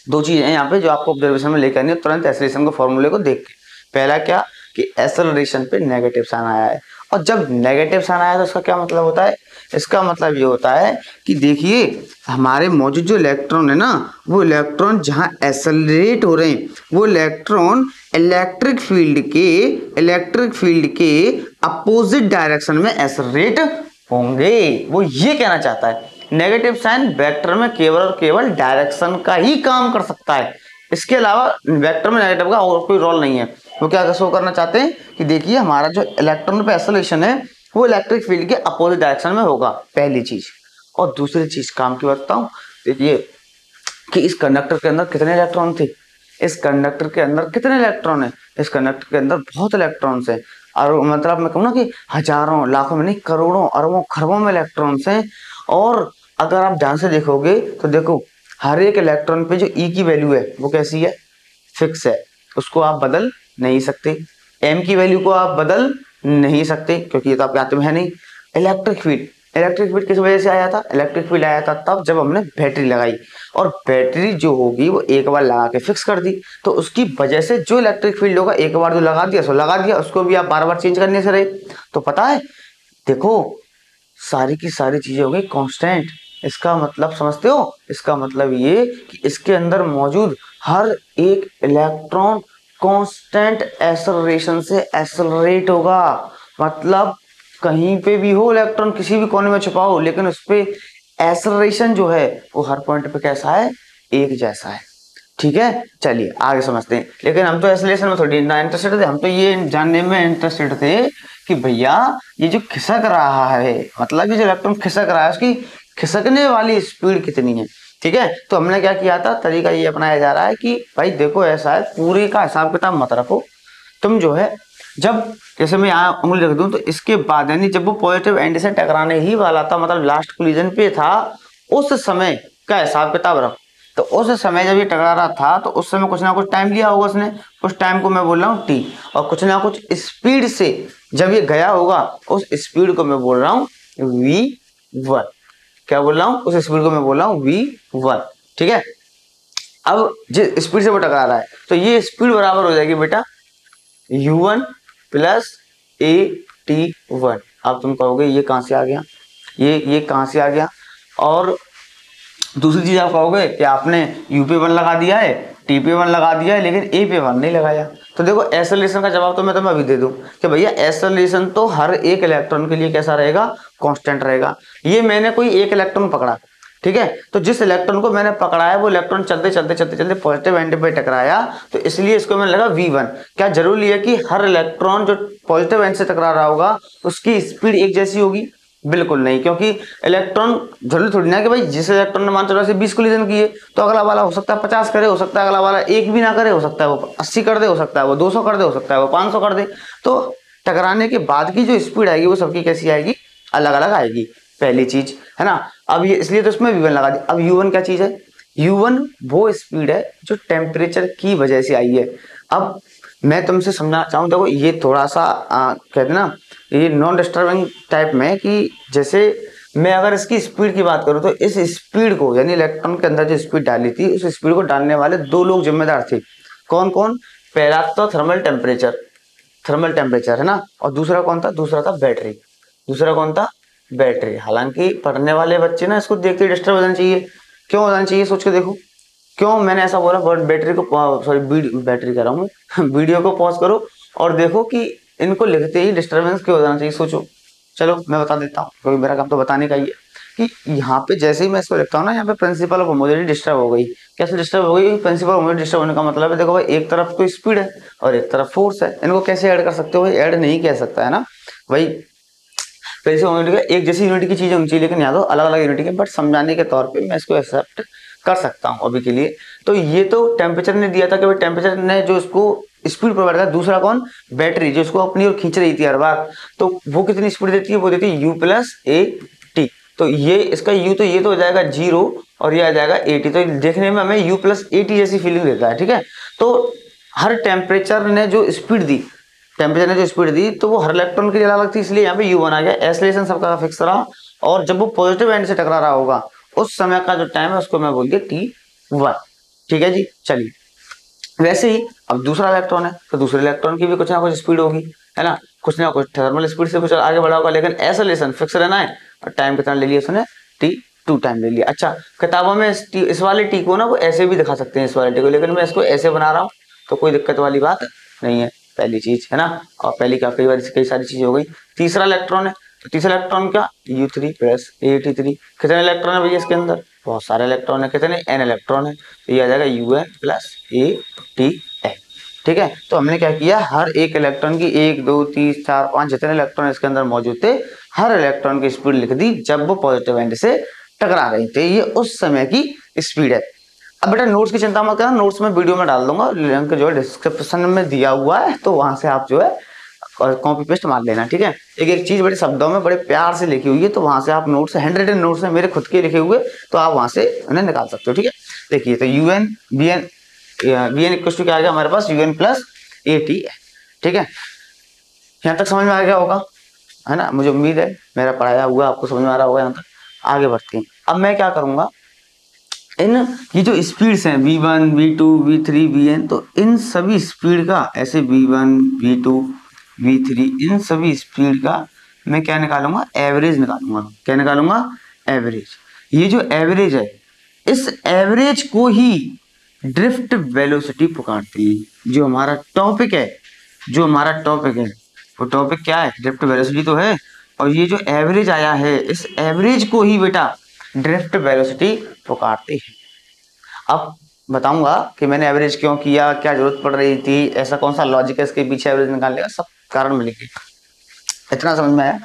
दो चीजें हैं यहाँ पे जो आपको ऑब्जर्वेशन में लेकर आनी है तुरंत एक्सेलरेशन के फॉर्मूले को देख के। पहला क्या कि एक्सेलरेशन पे नेगेटिव साइन आया है, और जब नेगेटिव साइन आया तो इसका क्या मतलब होता है, इसका मतलब ये होता है कि देखिए हमारे मौजूद जो इलेक्ट्रॉन है ना, वो इलेक्ट्रॉन जहाँ एक्सेलरेट हो रहे हैं वो इलेक्ट्रॉन इलेक्ट्रिक फील्ड के अपोजिट डायरेक्शन में एक्सेलरेट होंगे। वो ये कहना चाहता है। नेगेटिव साइन वेक्टर में केवल और केवल डायरेक्शन का ही काम कर सकता है, इसके अलावा वेक्टर में नेगेटिव का और कोई रोल नहीं है। वो क्या शो करना चाहते हैं कि देखिए हमारा जो इलेक्ट्रॉन पे एक्सेलरेशन है वो इलेक्ट्रिक फील्ड के अपोजिट डायरेक्शन में होगा, पहली चीज। और दूसरी चीज काम की बताता हूँ, देखिए कि इस कंडक्टर के अंदर कितने इलेक्ट्रॉन थे, इस कंडक्टर के अंदर कितने इलेक्ट्रॉन है, इस कंडक्टर के अंदर बहुत इलेक्ट्रॉन्स हैं, और मतलब मैं कहूँ ना कि हजारों लाखों में नहीं करोड़ों अरबों खरबों में इलेक्ट्रॉन्स हैं। और अगर आप ध्यान से देखोगे तो देखो हर एक इलेक्ट्रॉन पे जो ई की वैल्यू है वो कैसी है, फिक्स है, उसको आप बदल नहीं सकते। एम की वैल्यू को आप बदल नहीं सकते क्योंकि ये तो आपके हाथ में है नहीं। इलेक्ट्रिक फील्ड किस वजह से आया था, इलेक्ट्रिक फील्ड आया था तब जब हमने बैटरी लगाई, और बैटरी जो होगी वो एक बार लगा के फिक्स कर दी, तो उसकी वजह से जो इलेक्ट्रिक फील्ड होगा एक बार जो लगा दिया सो लगा दिया, उसको भी आप बार बार चेंज करने से रहे। तो पता है देखो सारी की सारी चीजें हो गई कांस्टेंट। इसका मतलब समझते हो, इसका मतलब ये कि इसके अंदर मौजूद हर एक इलेक्ट्रॉन कांस्टेंट एक्सेलरेशन से एक्सेलरेट होगा। मतलब कहीं पे भी हो इलेक्ट्रॉन, किसी भी कोने में छुपा हो, लेकिन उस पे एक्सेलरेशन जो है वो हर पॉइंट पे कैसा है, एक जैसा है, ठीक है। चलिए आगे समझते हैं। लेकिन हम तो एक्सेलरेशन में थोड़ी ना इंटरेस्टेड थे, हम तो ये जानने में इंटरेस्टेड थे कि भैया ये जो खिसक रहा है, मतलब ये जो इलेक्ट्रॉन खिसक रहा है उसकी खिसकने वाली स्पीड कितनी है, ठीक है। तो हमने क्या किया था, तरीका ये अपनाया जा रहा है कि भाई देखो ऐसा है, पूरे का हिसाब किताब मत रखो तुम, जो है जब जैसे मैं यहाँ उंगली रख दूं तो इसके बाद यानी जब वो पॉजिटिव एंड से टकराने ही वाला था, मतलब लास्ट कोलिजन पे था, उस समय का हिसाब किताब रखो। तो उस समय जब ये टकरा रहा था तो उस समय कुछ ना कुछ टाइम लिया होगा उसने, उस टाइम को मैं बोल रहा हूँ टी, और कुछ ना कुछ स्पीड से जब ये गया होगा उस स्पीड को मैं बोल रहा हूँ v1। क्या बोल रहा हूँ, उस स्पीड को मैं बोल रहा हूँ v1, ठीक है। अब जिस स्पीड से वो टकरा रहा है तो ये स्पीड बराबर हो जाएगी बेटा u1 प्लस at1। अब तुम कहोगे ये कहां से आ गया, ये कहां से आ गया। और दूसरी चीज आप कहोगे कि आपने यू पे 1 लगा दिया है, टी पे 1 लगा दिया है, लेकिन ए पे 1 नहीं लगाया। तो देखो एक्सेलरेशन का जवाब तो मैं तुम्हें अभी दे दूं कि भैया एक्सेलरेशन तो हर एक इलेक्ट्रॉन के लिए कैसा रहेगा, कांस्टेंट रहेगा। ये मैंने कोई एक इलेक्ट्रॉन पकड़ा, ठीक है, तो जिस इलेक्ट्रॉन को मैंने पकड़ा है वो इलेक्ट्रॉन चलते पॉजिटिव एंड पे टकराया, तो इसलिए इसको मैंने लगा v1। क्या जरूरी है कि हर इलेक्ट्रॉन जो पॉजिटिव एंड से टकरा रहा होगा उसकी स्पीड एक जैसी होगी, बिल्कुल नहीं, क्योंकि इलेक्ट्रॉन जरूरी थोड़ी ना कि भाई जिस इलेक्ट्रॉन ने मान चलो से 20 कोलिजन किए तो अगला वाला हो सकता है 50 करे, हो सकता है अगला वाला एक भी ना करे, हो सकता है वो 80 कर दे, हो सकता है वो 200 कर दे, हो सकता है वो 500 कर दे। तो टकराने के बाद की जो स्पीड आएगी वो सबकी कैसी आएगी, अलग अलग आएगी, पहली चीज है ना। अब ये इसलिए तो इसमें v1 लगा दिया। अब u1 क्या चीज है, u1 वो स्पीड है जो टेम्परेचर की वजह से आई है। अब मैं तुमसे समझना चाहूँ, देखो ये थोड़ा सा कहते ना ये नॉन डिस्टर्बिंग टाइप में, कि जैसे मैं अगर इसकी स्पीड की बात करूँ तो इस स्पीड को यानी इलेक्ट्रॉन के अंदर जो स्पीड डाली थी उस स्पीड को डालने वाले दो लोग जिम्मेदार थे। कौन कौन, पहला तो थर्मल टेम्परेचर है ना, और दूसरा कौन था, दूसरा था बैटरी। दूसरा कौन था, बैटरी। हालांकि पढ़ने वाले बच्चे ना इसको देखते डिस्टर्ब हो जाना चाहिए, क्यों हो जाना चाहिए सोच के देखो, क्यों मैंने ऐसा बोला। बैटरी को सॉरी बैटरी कह रहा हूँ वीडियो को पॉज करो और देखो कि इनको लिखते ही डिस्टर्बेंस क्यों हो जाना चाहिए, सोचो। चलो मैं बता देता हूँ, क्योंकि मेरा काम तो बताने का ही है। कि यहाँ पे जैसे ही मैं इसको लिखता हूँ ना, यहाँ पे प्रिंसिपल ऑफ होमोजेनिटी डिस्टर्ब हो गई। कैसे डिस्टर्ब हो गई, प्रिंसिपल ऑफ होमोजेनिटी डिस्टर्ब होने का मतलब है, देखो भाई एक तरफ तो स्पीड है और एक तरफ फोर्स है, इनको कैसे ऐड कर सकते हो भाई, ऐड नहीं कह सकता है ना भाई। प्रिंसिपल ऑफ होमोजेनिटी का एक जैसी यूनिट की चीजें होनी चाहिए, लेकिन यहाँ तो अलग अलग यूनिट के, बट समझाने के तौर पर मैं इसको एक्सेप्ट कर सकता हूँ अभी के लिए। तो ये तो टेम्परेचर ने दिया था कि भाई टेम्परेचर ने जो इसको स्पीड प्रोवाइड कर, दूसरा कौन, बैटरी, जो इसको अपनी ओर खींच रही थी हर बार, तो वो कितनी स्पीड देती है, वो देती है u प्लस ए टी। तो ये इसका u तो ये तो हो जाएगा 0 और ये आ जाएगा 80, तो देखने में हमें u प्लस ए टी जैसी फीलिंग देता है, ठीक है। तो हर टेम्परेचर ने जो स्पीड दी, तो वो हर इलेक्ट्रॉन के लिए अलग थी, इसलिए यहाँ पे u1 आ गया। एक्सेलरेशन सबका फिक्स रहा, और जब वो पॉजिटिव एंड से टकरा रहा होगा उस समय का जो टाइम है उसको मैं बोल दिया t1, ठीक है जी। चलिए वैसे ही अब दूसरा इलेक्ट्रॉन है, तो दूसरे इलेक्ट्रॉन की भी कुछ ना कुछ स्पीड होगी, है ना, कुछ ना कुछ थर्मल स्पीड से कुछ आगे बढ़ा होगा, लेकिन एक्सेलरेशन फिक्स रहना है। और टाइम कितना ले लिया उसने, t2 टाइम ले लिया। अच्छा, किताबों में इस वाले t को ना वो ऐसे भी दिखा सकते हैं, इस वाले t को, लेकिन मैं इसको ऐसे बना रहा हूँ तो कोई दिक्कत वाली बात नहीं है, पहली चीज है ना। और पहली क्या कई सारी चीजें हो गई। तीसरा इलेक्ट्रॉन है, तो तीसरा इलेक्ट्रॉन क्या, u3 प्लस AT3। कितने इलेक्ट्रॉन है भैया इसके अंदर, बहुत सारे इलेक्ट्रॉन है, कितने n इलेक्ट्रॉन है, तो ये आ जाएगा UN प्लस ATN, ठीक है। तो हमने क्या किया, हर एक इलेक्ट्रॉन की 1 2 3 4 5 जितने इलेक्ट्रॉन इसके अंदर मौजूद थे, हर इलेक्ट्रॉन की स्पीड लिख दी जब वो पॉजिटिव एंड से टकरा रहे थे, ये उस समय की स्पीड है। अब बेटा नोट्स की चिंता मत करना, नोट्स में वीडियो में डाल दूंगा, लिंक जो है डिस्क्रिप्शन में दिया हुआ है, तो वहां से आप जो है कॉपी पेस्ट मार लेना, ठीक है। एक चीज बड़े शब्दों में बड़े प्यार से लिखी हुई है, तो वहां से आप नोट्स, हैंड रिटन नोट्स है मेरे खुद के लिखे हुए, तो आप वहां से उन्हें निकाल सकते हो, ठीक है। देखिए तो UN BN इक्वल टू क्या आ गया हमारे पास, UN प्लस AT है, ठीक है। यहाँ तक समझ में आ गया होगा, है ना, मुझे उम्मीद है मेरा पढ़ाया हुआ आपको समझ में आ रहा होगा। यहाँ तक आगे बढ़ते हैं। अब मैं क्या करूंगा, इन ये जो स्पीड्स हैं v1 v2 v3 vn, तो इन सभी स्पीड का ऐसे v1 v2 v3 इन सभी स्पीड का मैं क्या निकालूंगा, एवरेज निकालूंगा। क्या निकालूंगा, एवरेज। ये जो एवरेज है, इस एवरेज को ही ड्रिफ्ट वेलोसिटी पुकारते हैं। जो हमारा टॉपिक है, वो टॉपिक क्या है, ड्रिफ्ट वेलोसिटी तो है, और ये जो एवरेज आया है, इस एवरेज को ही बेटा ड्रिफ्ट वेलोसिटी पुकारते हैं। अब बताऊंगा कि मैंने एवरेज क्यों किया, क्या जरूरत पड़ रही थी, ऐसा कौन सा लॉजिक है इसके पीछे एवरेज निकालने का, सब कारण मिलेंगे। इतना समझ में आया,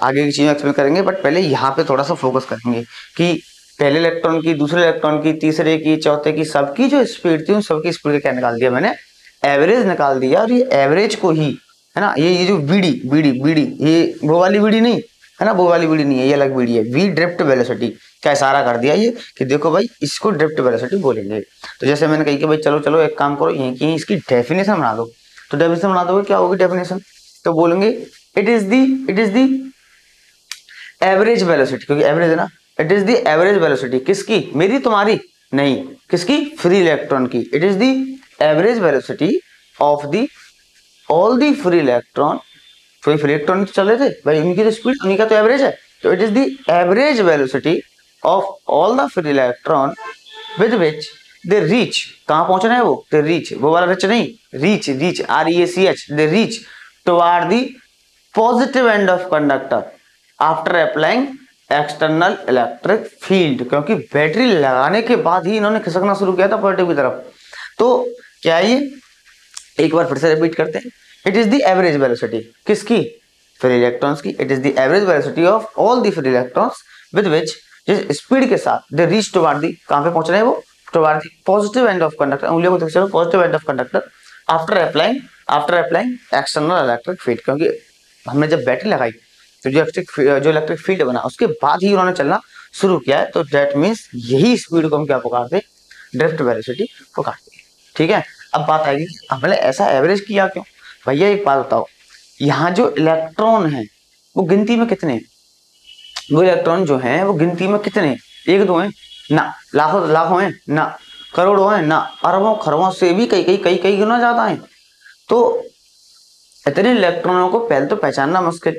आगे की चीजें एक्सप्लेन करेंगे, बट पहले यहाँ पे थोड़ा सा फोकस करेंगे कि पहले इलेक्ट्रॉन की, दूसरे इलेक्ट्रॉन की, तीसरे की, चौथे की, सबकी जो स्पीड थी उन सबकी स्पीड का क्या निकाल दिया मैंने, एवरेज निकाल दिया। और ये एवरेज को ही, है ना, ये जो बीडी ये वो वाली बीडी नहीं है ना, वो वाली बीडी नहीं है, ये अलग बीडी है, वी ड्रिफ्ट वेलोसिटी का इशारा कर दिया ये कि देखो भाई इसको ड्रिफ्ट वेलोसिटी बोलेंगे। तो जैसे मैंने कही कि भाई चलो एक काम करो, यहीं की इसकी डेफिनेशन बना दो। तो डेफिनेशन बना दोगे, क्या होगी डेफिनेशन, तो बोलेंगे it is the average velocity, क्योंकि एवरेज है ना, it is the average velocity, किसकी, मेरी तुम्हारी नहीं, किसकी, फ्री इलेक्ट्रॉन की। It is the average velocity of the all the free electron. Free electron तो चल रहे थे भाई, उनकी तो स्पीड, उनका तो एवरेज है, तो it is the average velocity of all the free electron with which they reach, कहां पहुंचना है वो, दे रीच, वो वाला रिच नहीं, reach REACH, they reach toward the positive end of conductor after applying external electric field. क्योंकि battery लगाने के बाद ही इन्होंने खिसकना शुरू किया था पॉजिटिव की तरफ। तो क्या ये, एक बार फिर से रिपीट करते हैं, it is the average velocity, किसकी, फ्री इलेक्ट्रॉन्स की। It is the average velocity of all the free electrons with which, जिस स्पीड के साथ दे रीच टुवर्ड दी, कहां पे पहुंच रहे हैं वो, toward the positive end of conductor, उंगलियों को देख चलो, positive end of conductor after applying external electric field. क्योंकि हमने जब बैटरी लगाई तो जो इलेक्ट्रिक फील्ड बना उसके बाद ही उन्होंने चलना शुरू किया है। तो दैट मीन्स यही स्पीड को हम क्या पुकारते हैं, ड्रिफ्ट वेलोसिटी पुकारते हैं। ठीक है, अब बात आएगी हमने ऐसा एवरेज किया क्यों। भैया एक बात बताओ, यहाँ जो इलेक्ट्रॉन है वो गिनती में कितने हैं, वो इलेक्ट्रॉन जो हैं वो गिनती में कितने हैं, एक दो हैं ना, लाखों लाखों हैं ना, करोड़ों हैं ना, अरबों खरबों से भी कई कई कई कई गुना ज्यादा है। तो इतने इलेक्ट्रॉनों को पहले तो पहचानना मुश्किल,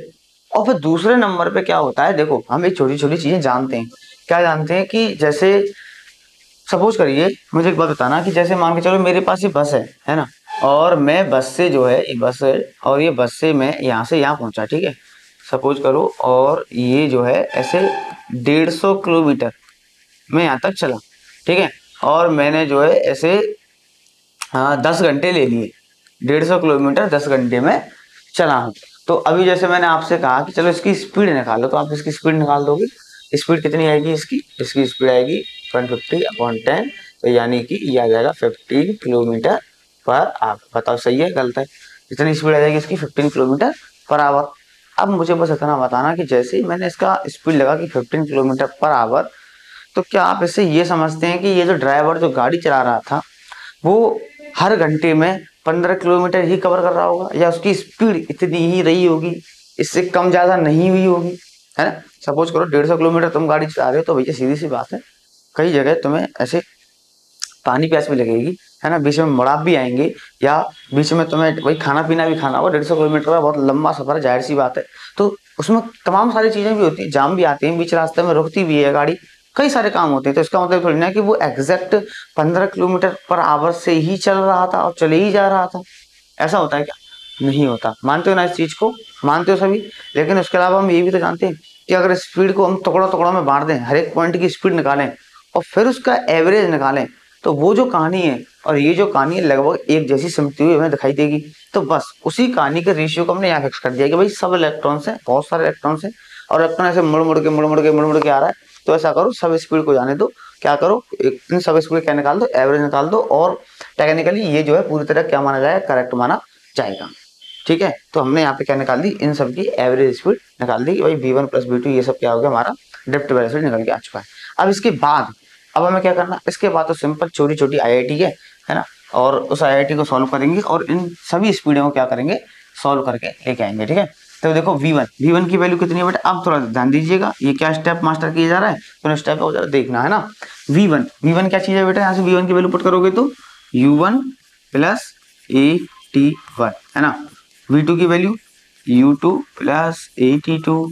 और फिर दूसरे नंबर पे क्या होता है, देखो हम एक छोटी छोटी चीजें जानते हैं। क्या जानते हैं कि जैसे सपोज करिए, मुझे एक बात बताना कि जैसे मान के चलो मेरे पास ये बस है ना, और मैं बस से जो है, ये बस है और ये बस से मैं यहाँ से यहाँ पहुंचा, ठीक है सपोज करो, और ये जो है ऐसे 150 किलोमीटर मैं यहाँ तक चला, ठीक है, और मैंने जो है ऐसे 10 घंटे ले लिए, 150 किलोमीटर 10 घंटे में चला हूँ। तो अभी जैसे मैंने आपसे कहा कि चलो इसकी स्पीड निकालो, तो आप इसकी स्पीड निकाल दोगे। स्पीड कितनी आएगी इसकी स्पीड आएगी 150/10, तो यानी कि ये आ जाएगा 15 किलोमीटर पर आवर। बताओ सही है गलत है, कितनी स्पीड आ जाएगी इसकी 15 किलोमीटर पर आवर। अब मुझे बस इतना बताना कि जैसे ही मैंने इसका स्पीड लगा कि 15 किलोमीटर पर आवर, तो क्या आप इससे ये समझते हैं कि ये जो ड्राइवर जो गाड़ी चला रहा था वो हर घंटे में 15 किलोमीटर ही कवर कर रहा होगा, या उसकी स्पीड इतनी ही रही होगी, इससे कम ज्यादा नहीं हुई होगी, है ना। सपोज करो 150 किलोमीटर तुम गाड़ी चला रहे हो, तो भैया सीधी सी बात है कई जगह तुम्हें ऐसे पानी प्यास भी लगेगी, है ना, बीच में मुड़ाप भी आएंगे, या बीच में तुम्हें वही खाना पीना भी खाना होगा। 150 किलोमीटर का बहुत लंबा सफर है, जाहिर सी बात है, तो उसमें तमाम सारी चीजें भी होती है, जाम भी आते हैं, बीच रास्ते में रुकती भी है गाड़ी, कई सारे काम होते हैं। तो इसका मतलब थोड़ी ना कि वो एग्जैक्ट 15 किलोमीटर पर आवर से ही चल रहा था और चले ही जा रहा था, ऐसा होता है क्या, नहीं होता। मानते हो ना इस चीज को, मानते हो सभी। लेकिन उसके अलावा हम ये भी तो जानते हैं कि अगर स्पीड को हम टुकड़ों टुकड़ों में बांट दें, हर एक पॉइंट की स्पीड निकालें और फिर उसका एवरेज निकालें, तो वो जो कहानी है और ये जो कहानी है लगभग एक जैसी सिमटती हुई हमें दिखाई देगी। तो बस उसी कहानी के रेशियो को हमने यहाँ फिक्स कर दिया कि भाई सब इलेक्ट्रॉन्स हैं, बहुत सारे इलेक्ट्रॉन्स हैं, और इलेक्ट्रॉन ऐसे मुड़ मुड़ के आ रहा है। तो ऐसा करो, सब स्पीड को जाने दो, क्या करो इन सब स्पीड क्या निकाल दो, एवरेज निकाल दो, और टेक्निकली ये जो है पूरी तरह क्या माना जाएगा, करेक्ट माना जाएगा। ठीक है, तो हमने यहाँ पे क्या निकाल दी, इन सब की एवरेज स्पीड निकाल दी कि भाई v1 + v2 ये सब क्या हो गया, हमारा ड्रिफ्ट वेलोसिटी निकल के आ चुका है। अब इसके बाद अब हमें क्या करना, इसके बाद तो सिंपल छोटी छोटी आईआईटी है ना, और उस आईआईटी को सॉल्व करेंगे और इन सभी स्पीडों को क्या करेंगे, सॉल्व करके लेके आएंगे। ठीक है, तो देखो v1 की वैल्यू कितनी है बेटा, अब थोड़ा ध्यान दीजिएगा, ये क्या स्टेप मास्टर किया जा रहा है, तो स्टेप को जरा देखना है ना। v1 क्या चीज है बेटा, यहाँ से v1 की वैल्यू पुट करोगे तो u1 + AT1 है ना, v2 की वैल्यू u2 + AT2,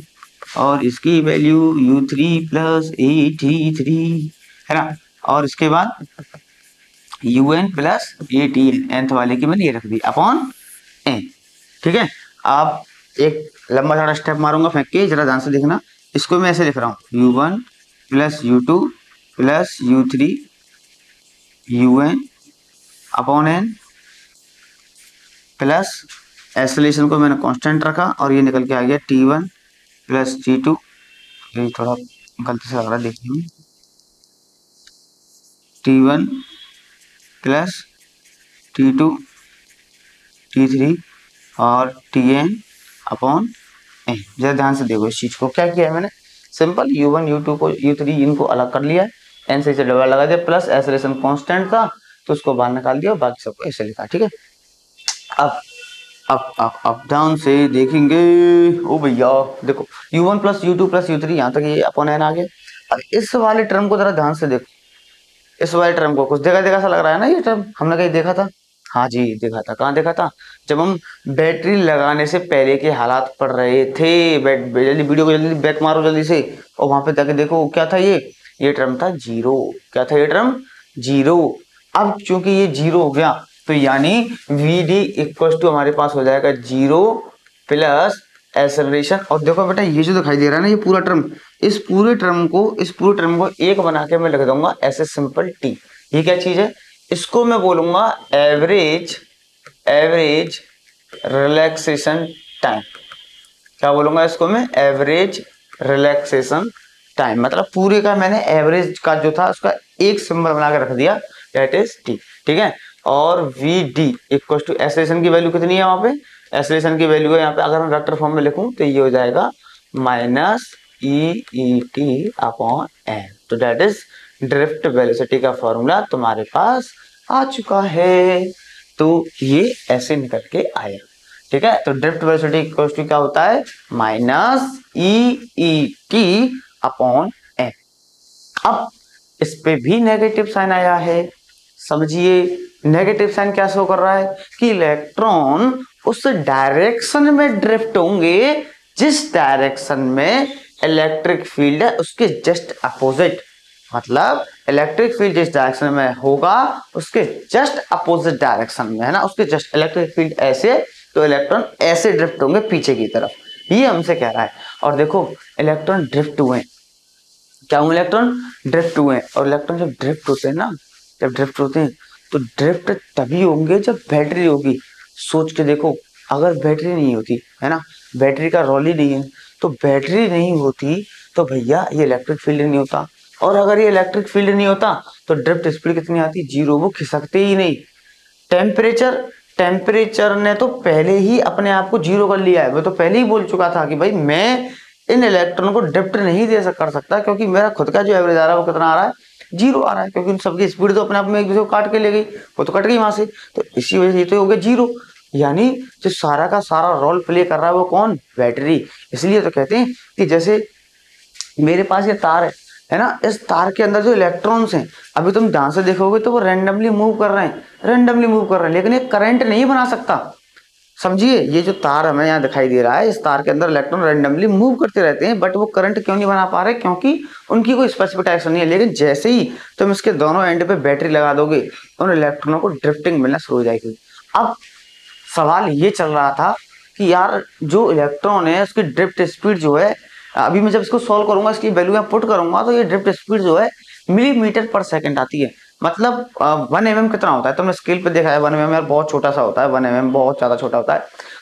और इसकी वैल्यू u3 + AT3 है ना, और इसके बाद un + ATN, nth वाले की मैंने ये रख दी अपॉन n। ठीक है, अब एक लंबा चौड़ा स्टेप मारूंगा फेंक के, जरा ध्यान से देखना, इसको मैं ऐसे लिख रहा हूँ u1 + u2 + u3 un upon n plus acceleration को मैंने कांस्टेंट रखा, और ये निकल के आ गया t1 + t2, ये थोड़ा गलती से लग रहा है देखने में, t1 + t2 t3 और tn अपॉन n। जरा ध्यान से देखो इस चीज को, क्या किया है मैंने, सिंपल u1 u2 को u3 इनको अलग कर लिया, n से डबल लगा दिया, प्लस एक्सेलरेशन कांस्टेंट था तो उसको बाहर निकाल दिया, बाकी सबको ऐसे लिखा। ठीक है, अब ध्यान से देखेंगे, ओ भैया देखो u1 + u2 + u3 यहाँ तक ये अपॉन n आ गया। अब इस वाले टर्म को जरा ध्यान से देखो, इस वाले टर्म को कुछ देखा देखा सा लग रहा है ना, ये टर्म हमने कहीं देखा था, हाँ जी देखा था, कहाँ देखा था, जब हम बैटरी लगाने से पहले के हालात पढ़ रहे थे। जल्दी वीडियो को जल्दी बैक मारो जल्दी से, और वहां पे जाके देखो क्या था, ये टर्म था 0। क्या था ये टर्म, 0। अब चूंकि ये 0 हो गया, तो यानी vd = हमारे पास हो जाएगा 0 प्लस एक्सेलरेशन। और देखो बेटा ये जो दिखाई दे रहा है ना, ये पूरा टर्म, इस पूरे टर्म को एक बना के मैं लिख दूंगा ऐसे सिंपल t। ये क्या चीज है, इसको मैं बोलूंगा एवरेज रिलैक्सेशन टाइम। क्या बोलूंगा इसको मैं, एवरेज रिलैक्सेशन टाइम, मतलब पूरे का मैंने एवरेज का जो था उसका एक सिंबल बना के रख दिया, दैट इज t। ठीक है, और vd = एक्सेलरेशन की वैल्यू कितनी है वहां पे, एक्सेलरेशन की वैल्यू है यहाँ पे, अगर मैं वेक्टर फॉर्म में लिखूं तो ये हो जाएगा माइनस EET अपॉन एन। तो दैट इज ड्रिफ्ट वेलोसिटी का फॉर्मूला तुम्हारे पास आ चुका है। तो ये ऐसे निकल के आया, ठीक है। तो ड्रिफ्ट वेलोसिटी इक्वल टू क्या होता है, माइनस EET अपॉन एन। अब इस पे भी नेगेटिव साइन आया है, समझिए नेगेटिव साइन क्या शो कर रहा है कि इलेक्ट्रॉन उस डायरेक्शन में ड्रिफ्ट होंगे जिस डायरेक्शन में इलेक्ट्रिक फील्ड है उसके जस्ट अपोजिट। मतलब इलेक्ट्रिक फील्ड जिस डायरेक्शन में होगा उसके जस्ट अपोजिट डायरेक्शन में, है ना, उसके जस्ट इलेक्ट्रिक फील्ड ऐसे, तो इलेक्ट्रॉन ऐसे ड्रिफ्ट होंगे पीछे की तरफ, ये हमसे कह रहा है। और देखो इलेक्ट्रॉन ड्रिफ्ट हुए, क्या हुए, इलेक्ट्रॉन ड्रिफ्ट हुए। और इलेक्ट्रॉन जब ड्रिफ्ट होते हैं ना, जब ड्रिफ्ट होते हैं तो ड्रिफ्ट तभी होंगे जब बैटरी होगी। सोच के देखो, अगर बैटरी नहीं होती, है ना, बैटरी का रोल ही नहीं है, तो बैटरी नहीं होती तो भैया ये इलेक्ट्रिक फील्ड नहीं होता। और अगर ये इलेक्ट्रिक फील्ड नहीं होता तो ड्रिफ्ट स्पीड कितनी आती, जीरो, वो खिसकते ही नहीं। टेम्परेचर, टेम्परेचर ने तो पहले ही अपने आप को जीरो कर लिया है। मैं तो पहले ही बोल चुका था कि भाई मैं इन इलेक्ट्रॉन को ड्रिफ्ट नहीं दे कर सकता, क्योंकि मेरा खुद का जो एवरेज आ रहा है वो कितना आ रहा है, जीरो आ रहा है, क्योंकि उन सबकी स्पीड तो अपने आप में एक दूसरे को काट के ले गई, वो तो कट गई वहां से, तो इसी वजह से ये तो हो गया जीरो। यानी जो सारा का सारा रोल प्ले कर रहा है वो कौन, बैटरी। इसलिए तो कहते हैं कि जैसे मेरे पास ये तार है ना, इस तार के अंदर जो इलेक्ट्रॉन्स हैं, अभी तुम ध्यान से देखोगे तो वो रैंडमली मूव कर रहे हैं, रैंडमली मूव कर रहे हैं, लेकिन ये करंट नहीं बना सकता। समझिए, ये जो तार हमें यहाँ दिखाई दे रहा है, इस तार के अंदर इलेक्ट्रॉन रैंडमली मूव करते रहते हैं, बट वो करंट क्यों नहीं बना पा रहे, क्योंकि उनकी कोई स्पेसिफिक डायरेक्शन नहीं है। लेकिन जैसे ही तुम इसके दोनों एंड पे बैटरी लगा दोगे, उन इलेक्ट्रॉनों को ड्रिफ्टिंग मिलना शुरू हो जाएगी। अब सवाल ये चल रहा था कि यार जो इलेक्ट्रॉन है उसकी ड्रिफ्ट स्पीड जो है, अभी मैं जब इसको सॉल्व करूंगा, इसकी वैल्यू में पुट करूंगा, तो ये ड्रिफ्ट स्पीड जो है मिलीमीटर पर सेकंड आती है। मतलब 1 mm कितना होता है, तुमने स्केल पे देखा है 1 mm यार बहुत छोटा सा होता है, 1 mm बहुत ज्यादा छोटा होता है।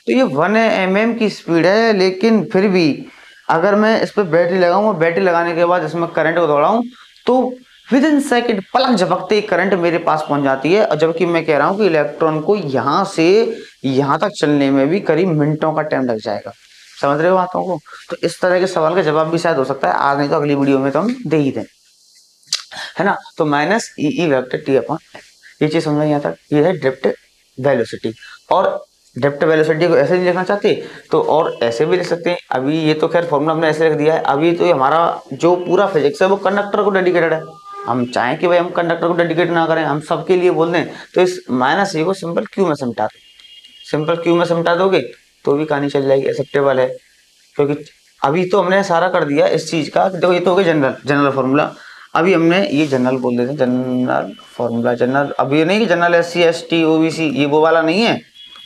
तो ये 1 mm की स्पीड है, लेकिन फिर भी अगर मैं इस पर बैटरी लगाऊं और बैटरी लगाने के बाद इसमें करंट को दौड़ाऊं तो विद इन सेकेंड, पलक झपकते ही करंट मेरे पास पहुंच जाती है। और जबकि मैं कह रहा हूं कि इलेक्ट्रॉन को यहाँ से यहाँ तक चलने में भी करीब मिनटों का टाइम लग जाएगा। समझ रहे हो बातों को। तो इस तरह के सवाल का जवाब भी शायद हो सकता है, आज नहीं तो अगली वीडियो में तो हम दे ही दें, है ना। तो minus e vector T upon, ये चीज समझ में यहाँ तक, ये है ड्रिफ्ट वेलोसिटी। और ड्रिफ्ट वेलोसिटी को ऐसे नहीं लिखना चाहते तो और ऐसे भी लिख सकते हैं। अभी ये तो खैर फॉर्मूला हमने ऐसे लिख दिया है, अभी तो हमारा जो पूरा फिजिक्स है वो कंडक्टर को डेडिकेटेड है। हम चाहें कि भाई हम कंडक्टर को डेडिकेट ना करें, हम सबके लिए बोल दें, तो इस माइनस ए को सिंपल क्यू में समझा दो, सिंपल क्यू में समझा दोगे तो भी कहानी चल जाएगी, एक्सेप्टेबल है। क्योंकि अभी तो हमने सारा कर दिया इस चीज का, देखो ये तो हो गया जनरल, जनरल फॉर्मूला। अभी हमने ये जनरल बोल देते हैं, जनरल फॉर्मूला, जनरल। अब ये नहीं कि जनरल SC ST OBC ये वो वाला नहीं है,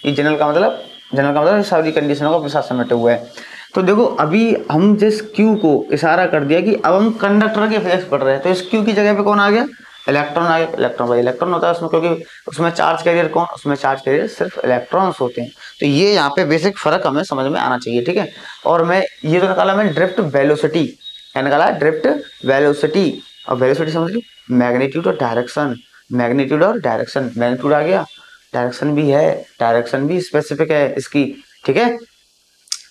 ये जनरल का मतलब, जनरल का मतलब सारी कंडीशनों को अपने साथ समेटे हुए है। तो देखो अभी हम जिस क्यू को इशारा कर दिया कि अब हम कंडक्टर के फिजिक्स पढ़ रहे हैं, तो इस क्यू की जगह पे कौन आ गया, इलेक्ट्रॉन आ गया। इलेक्ट्रॉन भाई इलेक्ट्रॉन होता है उसमें, क्योंकि उसमें चार्ज कैरियर कौन, उसमें चार्ज कैरियर सिर्फ इलेक्ट्रॉन्स होते हैं। तो ये यहाँ पे बेसिक फर्क हमें समझ में आना चाहिए, ठीक है। और मैं ये तो निकाला मैंने ड्रिफ्ट वेलोसिटी, क्या निकाला, ड्रिफ्ट वेलोसिटी। और वेलोसिटी समझ ली, मैग्नीट्यूड और डायरेक्शन, मैग्नीट्यूड और डायरेक्शन, मैग्नीट्यूड आ गया, डायरेक्शन भी है, डायरेक्शन भी स्पेसिफिक है इसकी, ठीक है।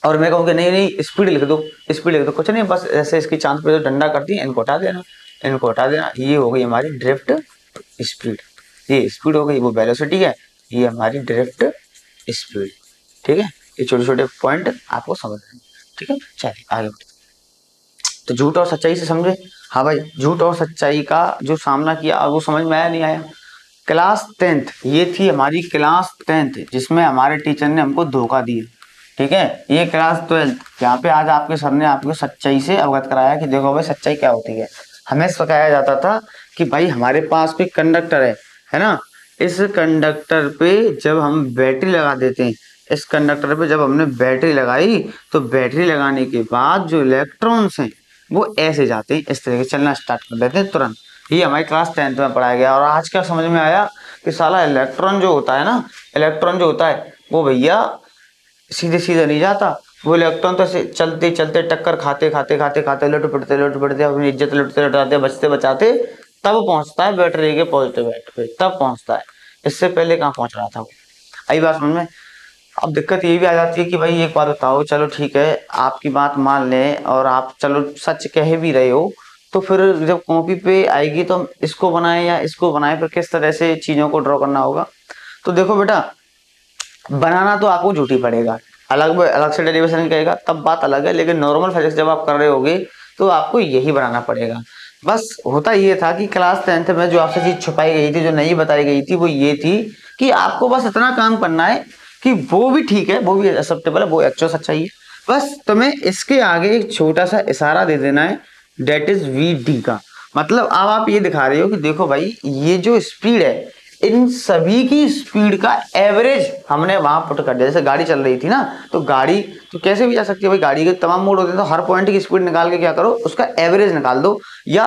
और मैं कहूँगी नहीं नहीं स्पीड लिख दो, स्पीड लिख दो, कुछ नहीं, बस ऐसे इसकी चांद पे जो डंडा करती है इनको हटा देना, इनको हटा देना। ये हो गई हमारी ड्रिफ्ट स्पीड, ये स्पीड हो गई, वो वेलोसिटी है, ये हमारी ड्रिफ्ट स्पीड, ठीक है। ये छोटे छोटे पॉइंट आपको समझ रहे हैं, ठीक है। चलिए आगे बढ़ते। तो झूठ और सच्चाई से समझे, हाँ भाई झूठ और सच्चाई का जो सामना किया वो समझ में आया नहीं आया। क्लास 10th, ये थी हमारी क्लास 10th जिसमें हमारे टीचर ने हमको धोखा दिया, ठीक है। ये क्लास 12th, यहाँ पे आज आपके सर ने आपको सच्चाई से अवगत कराया कि देखो भाई सच्चाई क्या होती है। हमें सिखाया जाता था कि भाई हमारे पास भी कंडक्टर है ना, इस कंडक्टर पे जब हम बैटरी लगा देते हैं, इस कंडक्टर पे जब हमने बैटरी लगाई तो बैटरी लगाने के बाद जो इलेक्ट्रॉन्स हैं वो ऐसे जाते हैं, इस तरह से चलना स्टार्ट कर देते हैं तुरंत। ये हमारी क्लास 10th में पढ़ाया गया। और आज क्या समझ में आया कि साला इलेक्ट्रॉन जो होता है ना, इलेक्ट्रॉन जो होता है वो भैया सीधे सीधे नहीं जाता, वो इलेक्ट्रॉन तो चलते चलते टक्कर खाते खाते खाते खाते लुट पड़ते अपनी इज्जत लुटते लुटाते बचते बचाते तब पहुंचता है बैटरी के पॉजिटिव एंड पे, तब पहुंचता है, इससे पहले कहाँ पहुंच रहा था वो। आई बात समझ में। अब दिक्कत ये भी आ जाती है कि भाई एक बात बताओ, चलो ठीक है आपकी बात मान लें और आप चलो सच कह भी रहे हो, तो फिर जब कॉपी पे आएगी तो हम इसको बनाएं या इसको बनाएं, फिर किस तरह से चीजों को ड्रॉ करना होगा। तो देखो बेटा, बनाना तो आपको झूठी पड़ेगा, अलग अलग से डेरिवेशन कहेगा तब बात अलग है, लेकिन नॉर्मल फिजिक्स जब आप कर रहे होगे तो आपको यही बनाना पड़ेगा। बस होता ये था कि क्लास 10th में जो आपसे चीज छुपाई गई थी, जो नहीं बताई गई थी, वो ये थी कि आपको बस इतना काम करना है कि वो भी ठीक है, वो भी एक्सेप्टेबल है, वो एक्चुअल सच्चाई है, बस तुम्हें इसके आगे एक छोटा सा इशारा दे देना है, डेट इज वी डी का। मतलब अब आप ये दिखा रहे हो कि देखो भाई ये जो स्पीड है, इन सभी की स्पीड का एवरेज हमने वहां पुट कर दिया। जैसे गाड़ी चल रही थी ना, तो गाड़ी तो कैसे भी जा सकती है भाई, गाड़ी के तमाम मोड होते हैं, तो हर पॉइंट की स्पीड निकाल के क्या करो, उसका एवरेज निकाल दो, या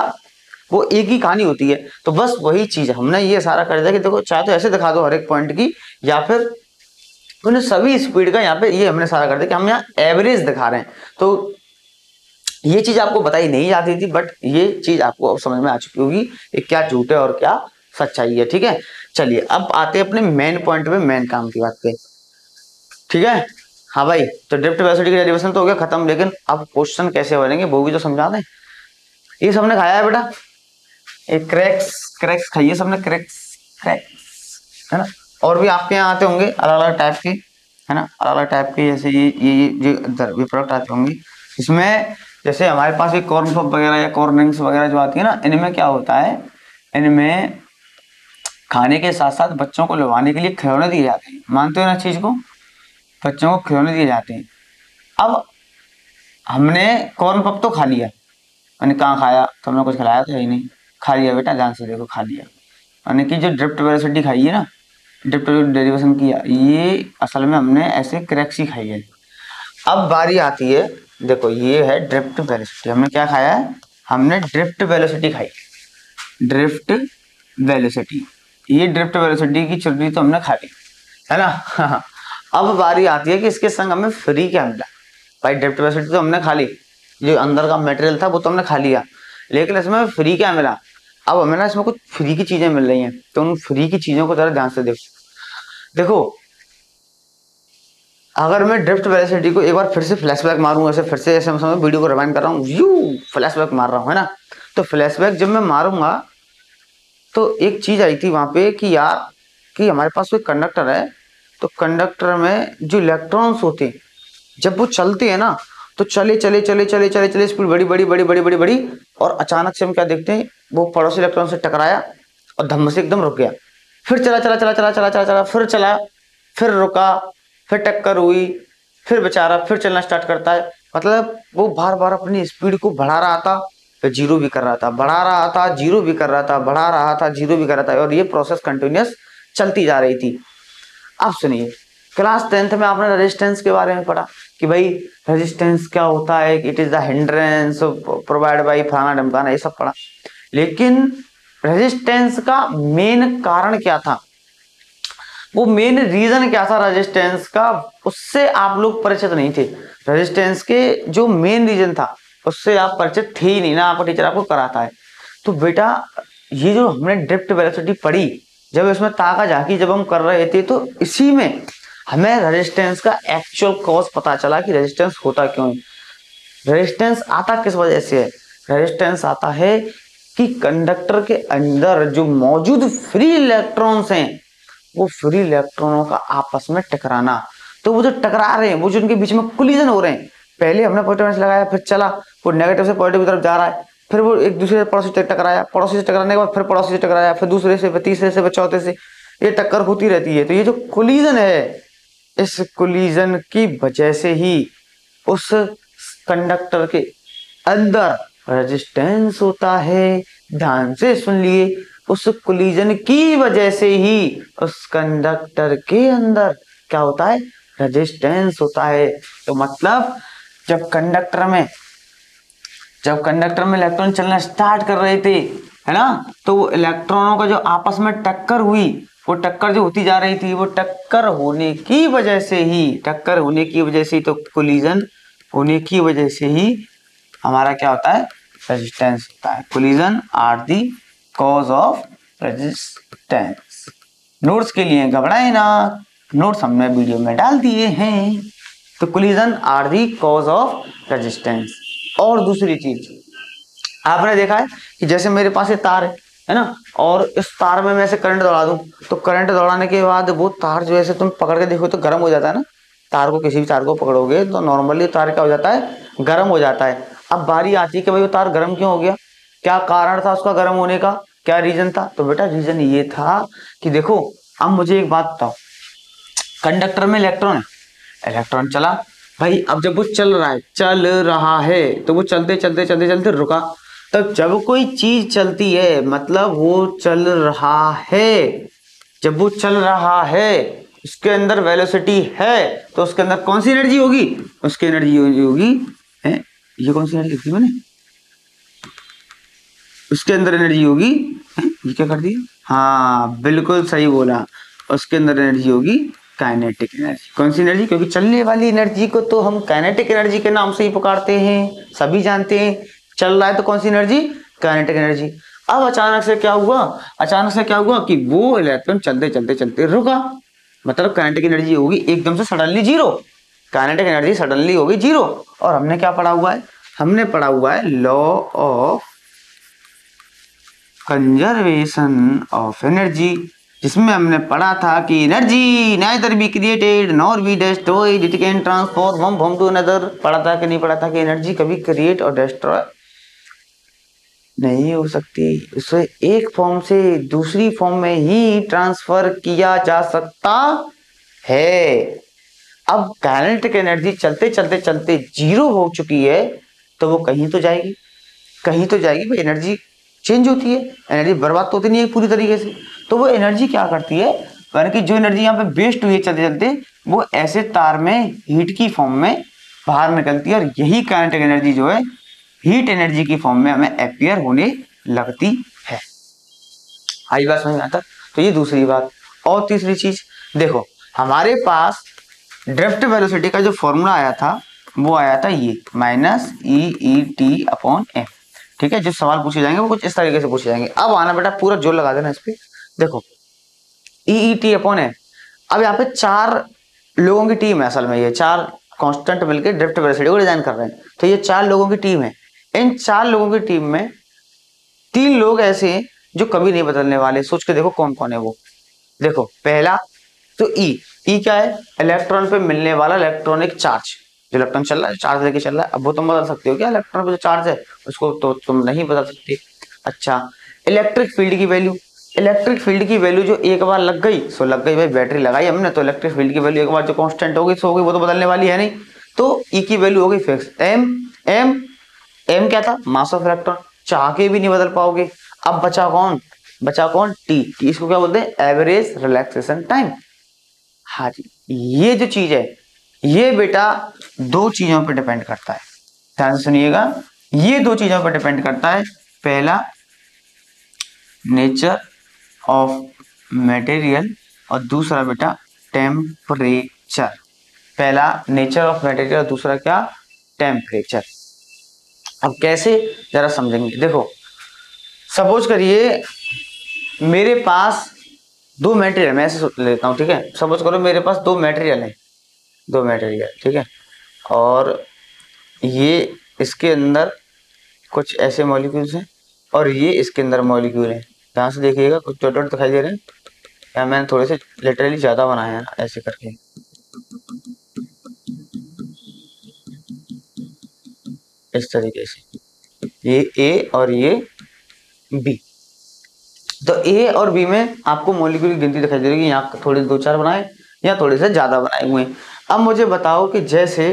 वो एक ही कहानी होती है। तो बस वही चीज हमने ये सारा कर दिया कि देखो चाहे तो ऐसे दिखा दो हर एक पॉइंट की, या फिर उन्हें सभी स्पीड का यहाँ पे ये हमने सारा कर दिया कि हम यहाँ एवरेज दिखा रहे हैं। तो ये चीज आपको बताई नहीं जाती थी, बट ये चीज आपको अब समझ में आ चुकी होगी कि क्या झूठ है और क्या सच्चाई है। ठीक है, चलिए अब आते हैं अपने मेन पॉइंट पे, मेन काम की बात पे। ठीक है, हाँ भाई, तो ड्रिफ्ट वेलोसिटी की डेरिवेशन तो हो गया खत्म, लेकिन अब क्वेश्चन कैसे बनेंगे वो भी तो समझा दें। ये सबने खाया है बेटा, एक क्रैक्स क्रैक्स खाइए सबने, क्रैक्स क्रैक्स, है ना। और भी आपके यहाँ आते होंगे अलग अलग टाइप के, है ना, अलग अलग टाइप के, जैसे ये जो इधर भी प्रोडक्ट आते होंगे इसमें। जैसे हमारे पास ये कॉर्न पॉप वगैरह या कॉर्न रिंग्स वगैरह जो आती है ना, इनमें क्या होता है, इनमें खाने के साथ साथ बच्चों को लुभाने के लिए खिलौने दिए जाते हैं। मानते हो ना चीज को, बच्चों को खिलौने दिए जाते हैं। अब हमने कॉर्न पॉप तो खा लिया, मैंने कहाँ खाया, तुमने कुछ खिलाया तो ही नहीं, खा लिया बेटा, ध्यान से देखो, खा लिया। यानी कि जो ड्रिफ्ट वेलोसिटी खाई है ना, ड्रिफ्ट डेरिवेशन किया, ये असल में हमने ऐसे क्रैक्स ही खाई है। अब बारी आती है, देखो ये है ड्रिफ्ट वेलोसिटी, हमने क्या खाया है, हमने ड्रिफ्ट वेलोसिटी खाई, ड्रिफ्ट वेलोसिटी, ये ड्रिफ्ट वेलोसिटी की चुर्री तो हमने खा ली, है ना। अब बारी आती है कि इसके संग हमें फ्री क्या मिला। भाई ड्रिफ्ट वेलोसिटी तो हमने खा ली, जो अंदर का मटेरियल था वो तो हमने खा लिया, लेकिन इसमें फ्री क्या मिला। अब हमें ना इसमें कुछ फ्री की चीजें मिल रही हैं, तो उन फ्री की चीजों को जरा ध्यान से देखो। अगर मैं ड्रिफ्ट वेलोसिटी को एक बार फिर से फ्लैशबैक मारूंगा, ऐसे फिर से ऐसे मैं वीडियो को रिवाइंड कर रहा हूँ, व्यू फ्लैशबैक मार रहा हूँ, है ना। तो फ्लैशबैक जब मैं मारूंगा तो एक चीज आई थी वहां पे कि यार कि हमारे पास कोई कंडक्टर है, तो कंडक्टर में जो इलेक्ट्रॉन्स होते हैं जब वो चलते हैं ना, तो चले चले चले चले चले चले स्पीड बड़ी बड़ी बड़ी बड़ी बड़ी बड़ी, और अचानक से हम क्या देखते हैं, वो पड़ोसी इलेक्ट्रॉन से टकराया और धम्म से एकदम रुक गया, फिर चला चला चला चला चला चला चला, फिर चला, फिर रुका, फिर टक्कर हुई, फिर बेचारा फिर चलना स्टार्ट करता है। मतलब वो बार बार अपनी स्पीड को बढ़ा रहा था, फिर जीरो भी कर रहा था, बढ़ा रहा था, जीरो भी कर रहा था, बढ़ा रहा था, जीरो भी कर रहा था, और ये प्रोसेस कंटिन्यूअस चलती जा रही थी। अब सुनिए, क्लास 10th में आपने रेजिस्टेंस के बारे में पढ़ा कि भाई रेजिस्टेंस क्या होता है, it is the hindrance provide by फलाना ढमकाना, ये सब पढ़ा। लेकिन रेजिस्टेंस का मेन कारण क्या था, वो मेन रीजन क्या था रेजिस्टेंस का, उससे आप लोग परिचित नहीं थे। रेजिस्टेंस के जो मेन रीजन था उससे आप परिचित थे ही नहीं ना, आपका टीचर आपको कराता है। तो बेटा ये जो हमने ड्रिफ्ट वेलोसिटी पढ़ी, जब इसमें ताका झाकी जब हम कर रहे थे, तो इसी में हमें रेजिस्टेंस का एक्चुअल कॉज पता चला कि रेजिस्टेंस होता क्यों है। रेजिस्टेंस आता किस वजह से है, रेजिस्टेंस आता है कि कंडक्टर के अंदर जो मौजूद फ्री इलेक्ट्रॉन्स हैं, वो फ्री इलेक्ट्रॉनों का आपस में टकराना। तो वो जो टकरा रहे हैं, वो जो उनके बीच में कोलिजन हो रहे हैं, पहले हमने पॉजिटिव चार्ज लगाया, फिर चला, वो नेगेटिव से पॉजिटिव की तरफ जा रहा है, फिर वो एक दूसरे पड़ोसी से टकराया, पड़ोसी से टकराने के बाद फिर पड़ोसी से टकराया, फिर दूसरे से, फिर तीसरे से, फिर चौथे से, ये टक्कर होती रहती है। तो ये जो कोलिजन है, इस कोलिजन की वजह से ही उस कंडक्टर के अंदर रेजिस्टेंस होता है। ध्यान से सुन लिए, उस कोलिजन की वजह से ही उस कंडक्टर के अंदर क्या होता है, रेजिस्टेंस होता है। तो मतलब जब कंडक्टर में इलेक्ट्रॉन चलना स्टार्ट कर रहे थे, है ना, तो वो इलेक्ट्रॉनों का जो आपस में टक्कर हुई, वो टक्कर जो होती जा रही थी, वो टक्कर होने की वजह से ही, तो कोलिजन होने की वजह से ही हमारा क्या होता है, रेजिस्टेंस होता है। Collision are the cause of resistance. Notes के लिए घबराए ना, नोट्स हमने वीडियो में डाल दिए हैं। तो collision are the cause of resistance. और दूसरी चीज आपने देखा है कि जैसे मेरे पास ये तार है ना, और इस तार में मैं ऐसे करंट दौड़ा दूं, तो करंट दौड़ाने के बाद वो तार जो ऐसे तुम पकड़ के देखो तो गर्म हो जाता है ना। तार को, किसी भी तार को पकड़ोगे तो नॉर्मली तार क्या हो जाता है, गर्म हो जाता है। अब बारी आती है कि भाई वो तार गर्म क्यों हो गया, क्या कारण था उसका गर्म होने का, क्या रीजन था। तो बेटा रीजन ये था कि देखो, अब मुझे एक बात बताओ, कंडक्टर में इलेक्ट्रॉन है, इलेक्ट्रॉन चला भाई। अब जब वो चल रहा है तो वो चलते चलते चलते चलते रुका। तब जब कोई चीज चलती है मतलब वो चल रहा है, जब वो चल रहा है उसके अंदर वेलोसिटी है, तो उसके अंदर कौन सी एनर्जी होगी, उसकी एनर्जी होगी ये कौन सी एनर्जी लिखी मैंने, उसके अंदर एनर्जी होगी, ये क्या कर दिया, हाँ बिल्कुल सही बोला, उसके अंदर एनर्जी होगी काइनेटिक एनर्जी। कौन सी एनर्जी, क्योंकि चलने वाली एनर्जी को तो हम काइनेटिक एनर्जी के नाम से ही पुकारते हैं, सभी जानते हैं। चल रहा है तो कौन सी एनर्जी, काइनेटिक एनर्जी। अब अचानक से क्या हुआ, अचानक से क्या हुआ कि वो इलेक्ट्रॉन चलते चलते चलते रुका, मतलब काइनेटिक एनर्जी होगी एकदम से suddenly zero, kinetic energy suddenly होगी जीरो। और हमने क्या पढ़ा हुआ है, हमने पढ़ा हुआ है law of conservation of energy, जिसमें हमने पढ़ा था कि energy neither be created nor be destroyed, it can transform from to another. पढ़ा था कि नहीं पढ़ा था कि एनर्जी कभी क्रिएट और डिस्ट्रॉय नहीं हो सकती, उसे एक फॉर्म से दूसरी फॉर्म में ही ट्रांसफर किया जा सकता है। अब काइनेटिक एनर्जी चलते चलते चलते जीरो हो चुकी है, तो वो कहीं तो जाएगी, कहीं तो जाएगी भाई। एनर्जी चेंज होती है, एनर्जी बर्बाद तो होती नहीं है पूरी तरीके से। तो वो एनर्जी क्या करती है, यानी कि जो एनर्जी यहाँ पे वेस्ट हुई है चलते चलते, वो ऐसे तार में हीट की फॉर्म में बाहर निकलती है, और यही काइनेटिक एनर्जी जो है हीट एनर्जी की फॉर्म में हमें अपीयर होने लगती है। आई बात समझ में आता। तो ये दूसरी बात। और तीसरी चीज देखो, हमारे पास ड्रिफ्ट वेलोसिटी का जो फॉर्मूला आया था वो आया था ये minus e t upon m. ठीक है, जो सवाल पूछे जाएंगे वो कुछ इस तरीके से पूछे जाएंगे। अब आना बेटा पूरा जोर लगा देना इस पे। देखो ई टी अपॉन एम, अब यहाँ पे चार लोगों की टीम है, असल में ये चार कांस्टेंट मिलकर ड्रिफ्ट वेलोसिटी को डिजाइन कर रहे हैं। तो ये चार लोगों की टीम है, इन चार लोगों की टीम में तीन लोग ऐसे हैं जो कभी नहीं बदलने वाले। सोच के देखो कौन कौन है वो। देखो पहला तो ई क्या है, इलेक्ट्रॉन पे मिलने वाला इलेक्ट्रॉनिक चार्ज, जो इलेक्ट्रॉन चल रहा है चार्ज लेके चल रहा है। अब वो तुम बदल सकते हो क्या, इलेक्ट्रॉन पे जो चार्ज है उसको तो तुम नहीं बदल सकते। अच्छा, इलेक्ट्रिक फील्ड की वैल्यू, इलेक्ट्रिक फील्ड की वैल्यू जो एक बार लग गई सो लग गई भाई, बैटरी लगाई हमने तो इलेक्ट्रिक फील्ड की वैल्यू एक बार जो कांस्टेंट हो गई सो हो गई, वो तो बदलने वाली है नहीं। तो ई की वैल्यू हो गई फिक्स। एम एम एम क्या था, मास ऑफ इलेक्ट्रॉन, चाह के भी नहीं बदल पाओगे। अब बचा कौन, बचा कौन, टी, इसको क्या बोलते हैं, एवरेज रिलैक्सेशन टाइम। हाँ जी, ये जो चीज है ये बेटा दो चीजों पर डिपेंड करता है, ध्यान से सुनिएगा। ये दो चीजों पर डिपेंड करता है, पहला नेचर ऑफ मटेरियल और दूसरा बेटा टेम्परेचर। पहला नेचर ऑफ मटेरियल और दूसरा क्या, टेम्परेचर। अब कैसे जरा समझेंगे। देखो सपोज करिए मेरे पास दो मटेरियल, मैं ऐसे लेता हूँ ठीक है, सपोज करो मेरे पास दो मटेरियल है, दो मटेरियल ठीक है, और ये इसके अंदर कुछ ऐसे मॉलिक्यूल्स हैं और ये इसके अंदर मॉलिक्यूल हैं। ध्यान से देखिएगा, कुछ छोटे छोटे दिखाई दे रहे हैं, या मैंने थोड़े से लिटरली ज्यादा बनाए हैं ना ऐसे करके, इस तरीके से, ये ए और ये बी। तो ए और बी में आपको मॉलिक्यूल की गिनती दिखाई दे रही है, यहाँ थोड़े दो चार बनाए या थोड़े से ज्यादा बनाए हुए हैं। अब मुझे बताओ कि जैसे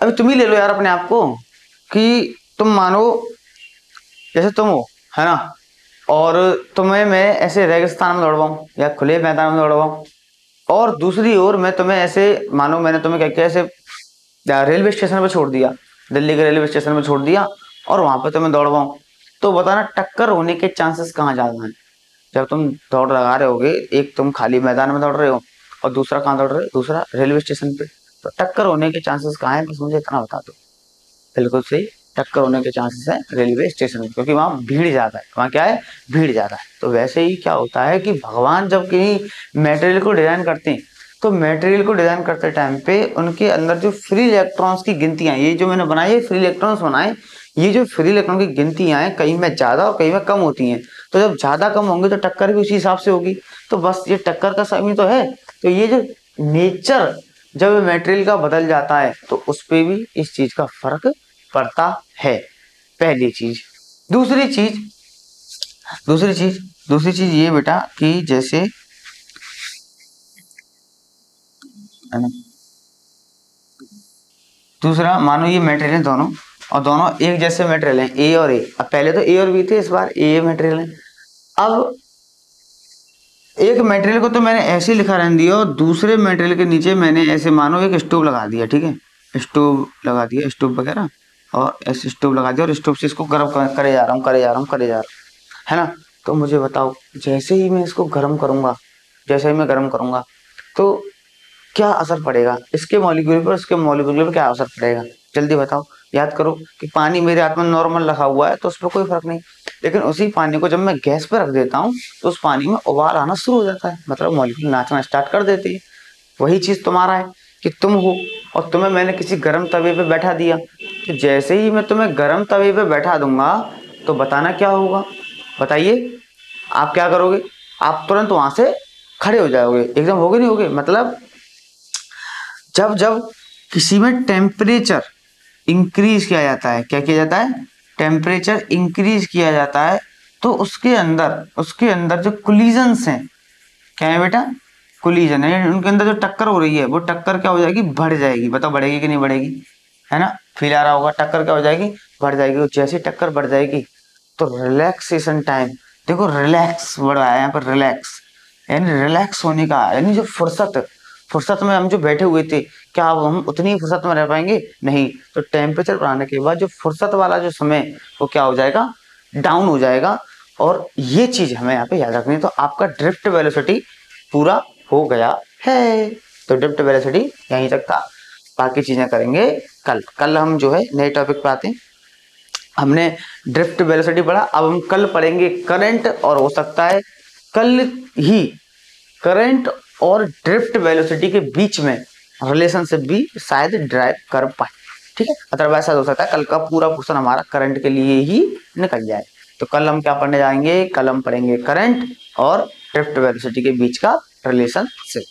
अभी तुम ही ले लो यार अपने आप को, कि तुम मानो जैसे तुम हो है ना, और तुम्हें मैं ऐसे रेगिस्तान में दौड़वाऊं या खुले मैदान में दौड़वाऊं, और दूसरी ओर मैं तुम्हें ऐसे मानो मैंने तुम्हें क्या किया, ऐसे रेलवे स्टेशन पे छोड़ दिया, दिल्ली के रेलवे स्टेशन पे छोड़ दिया और वहां पे तुम्हें दौड़वाऊं, तो बताना टक्कर होने के चांसेस कहाँ ज्यादा हैं। जब तुम दौड़ लगा रहे होगे, एक तुम खाली मैदान में दौड़ रहे हो और दूसरा कहाँ दौड़ रहे हो, दूसरा रेलवे स्टेशन पे, तो टक्कर होने के चांसेस कहाँ हैं, बस मुझे इतना बता दो। बिल्कुल सही, टक्कर होने के चांसेस है रेलवे स्टेशन में, क्योंकि वहाँ भीड़ ज़्यादा है, वहाँ क्या है, भीड़ ज़्यादा है। तो वैसे ही क्या होता है कि भगवान जब कहीं मटेरियल को डिज़ाइन करते हैं तो मटेरियल को डिज़ाइन करते टाइम पे उनके अंदर जो फ्री इलेक्ट्रॉन्स की गिनतियाँ, ये जो मैंने बनाई है फ्री इलेक्ट्रॉन्स बनाए, ये जो फ्री इलेक्ट्रॉन की गिनतियाँ हैं कहीं में ज़्यादा और कहीं में कम होती हैं। तो जब ज़्यादा कम होंगी तो टक्कर भी उसी हिसाब से होगी। तो बस ये टक्कर का समय तो है। तो ये जो नेचर जब मटेरियल का बदल जाता है तो उस पर भी इस चीज़ का फर्क पड़ता है, पहली चीज। दूसरी चीज ये बेटा कि जैसे है ना, दूसरा मानो ये मटेरियल दोनों और दोनों एक जैसे मटेरियल हैं, ए और ए। अब पहले तो ए और बी थे, इस बार ए मटेरियल है। अब एक मटेरियल को तो मैंने ऐसे लिखा रहने दिया और दूसरे मटेरियल के नीचे मैंने ऐसे मानो एक स्टोव लगा दिया, ठीक है, स्टोव लगा दिया, स्टोव वगैरह, और ऐसे स्टोव लगा दिया और स्टोव से इसको गर्म करे जा रहा हूँ, है ना। तो मुझे बताओ, जैसे ही मैं इसको गर्म करूंगा, तो क्या असर पड़ेगा इसके मॉलिक्यूल पर, उसके मॉलिक्यूल पर क्या असर पड़ेगा, जल्दी बताओ। याद करो कि पानी मेरे हाथ में नॉर्मल रखा हुआ है तो उस पर कोई फर्क नहीं, लेकिन उसी पानी को जब मैं गैस पर रख देता हूँ तो उस पानी में उबाल आना शुरू हो जाता है, मतलब मॉलिक्यूल नाचना स्टार्ट कर देते हैं। वही चीज तुम्हारा है कि तुम हो और तुम्हें मैंने किसी गर्म तवे पे बैठा दिया, तो जैसे ही मैं तुम्हें गर्म तवे पे बैठा दूंगा तो बताना क्या होगा, बताइए। आप क्या करोगे, आप तुरंत वहां से खड़े हो जाओगे, एकदम होगे नहीं होगे। मतलब जब जब किसी में टेम्परेचर इंक्रीज किया जाता है, क्या किया जाता है, टेम्परेचर इंक्रीज किया जाता है, तो उसके अंदर जो कोलिजन्स हैं, क्या है बेटा, कोलिजन है, उनके अंदर जो टक्कर हो रही है वो टक्कर क्या हो जाएगी, बढ़ जाएगी। बताओ बढ़ेगी कि नहीं बढ़ेगी, है ना, फील आ रहा होगा, टक्कर क्या हो जाएगी, बढ़ जाएगी। जैसे टक्कर बढ़ जाएगी तो रिलैक्सेशन टाइम, देखो रिलैक्स वर्ड आया यहाँ पर, रिलैक्स यानी रिलैक्स होने का, यानी जो फुर्सत में हम जो बैठे हुए थे, क्या अब हम उतनी फुर्सत में रह पाएंगे, नहीं। तो टेम्परेचर बढ़ाने के बाद जो फुर्सत वाला जो समय वो क्या हो जाएगा, डाउन हो जाएगा। और ये चीज हमें यहाँ पे याद रखनी है। तो आपका ड्रिफ्ट वेलोसिटी पूरा हो गया है। तो ड्रिफ्ट वेलोसिटी यहीं तक था, बाकी चीजें करेंगे कल हम जो है नए टॉपिक पे आते हैं। हमने ड्रिफ्ट वेलोसिटी पढ़ा, अब हम कल पढ़ेंगे करंट, और हो सकता है कल ही करंट और ड्रिफ्ट वेलोसिटी के बीच में रिलेशनशिप भी शायद ड्राइव कर पाए, ठीक है। अदरवाइज ऐसा हो सकता है कल का पूरा क्वेश्चन हमारा करंट के लिए ही निकल जाए। तो कल हम क्या पढ़ने जाएंगे, कल हम पढ़ेंगे करंट और ड्रिफ्ट वेलोसिटी के बीच का रिलेशनशिप।